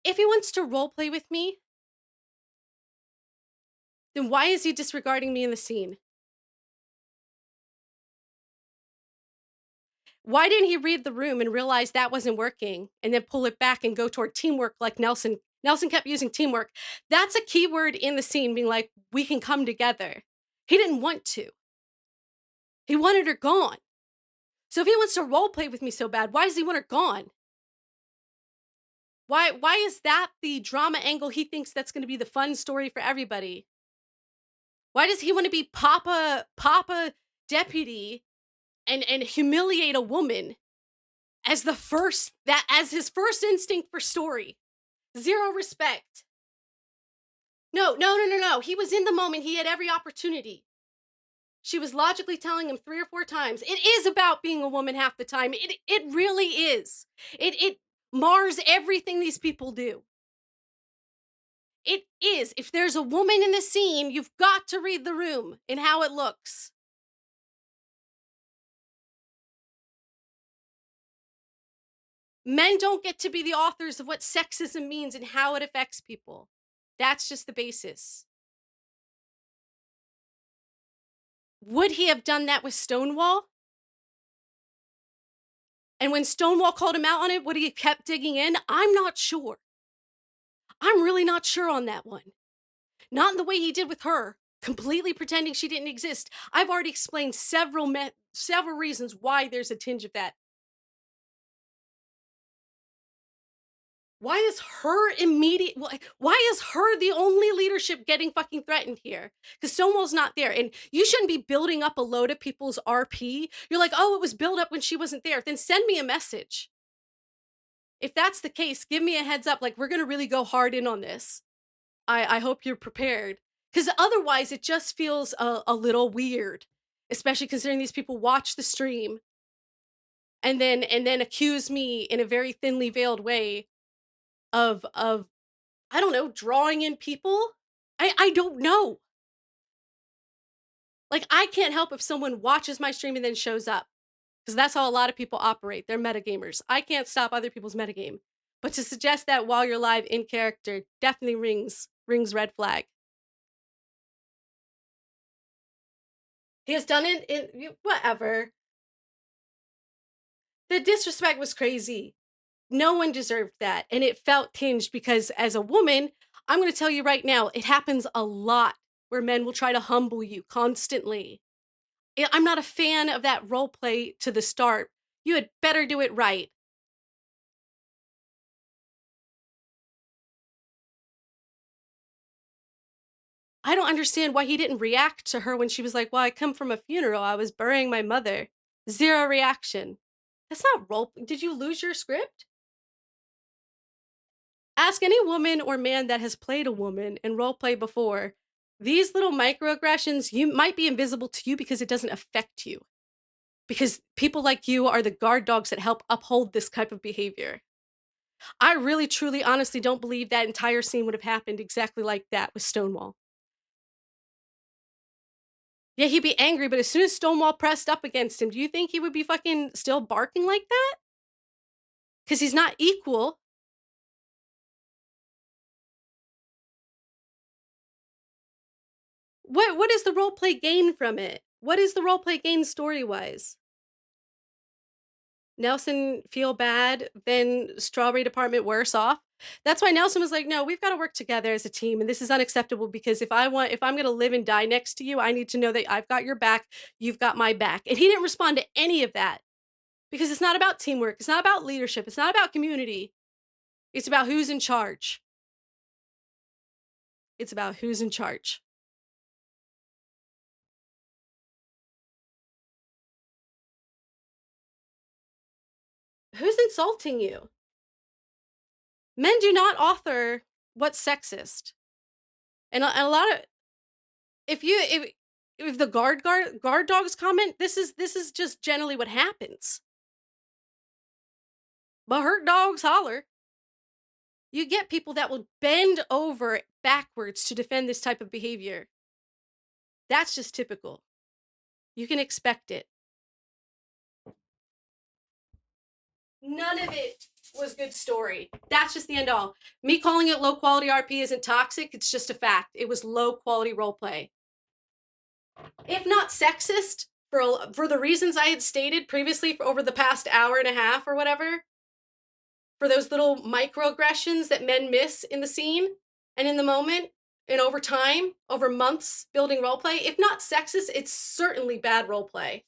If he wants to role play with me, then why is he disregarding me in the scene? Why didn't he read the room and realize that wasn't working and then pull it back and go toward teamwork like Nelson? Nelson kept using teamwork. That's a key word in the scene, being like, we can come together. He didn't want to. He wanted her gone. So if he wants to role play with me so bad, why does he want her gone? Why is that the drama angle he thinks that's going to be the fun story for everybody? Why does he want to be Papa deputy and humiliate a woman as as his first instinct for story? Zero respect. No. He was in the moment. He had every opportunity. She was logically telling him 3 or 4 times. It is about being a woman half the time. It really is. It mars everything these people do. It is. If there's a woman in the scene, you've got to read the room and how it looks. Men don't get to be the authors of what sexism means and how it affects people. That's just the basis. Would he have done that with Stonewall? And when Stonewall called him out on it, would he have kept digging in? I'm not sure. I'm really not sure on that one. Not in the way he did with her, completely pretending she didn't exist. I've already explained several reasons why there's a tinge of that. Why is her why is her the only leadership getting fucking threatened here? Because Stonewall's not there. And you shouldn't be building up a load of people's RP. You're like, oh, it was built up when she wasn't there. Then send me a message. If that's the case, give me a heads up. Like, we're going to really go hard in on this. I hope you're prepared. Because otherwise, it just feels a little weird. Especially considering these people watch the stream. And then accuse me in a very thinly veiled way of I don't know, drawing in people? I don't know. Like, I can't help if someone watches my stream and then shows up. Because that's how a lot of people operate. They're metagamers. I can't stop other people's metagame. But to suggest that while you're live in character definitely rings red flag. He has done it in whatever. The disrespect was crazy. No one deserved that. And it felt tinged because as a woman, I'm going to tell you right now, it happens a lot where men will try to humble you constantly. I'm not a fan of that role play to the start. You had better do it right. I don't understand why he didn't react to her when she was like, well, I come from a funeral. I was burying my mother. Zero reaction. That's not role. Did you lose your script? Ask any woman or man that has played a woman in role play before. These little microaggressions, you might be invisible to you because it doesn't affect you. Because people like you are the guard dogs that help uphold this type of behavior. I really, truly, honestly don't believe that entire scene would have happened exactly like that with Stonewall. Yeah, he'd be angry, but as soon as Stonewall pressed up against him, do you think he would be fucking still barking like that? Because he's not equal. What is the roleplay gain from it? What is the roleplay gain story-wise? Nelson feel bad, then Strawberry Department worse off. That's why Nelson was like, no, we've got to work together as a team. And this is unacceptable because if I'm going to live and die next to you, I need to know that I've got your back. You've got my back. And he didn't respond to any of that because it's not about teamwork. It's not about leadership. It's not about community. It's about who's in charge. It's about who's in charge. Who's insulting you? Men do not author what's sexist. And a lot of if the guard dogs comment, this is just generally what happens. But hurt dogs holler. You get people that will bend over backwards to defend this type of behavior. That's just typical. You can expect it. None of it was good story. That's just the end all. Me calling it low quality RP isn't toxic. It's just a fact. It was low quality roleplay. If not sexist, for the reasons I had stated previously for over the past hour and a half or whatever, for those little microaggressions that men miss in the scene and in the moment and over time, over months building roleplay, if not sexist, it's certainly bad roleplay.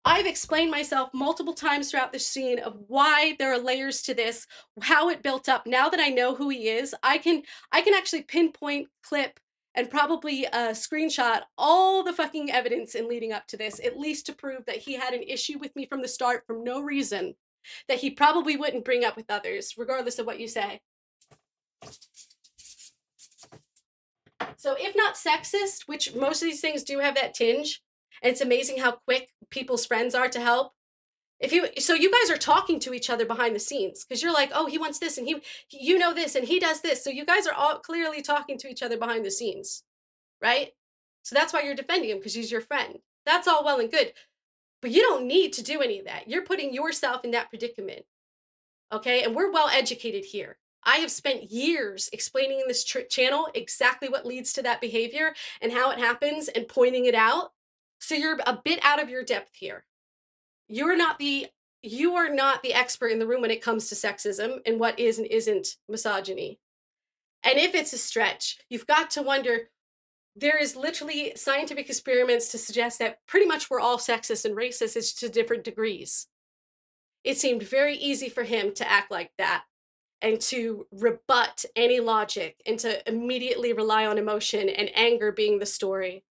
I've explained myself multiple times throughout the scene of why there are layers to this, how it built up. Now that I know who he is, I can actually pinpoint, clip, and probably screenshot all the fucking evidence in leading up to this, at least to prove that he had an issue with me from the start for no reason that he probably wouldn't bring up with others, regardless of what you say. So if not sexist, which most of these things do have that tinge, and it's amazing how quick people's friends are to help. So you guys are talking to each other behind the scenes because you're like, oh, he wants this and you know this and he does this. So you guys are all clearly talking to each other behind the scenes, right? So that's why you're defending him, because he's your friend. That's all well and good, but you don't need to do any of that. You're putting yourself in that predicament, okay? And we're well educated here. I have spent years explaining in this channel exactly what leads to that behavior and how it happens and pointing it out. So you're a bit out of your depth here. You are not the expert in the room when it comes to sexism and what is and isn't misogyny. And if it's a stretch, you've got to wonder, there is literally scientific experiments to suggest that pretty much we're all sexist and racist, it's to different degrees. It seemed very easy for him to act like that and to rebut any logic and to immediately rely on emotion and anger being the story.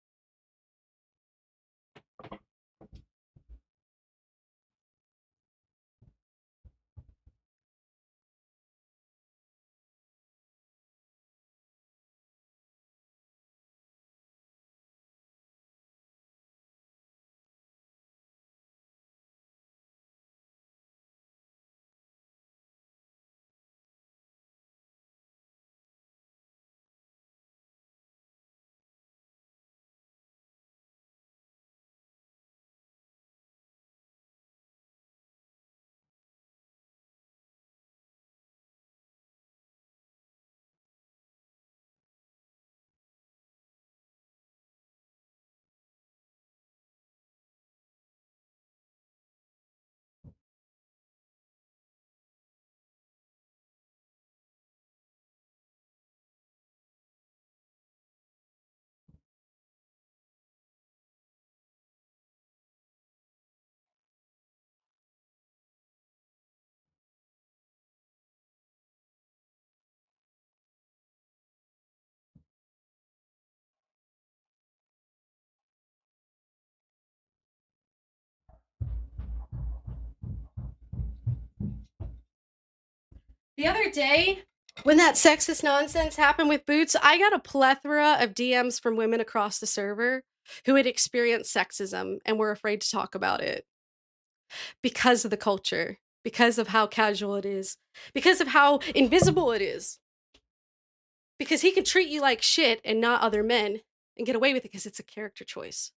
The other day, when that sexist nonsense happened with Boots, I got a plethora of DMs from women across the server who had experienced sexism and were afraid to talk about it because of the culture, because of how casual it is, because of how invisible it is. Because he can treat you like shit and not other men and get away with it because it's a character choice.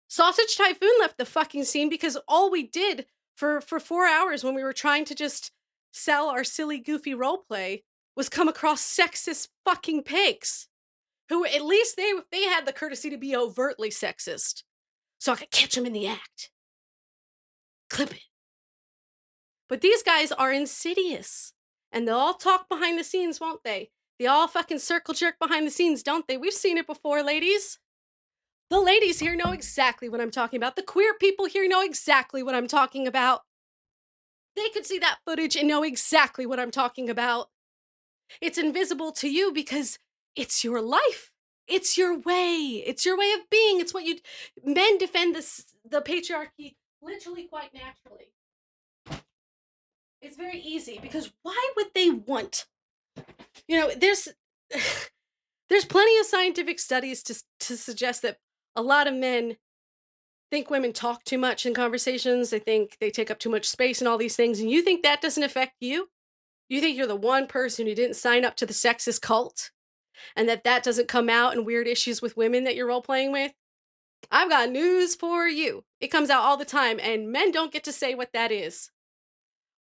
Sausage Typhoon left the fucking scene because all we did for 4 hours when we were trying to just sell our silly, goofy roleplay was come across sexist fucking pigs. Who, at least they had the courtesy to be overtly sexist. So I could catch them in the act. Clip it. But these guys are insidious. And they'll all talk behind the scenes, won't they? They all fucking circle jerk behind the scenes, don't they? We've seen it before, ladies. The ladies here know exactly what I'm talking about. The queer people here know exactly what I'm talking about. They could see that footage and know exactly what I'm talking about. It's invisible to you because it's your life. It's your way. It's your way of being. It's what men defend the patriarchy literally quite naturally. It's very easy because why would they want? There's plenty of scientific studies to suggest that a lot of men think women talk too much in conversations. They think they take up too much space and all these things. And you think that doesn't affect you? You think you're the one person who didn't sign up to the sexist cult? And that doesn't come out in weird issues with women that you're role playing with? I've got news for you. It comes out all the time, and men don't get to say what that is.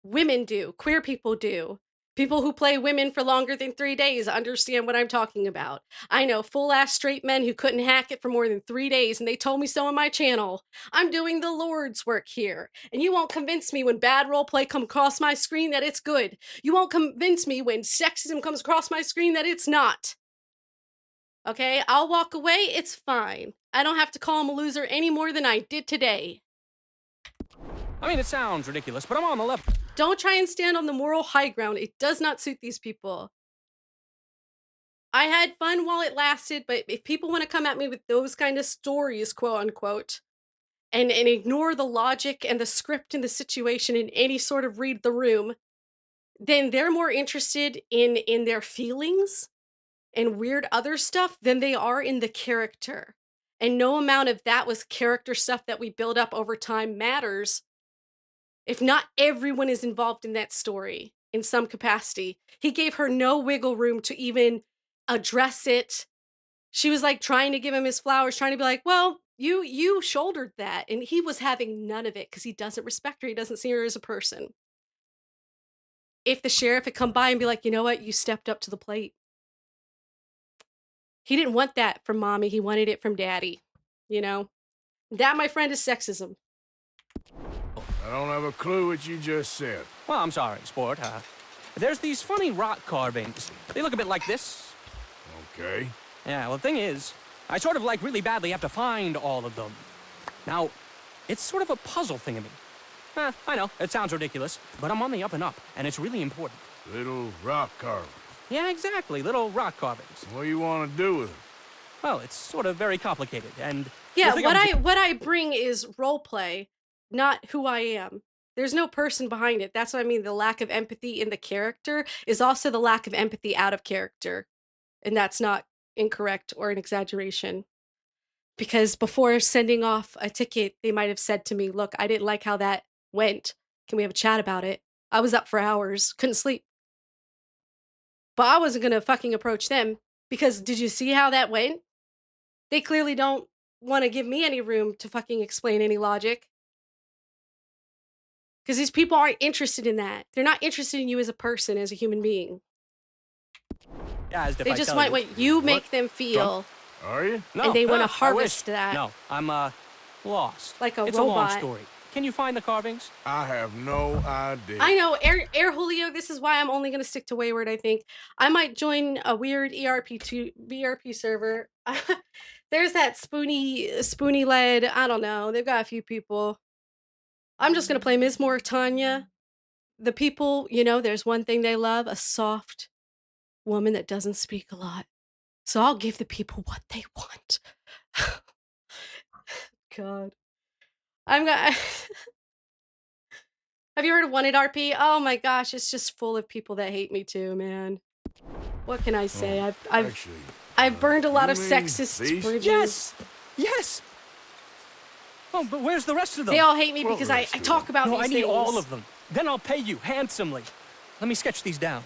Women do. Queer people do. People who play women for longer than 3 days understand what I'm talking about. I know full-ass straight men who couldn't hack it for more than 3 days, and they told me so on my channel. I'm doing the Lord's work here, and you won't convince me when bad roleplay comes across my screen that it's good. You won't convince me when sexism comes across my screen that it's not. Okay, I'll walk away, it's fine. I don't have to call him a loser any more than I did today. I mean, it sounds ridiculous, but I'm on the level. Don't try and stand on the moral high ground. It does not suit these people. I had fun while it lasted, but if people want to come at me with those kind of stories, quote unquote, and ignore the logic and the script and the situation in any sort of read the room, then they're more interested in their feelings and weird other stuff than they are in the character. And no amount of that was character stuff that we build up over time matters if not everyone is involved in that story in some capacity. He gave her no wiggle room to even address it. She was like trying to give him his flowers, trying to be like, well, you shouldered that. And he was having none of it because he doesn't respect her. He doesn't see her as a person. If the sheriff had come by and be like, you know what, you stepped up to the plate. He didn't want that from mommy. He wanted it from daddy. You know, that, my friend, is sexism. I don't have a clue what you just said. Well, I'm sorry, sport. There's these funny rock carvings. They look a bit like this. Okay. Yeah, well, the thing is, I sort of like really badly have to find all of them. Now, it's sort of a puzzle thing to me. I know, it sounds ridiculous, but I'm on the up and up, and it's really important. Little rock carvings. Yeah, exactly, little rock carvings. What do you want to do with them? Well, it's sort of very complicated, and... Yeah, what I bring is role play, not who I am. There's no person behind it. That's what I mean. The lack of empathy in the character is also the lack of empathy out of character. And that's not incorrect or an exaggeration. Because before sending off a ticket, they might have said to me, look, I didn't like how that went. Can we have a chat about it? I was up for hours, couldn't sleep. But I wasn't going to fucking approach them because did you see how that went? They clearly don't want to give me any room to fucking explain any logic. Because these people aren't interested in that. They're not interested in you as a person, as a human being. Yeah, as if they just want what you make them feel. Are you? No. And they want to harvest that. No, I'm, lost. Like a it's robot. A long story. Can you find the carvings? I have no idea. I know, Air Julio, this is why I'm only going to stick to Wayward, I think. I might join a weird VRP server. There's that Spoonie led, I don't know, they've got a few people. I'm just going to play Ms. Mauritania. The people, you know, there's one thing they love, a soft woman that doesn't speak a lot. So I'll give the people what they want. God. I'm gonna... Have you heard of Wanted RP? Oh my gosh, it's just full of people that hate me too, man. What can I say? I've burned a lot of sexist bridges. Yes! Yes! Oh, but where's the rest of them? They all hate me because I talk about these things. I need all of them. Then I'll pay you handsomely. Let me sketch these down.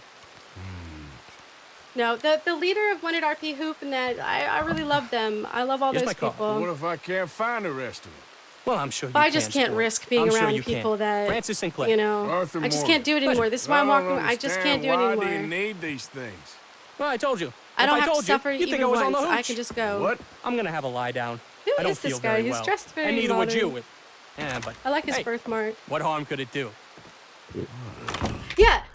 No, the leader of Wanted RP Hoop and that, I really love them. I love all those people. What if I can't find the rest of them? Well, I'm sure you can. I just can't risk being around people that, Francis Sinclair. You know, I just can't do it anymore. This is why I'm walking. I just can't do it anymore. Why do you need these things? Well, I told you. I don't have to suffer you even once. I can just go. What? I'm gonna have a lie down. Who I don't is this feel guy? very He's dressed very and neither modern. would you. Yeah, but I like his hey, birthmark. What harm could it do?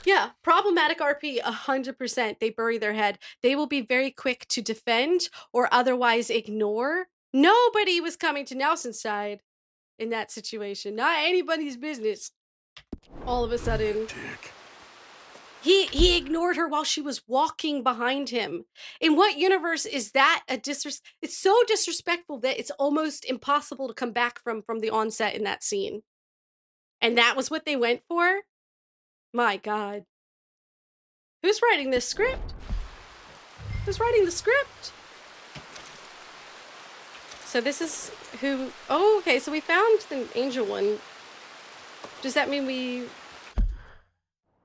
Yeah. Problematic RP, 100%. They bury their head. They will be very quick to defend or otherwise ignore. Nobody was coming to Nelson's side in that situation. Not anybody's business. All of a sudden. Dick. He ignored her while she was walking behind him. In what universe is that a disrespect? It's so disrespectful that it's almost impossible to come back from the onset in that scene. And that was what they went for? My God. Who's writing this script? Who's writing the script? So this is who... Oh, okay, so we found the angel one. Does that mean we...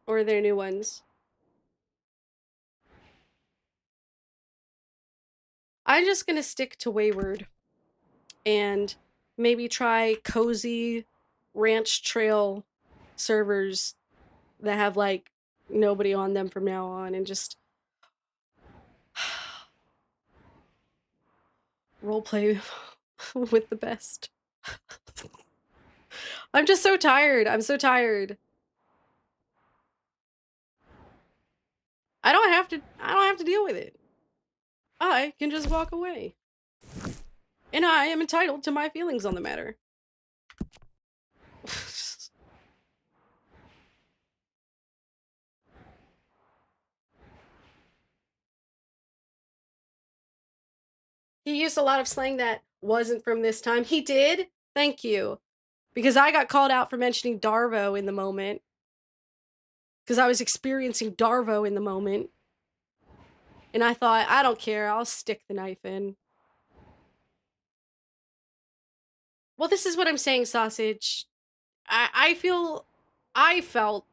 Or are there new ones? I'm just gonna stick to Wayward and maybe try cozy ranch trail servers that have like nobody on them from now on and just roleplay with the best. I'm just so tired. I'm so tired. I don't have to deal with it. I can just walk away. And I am entitled to my feelings on the matter. He used a lot of slang that wasn't from this time. He did? Thank you. Because I got called out for mentioning Darvo in the moment. Because I was experiencing Darvo in the moment. And I thought, I don't care, I'll stick the knife in. Well, this is what I'm saying, Sausage. I felt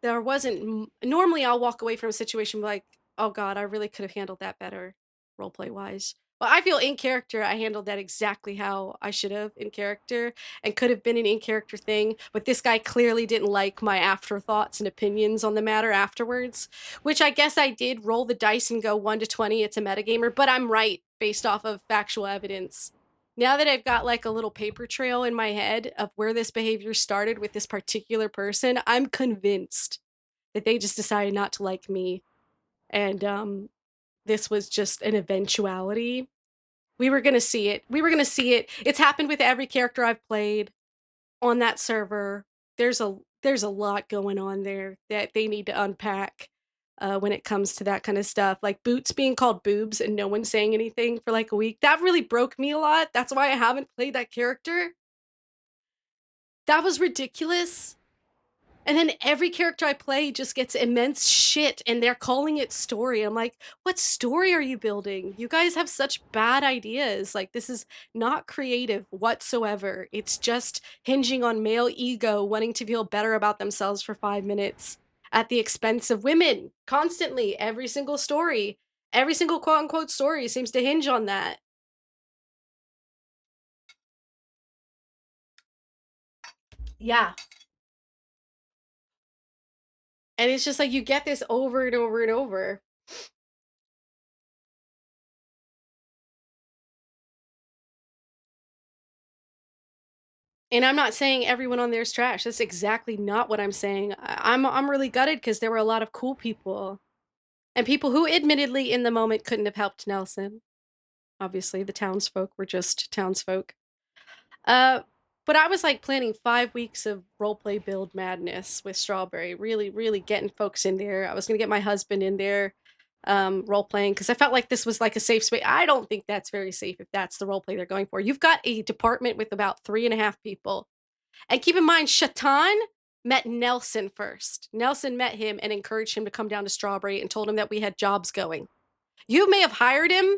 there wasn't, normally I'll walk away from a situation like, oh God, I really could have handled that better, roleplay wise. But I feel in character, I handled that exactly how I should have in character and could have been an in character thing. But this guy clearly didn't like my afterthoughts and opinions on the matter afterwards, which I guess I did roll the dice and go 1 to 20. It's a metagamer, but I'm right based off of factual evidence. Now that I've got like a little paper trail in my head of where this behavior started with this particular person, I'm convinced that they just decided not to like me. And this was just an eventuality. We were gonna see it. We were gonna see it. It's happened with every character I've played on that server. There's a lot going on there that they need to unpack when it comes to that kind of stuff. Like Boots being called boobs and no one saying anything for like a week. That really broke me a lot. That's why I haven't played that character. That was ridiculous. And then every character I play just gets immense shit and they're calling it story. I'm like, what story are you building? You guys have such bad ideas. Like, this is not creative whatsoever. It's just hinging on male ego wanting to feel better about themselves for 5 minutes at the expense of women. Constantly, every single story, every single quote unquote story seems to hinge on that. Yeah. And it's just like you get this over and over and over. And I'm not saying everyone on there is trash. That's exactly not what I'm saying. I'm really gutted because there were a lot of cool people. And people who admittedly in the moment couldn't have helped Nelson. Obviously, the townsfolk were just townsfolk. Uh, but I was like planning 5 weeks of roleplay build madness with Strawberry, really, really getting folks in there. I was gonna get my husband in there, role playing because I felt like this was like a safe space. I don't think that's very safe if that's the roleplay they're going for. You've got a department with about 3.5 people. And keep in mind, Shatan met Nelson first. Nelson met him and encouraged him to come down to Strawberry and told him that we had jobs going. You may have hired him,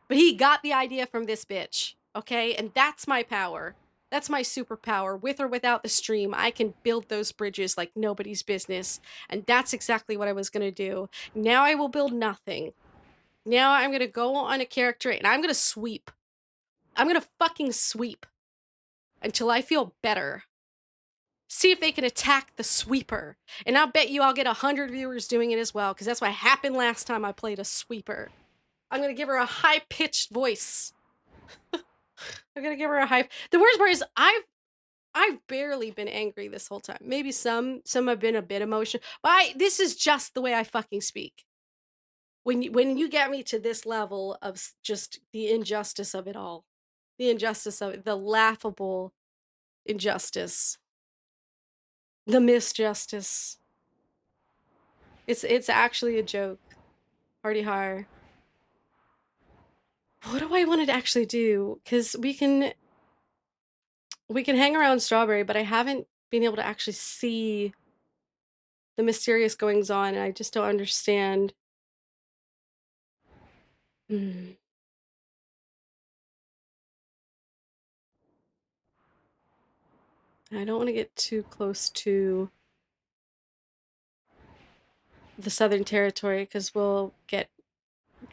but he got the idea from this bitch, okay? And that's my power. That's my superpower. With or without the stream, I can build those bridges like nobody's business. And that's exactly what I was going to do. Now I will build nothing. Now I'm going to go on a character and I'm going to sweep. I'm going to fucking sweep until I feel better. See if they can attack the sweeper. And I'll bet you I'll get 100 viewers doing it as well, because that's what happened last time I played a sweeper. I'm gonna give her a high-pitched voice. I'm gonna give her a high... The worst part is I've barely been angry this whole time. Maybe some have been a bit emotional, but this is just the way I fucking speak. When you get me to this level of just the injustice of it all, the injustice of it, the laughable injustice, the misjustice. It's actually a joke. Party hard. What do I want to actually do? Because we can hang around Strawberry, but I haven't been able to actually see the mysterious goings on, and I just don't understand. I don't want to get too close to the Southern Territory because we'll get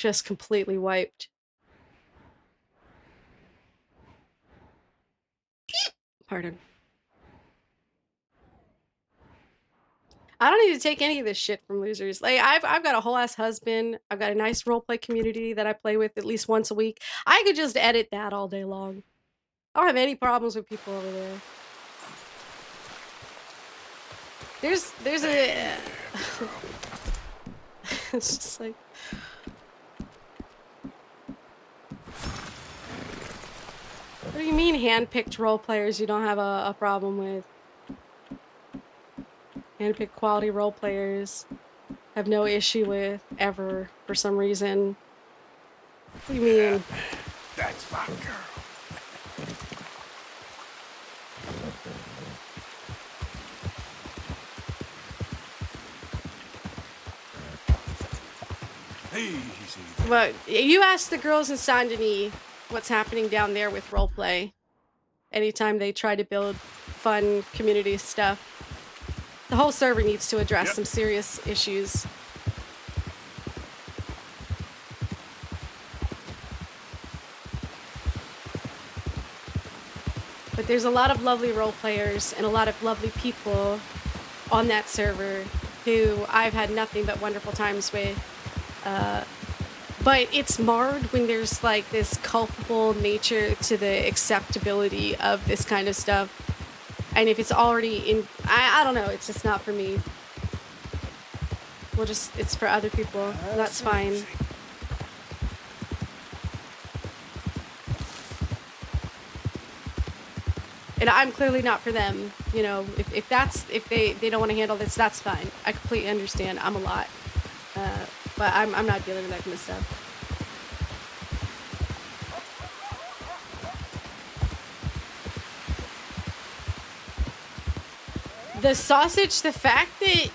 just completely wiped. Pardon. I don't need to take any of this shit from losers. Like I've got a whole ass husband. I've got a nice roleplay community that I play with at least once a week. I could just edit that all day long. I don't have any problems with people over there. There's a it's just like what do you mean hand-picked role players you don't have a problem with? Hand-picked quality role players have no issue with ever for some reason. What do you mean? That's my girl. Well, you ask the girls in Saint Denis what's happening down there with roleplay. Anytime they try to build fun community stuff, the whole server needs to address some serious issues. But there's a lot of lovely role players and a lot of lovely people on that server who I've had nothing but wonderful times with. But it's marred when there's like this culpable nature to the acceptability of this kind of stuff. And if it's already in, I don't know, it's just not for me. It's for other people. That's fine. And I'm clearly not for them. You know, if they don't want to handle this, that's fine. I completely understand. I'm a lot. But I'm not dealing with that kind of stuff. The sausage, the fact that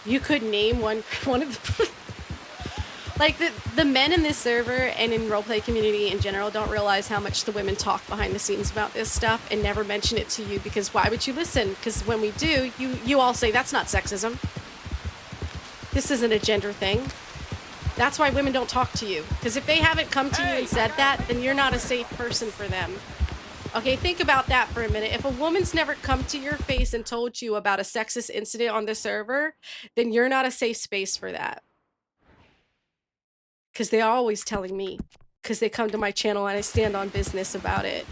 you could name one of the like the men in this server and in roleplay community in general don't realize how much the women talk behind the scenes about this stuff and never mention it to you, because why would you listen? Because when we do, you all say that's not sexism. This isn't a gender thing. That's why women don't talk to you. Because if they haven't come to you and said that, then you're not a safe person for them. Okay, think about that for a minute. If a woman's never come to your face and told you about a sexist incident on the server, then you're not a safe space for that. Because they're always telling me. Because they come to my channel and I stand on business about it.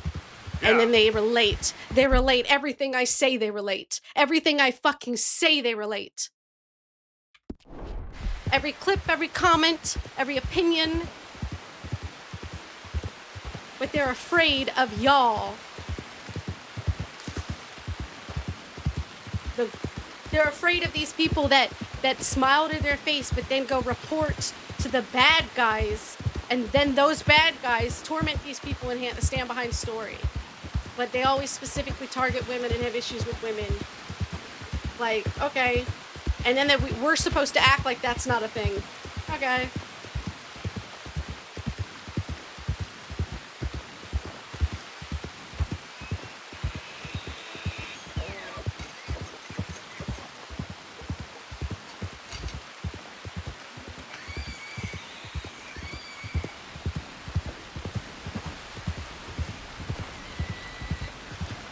Yeah. And then they relate. They relate. Everything I say, they relate. Everything I fucking say, they relate. Every clip, every comment, every opinion. But they're afraid of y'all. They're afraid of these people that smile to their face but then go report to the bad guys, and then those bad guys torment these people and stand behind story. But they always specifically target women and have issues with women. Like, okay. And then we're supposed to act like that's not a thing. Okay.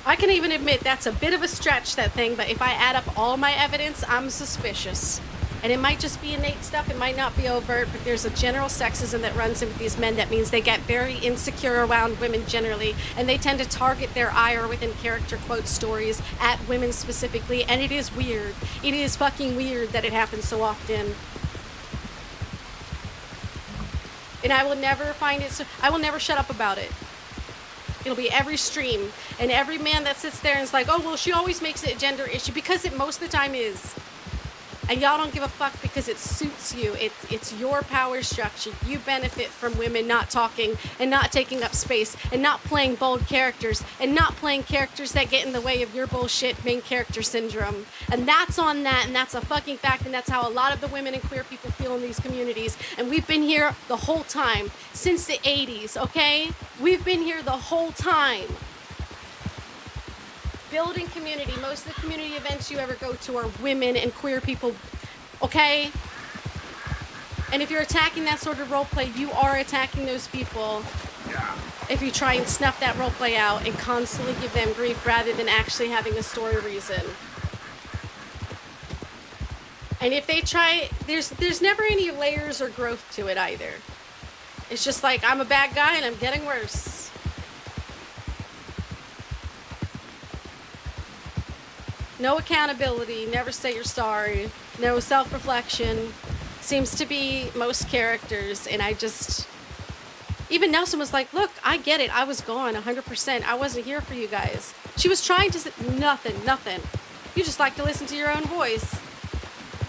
I can even admit that's a bit of a stretch, that thing, but if I add up all my evidence, I'm suspicious. And it might just be innate stuff, it might not be overt, but there's a general sexism that runs in with these men that means they get very insecure around women generally, and they tend to target their ire within character quote stories at women specifically, and it is weird. It is fucking weird that it happens so often. And I will never find it, I will never shut up about it. It'll be every stream, and every man that sits there and is like, oh, well, she always makes it a gender issue, because it most of the time is. And y'all don't give a fuck because it suits you. It's your power structure. You benefit from women not talking and not taking up space and not playing bold characters and not playing characters that get in the way of your bullshit main character syndrome. And that's on that, and that's a fucking fact, and that's how a lot of the women and queer people feel in these communities. And we've been here the whole time, since the 80s, okay? We've been here the whole time. Building community. Most of the community events you ever go to are women and queer people, okay? And if you're attacking that sort of roleplay, you are attacking those people. If you try and snuff that roleplay out and constantly give them grief rather than actually having a story reason. And if they try, there's never any layers or growth to it either. It's just like, I'm a bad guy and I'm getting worse. No accountability, never say you're sorry, no self-reflection. Seems to be most characters, and I just... Even Nelson was like, look, I get it, I was gone 100%, I wasn't here for you guys. She was trying to say, nothing. You just like to listen to your own voice.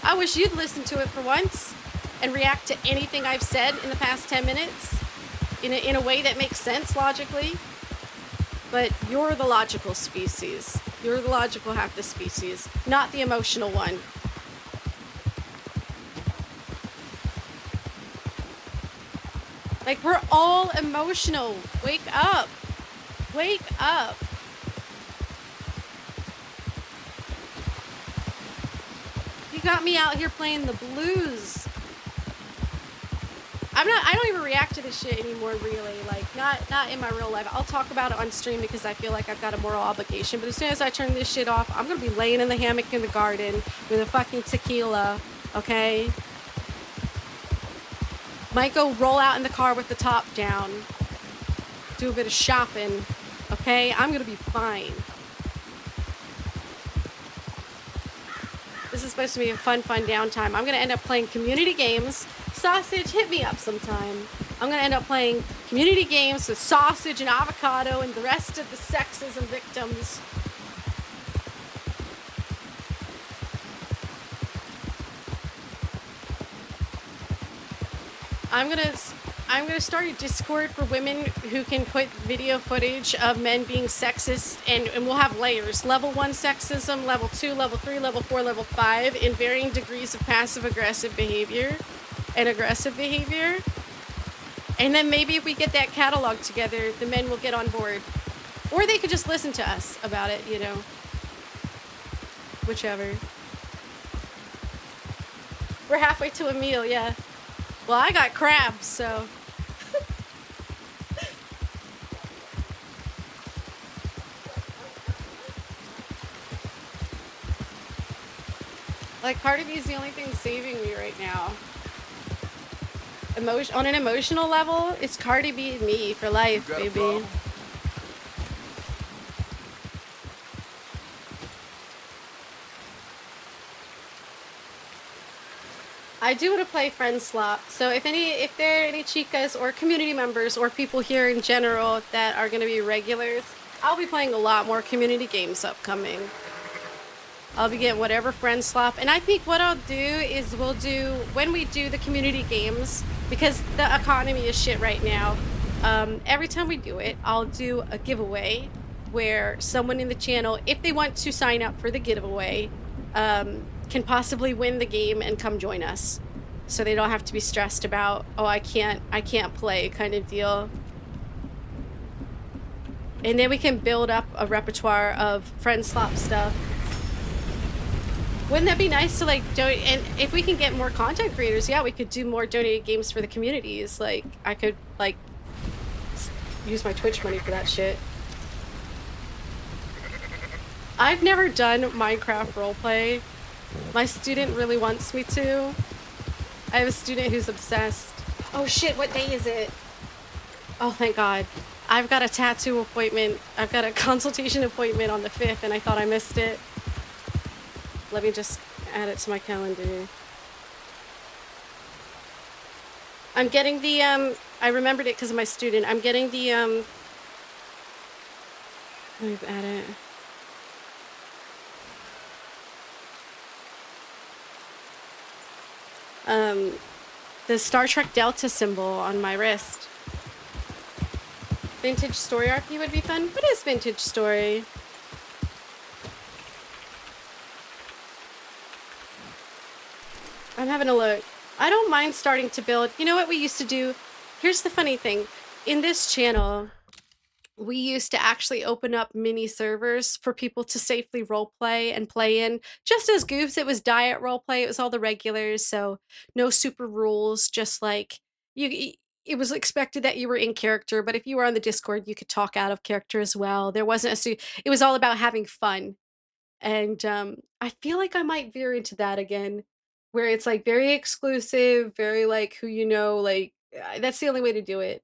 I wish you'd listen to it for once and react to anything I've said in the past 10 minutes in a way that makes sense logically. But you're the logical species. You're the logical half the species, not the emotional one. Like, we're all emotional. Wake up. Wake up. You got me out here playing the blues. I don't even react to this shit anymore, really. Like, not in my real life. I'll talk about it on stream because I feel like I've got a moral obligation. But as soon as I turn this shit off, I'm gonna be laying in the hammock in the garden with a fucking tequila, okay? Might go roll out in the car with the top down. Do a bit of shopping, okay? I'm gonna be fine. This is supposed to be a fun downtime. I'm gonna end up playing community games. Sausage, hit me up sometime. I'm gonna end up playing community games with Sausage and Avocado and the rest of the sexes and victims. I'm gonna start a Discord for women who can put video footage of men being sexist, and we'll have layers. Level 1 sexism, level 2, level 3, level 4, level 5, in varying degrees of passive-aggressive behavior and aggressive behavior. And then maybe if we get that catalog together, the men will get on board. Or they could just listen to us about it, you know. Whichever. We're halfway to a meal, yeah. Well, I got crabs, so... Like, Cardi B is the only thing saving me right now. On an emotional level, it's Cardi B and me for life, baby. I do want to play Friend Slop, so if there are any chicas or community members or people here in general that are going to be regulars, I'll be playing a lot more community games upcoming. I'll be getting whatever Friend Slop, and I think what I'll do is when we do the community games, because the economy is shit right now, every time we do it, I'll do a giveaway where someone in the channel, if they want to sign up for the giveaway, can possibly win the game and come join us, so they don't have to be stressed about, oh, I can't play kind of deal. And then we can build up a repertoire of Friend Slop stuff. Wouldn't that be nice to like donate? And if we can get more content creators, yeah, we could do more donated games for the communities. Like, I could like use my Twitch money for that shit. I've never done Minecraft roleplay. My student really wants me to. I have a student who's obsessed. Oh shit, what day is it? Oh, thank God. I've got a tattoo appointment. I've got a consultation appointment on the 5th, and I thought I missed it. Let me just add it to my calendar. I'm getting the, I remembered it because of my student. I'm getting the, let me add it. The Star Trek Delta symbol on my wrist. Vintage Story RP would be fun. What is Vintage Story? I'm having a look. I don't mind starting to build. You know what we used to do? Here's the funny thing. In this channel, we used to actually open up mini servers for people to safely role play and play in. Just as goofs, it was diet role play. It was all the regulars, so no super rules. Just like it was expected that you were in character, but if you were on the Discord, you could talk out of character as well. There wasn't it was all about having fun, and I feel like I might veer into that again, where it's like very exclusive, very like who you know. Like that's the only way to do it.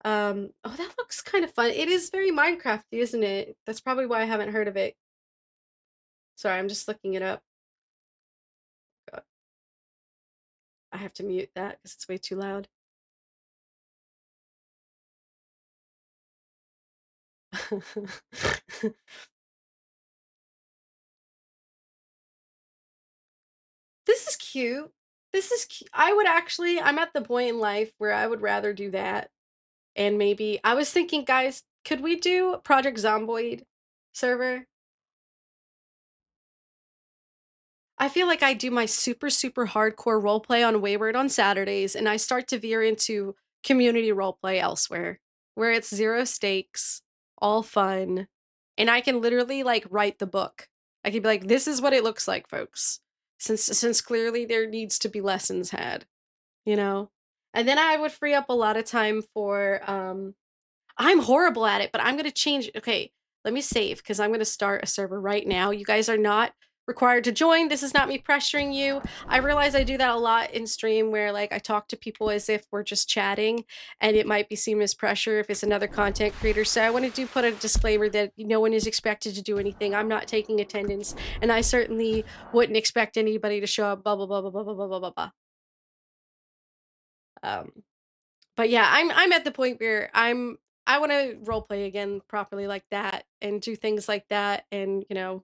Oh, that looks kind of fun. It is very Minecrafty, isn't it? That's probably why I haven't heard of it. Sorry, I'm just looking it up. God, I have to mute that because it's way too loud. This is cute. This is I would actually, I'm at the point in life where I would rather do that. And maybe, I was thinking, guys, could we do Project Zomboid server? I feel like I do my super, super hardcore roleplay on Wayward on Saturdays, and I start to veer into community roleplay elsewhere, where it's zero stakes, all fun, and I can literally like write the book. I could be like, this is what it looks like, folks. Since clearly there needs to be lessons had, you know? And then I would free up a lot of time for I'm horrible at it, but I'm gonna change. Okay, let me save because I'm gonna start a server right now. You guys are not required to join. This is not me pressuring you. I realize I do that a lot in stream where like I talk to people as if we're just chatting and it might be seen as pressure if it's another content creator. So I want to put a disclaimer that no one is expected to do anything. I'm not taking attendance and I certainly wouldn't expect anybody to show up, blah, blah, blah, blah, blah, blah, blah, blah, blah, blah. Um, but yeah, I'm at the point where I want to role play again properly like that and do things like that and, you know,